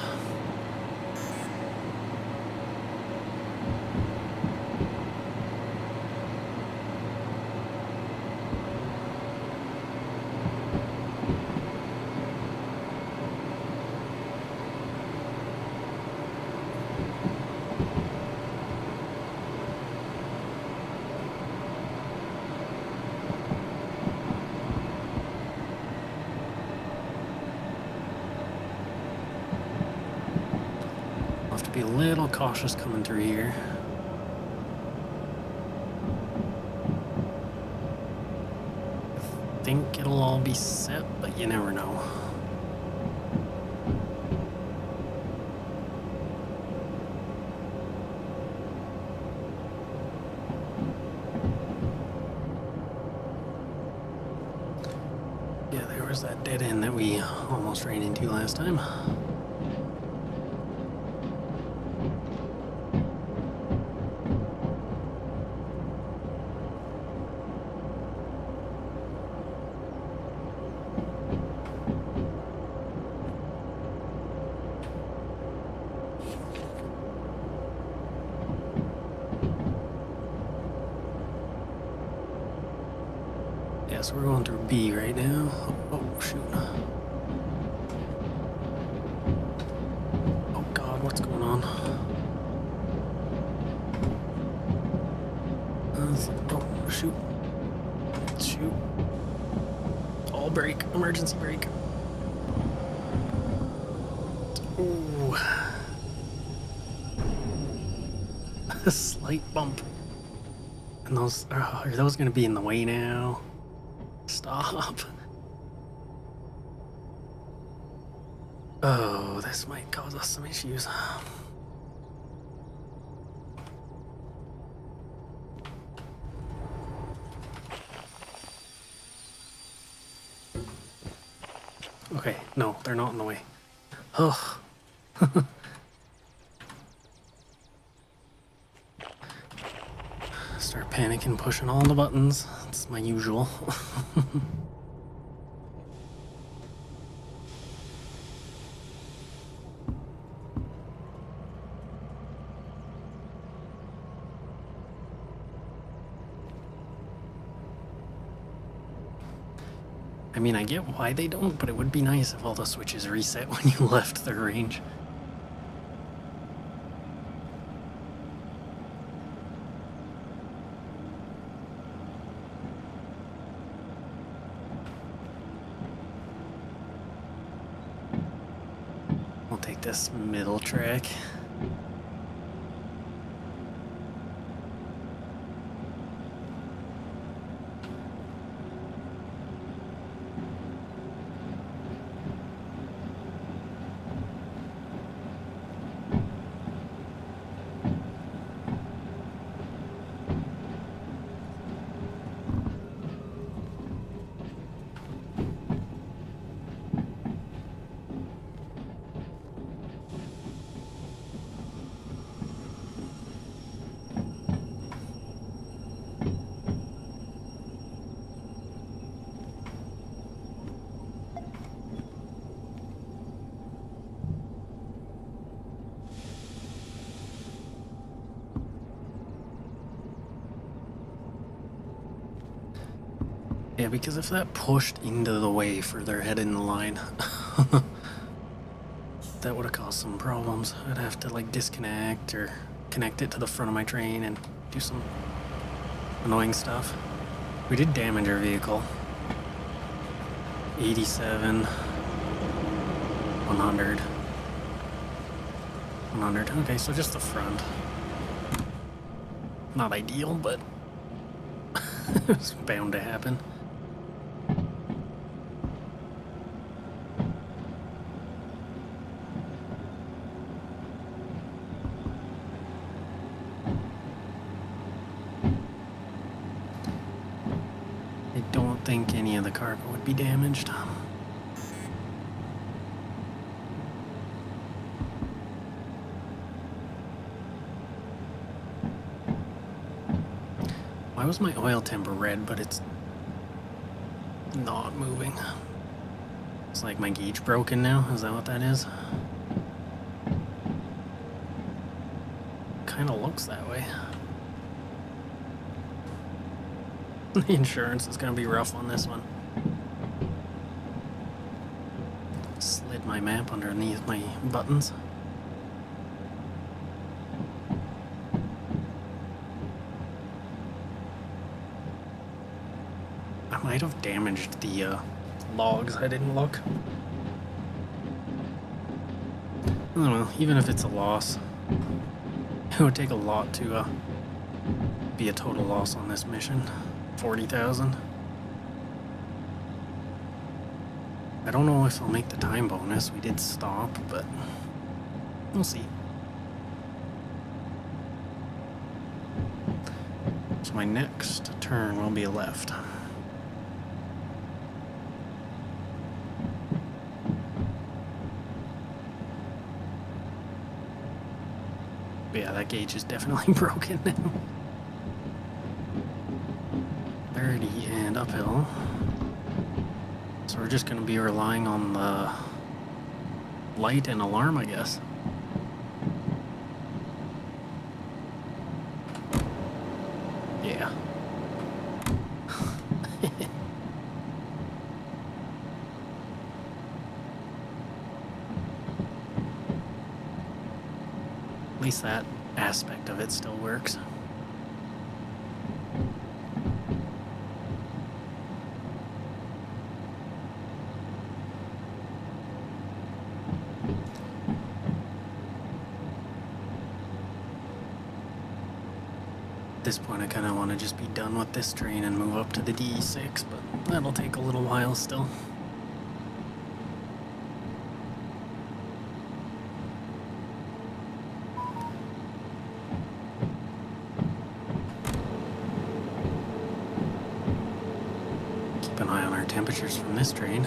Be a little cautious coming through here. I think it'll all be set, but you never know. Yeah, there was that dead end that we almost ran into last time. so we're going through B right now. Oh, shoot. Oh God, what's going on? Oh, shoot. Shoot. All brake. Emergency brake. Ooh. A slight bump. And those, are those going to be in the way now? Stop. Oh, this might cause us some issues. Okay, no, they're not in the way. Oh. Start panicking, pushing all the buttons. That's my usual. I mean, I get why they don't, but it would be nice if all the switches reset when you left their range. We'll take this middle track. Yeah, because if that pushed into the way further ahead in the line, that would have caused some problems. I'd have to like disconnect or connect it to the front of my train and do some annoying stuff. We did damage our vehicle. 87, 100, 100. Okay, so just the front. Not ideal, but it's bound to happen. I don't think any of the cargo would be damaged. Why was my oil temper red, but it's not moving? It's like my gauge broken now. Is that what that is? Kind of looks that way. The insurance is going to be rough on this one. Slid my map underneath my buttons. I might have damaged the logs. I didn't look. I don't know. Even if it's a loss, it would take a lot to be a total loss on this mission. 40,000. I don't know if I'll make the time bonus. We did stop, but we'll see. So my next turn will be a left. But yeah, that gauge is definitely broken now. 30 and uphill. So we're just going to be relying on the light and alarm, I guess. Yeah. least that aspect of it still works. At this point, I kind of want to just be done with this train and move up to the D6, but that'll take a little while still. Keep an eye on our temperatures from this train.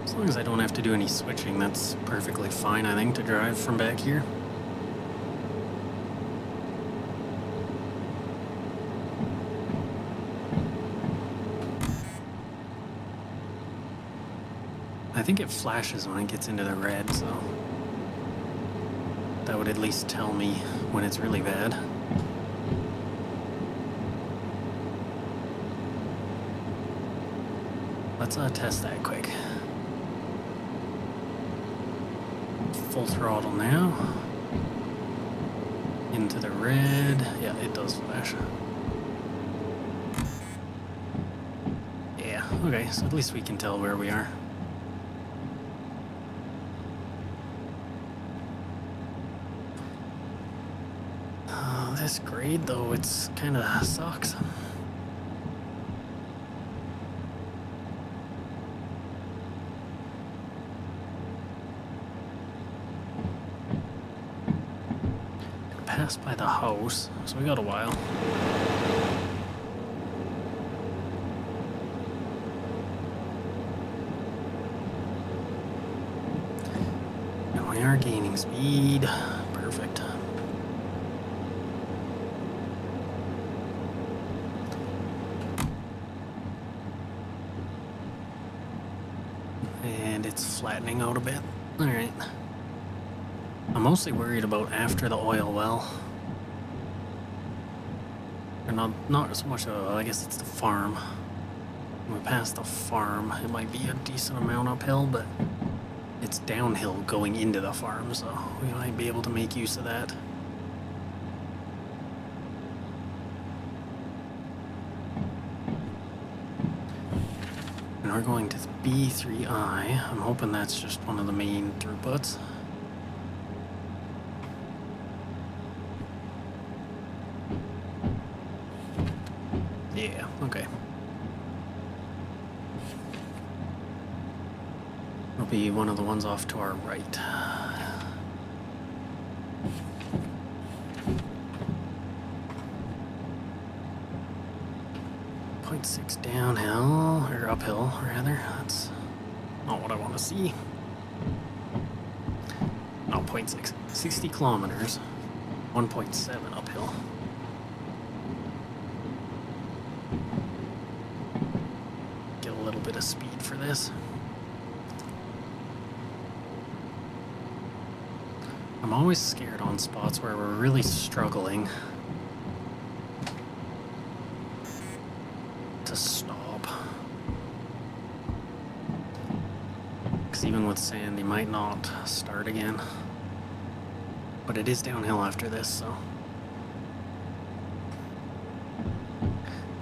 As long as I don't have to do any switching, that's perfectly fine, I think, to drive from back here. I think it flashes when it gets into the red, so that would at least tell me when it's really bad. Let's test that quick. Full throttle now. Into the red. Yeah, it does flash. Yeah, okay, so at least we can tell where we are. This grade, though, it's kind of sucks. Passed by the house, so we got a while. And we are gaining speed. Perfect. And it's flattening out a bit. Alright. I'm mostly worried about after the oil well. Or not so much, I guess it's the farm. When we pass the farm, it might be a decent amount uphill, but it's downhill going into the farm, so we might be able to make use of that. And we're going to the B3I. I'm hoping that's just one of the main throughputs. Yeah, okay. It'll be one of the ones off to our right. .6 downhill, or uphill, rather. That's not what I want to see. No, 0.6. 60 kilometers. 1.7 uphill. Get a little bit of speed for this. I'm always scared on spots where we're really struggling to stop. Because even with sand, you might not start again. But it is downhill after this, so.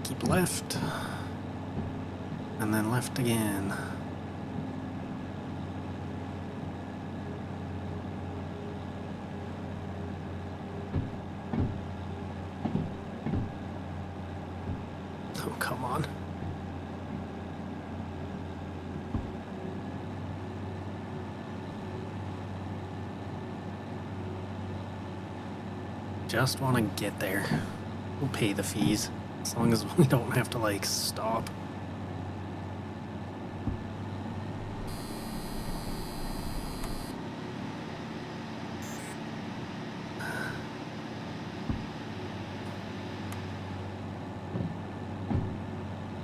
Keep left. And then left again. Oh, come on. Just want to get there. We'll pay the fees, as long as we don't have to, like, stop.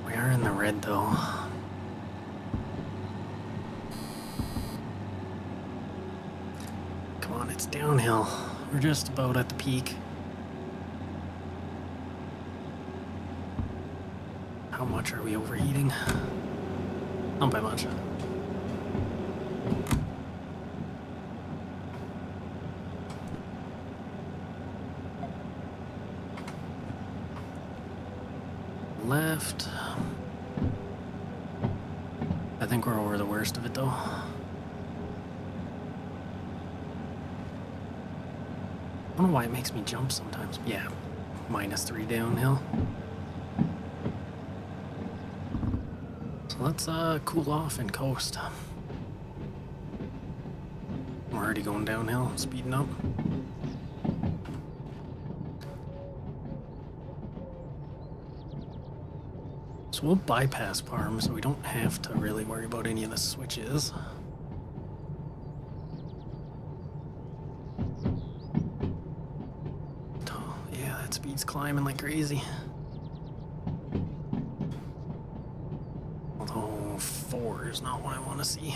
We are in the red, though. Come on, it's downhill. We're just about at the peak. How much are we overheating? Not by much. Left. I think we're over the worst of it though. I don't know why it makes me jump sometimes. Yeah, -3 downhill. So let's cool off and coast. We're already going downhill, speeding up. So we'll bypass Parm so we don't have to really worry about any of the switches. Oh, yeah, that speed's climbing like crazy. Although 4 is not what I want to see.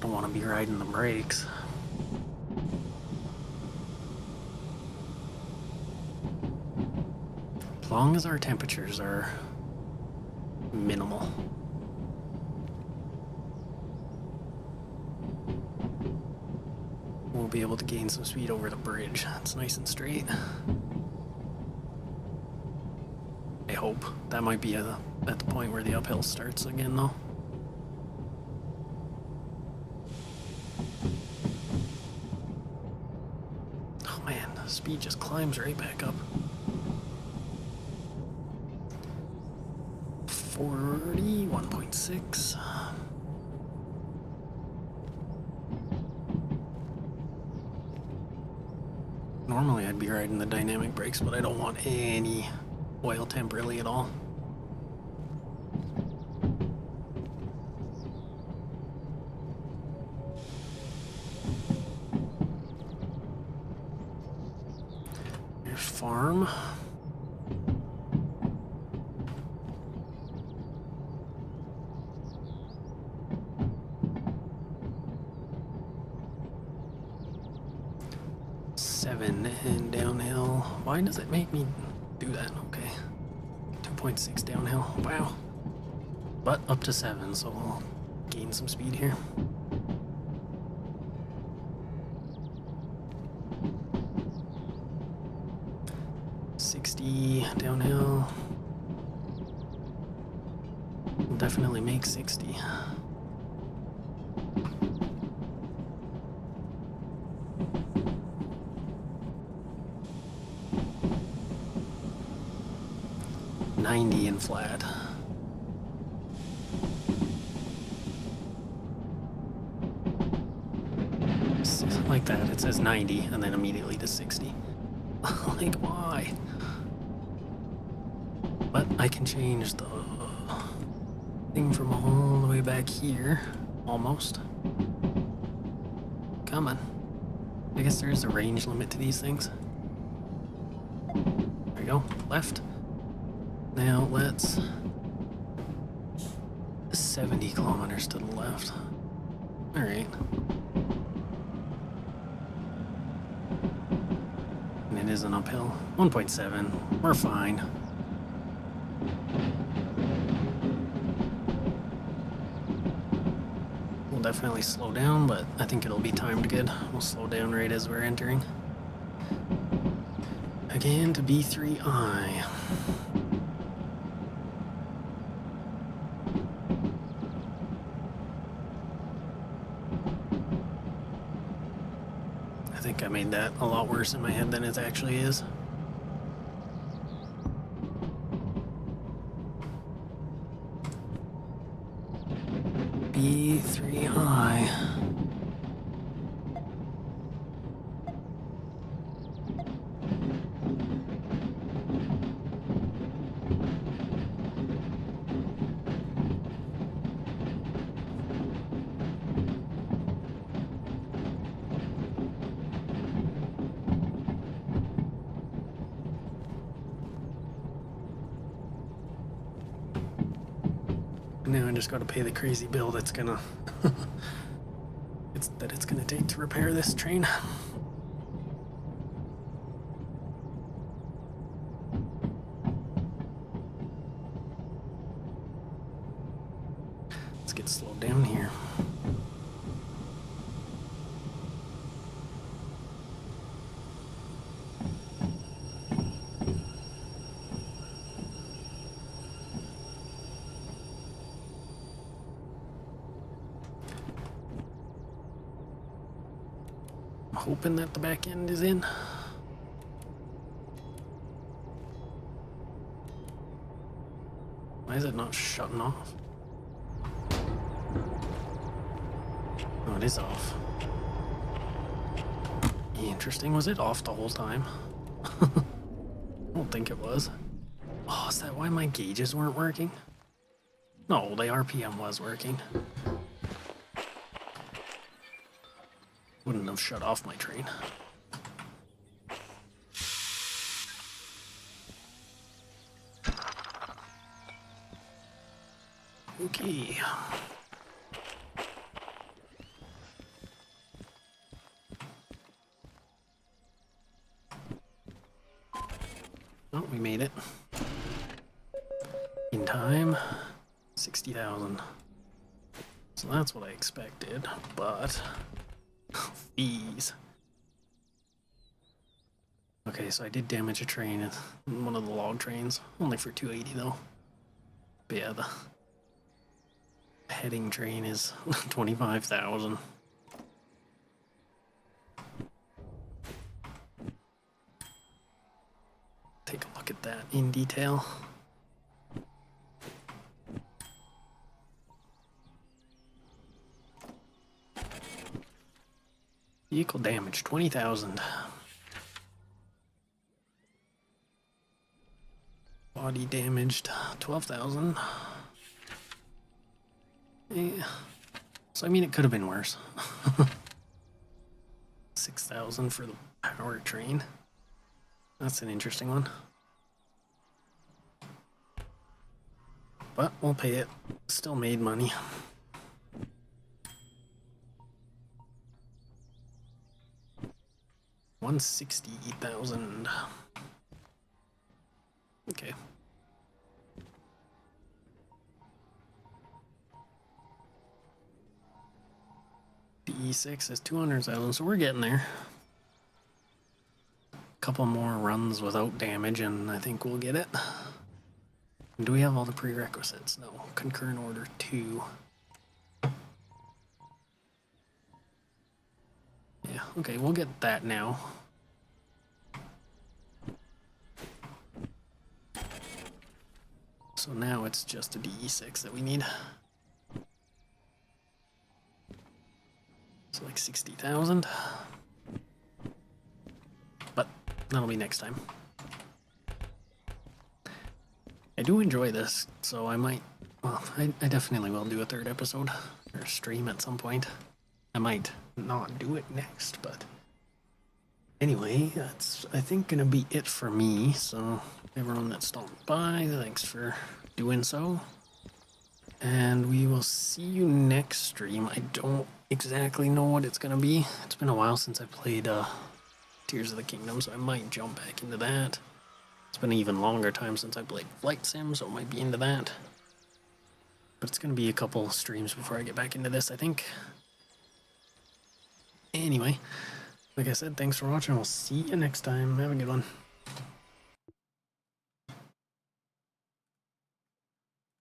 Don't want to be riding the brakes. As long as our temperatures are minimal. We'll be able to gain some speed over the bridge. It's nice and straight. I hope. That might be at the point where the uphill starts again though. Oh man, the speed just climbs right back up. 41.6. Normally I'd be riding the dynamic brakes, but I don't want any oil temp really at all. There's farm. And downhill. Why does it make me do that? Okay. 2.6 downhill. Wow. But up to 7, so we'll gain some speed here. Downhill. We'll definitely make 60. In flat. Like that, it says 90 and then immediately to 60. Like, why? But I can change the thing from all the way back here, almost. Come on. I guess there is a range limit to these things. There we go, left. Now let's 70 kilometers to the left. All right. And it is an uphill. 1.7. We're fine. We'll definitely slow down, but I think it'll be timed good. We'll slow down right as we're entering. Again to B3I. I think I made that a lot worse in my head than it actually is. B3I. Now I just got to pay the crazy bill that's gonna it's gonna take to repair this train. down here. I'm hoping that the back end is in. Why is it not shutting off? Oh, it is off. Interesting. Was it off the whole time? I don't think it was. Oh, is that why my gauges weren't working? No, the RPM was working. Wouldn't have shut off my train. Okay. Oh, we made it. In time. 60,000. So that's what I expected, but fees. Okay, so I did damage a train, one of the log trains, only for 280 though. But yeah, the heading train is 25,000. Take a look at that in detail. Vehicle damage, 20,000. Body damaged, 12,000. Yeah. So I mean, it could have been worse. 6,000 for the powertrain. That's an interesting one. But we'll pay it. Still made money. $160,000. Okay. The E6 is 200,000, so we're getting there. Couple more runs without damage, and I think we'll get it. Do we have all the prerequisites? No. Concurrent order 2. Yeah, okay, we'll get that now. So now it's just a DE6 that we need. So like 60,000. But that'll be next time. I do enjoy this, so I might, well, I definitely will do a third episode or stream at some point. I might not do it next, but anyway, that's, I think, gonna be it for me. So everyone that stopped by, thanks for doing so. And we will see you next stream. I don't exactly know what it's gonna be. It's been a while since I played Tears of the Kingdom, so I might jump back into that. It's been an even longer time since I played Flight Sim, so I might be into that. But it's gonna be a couple streams before I get back into this, I think. Anyway, like I said, thanks for watching. We'll see you next time. Have a good one.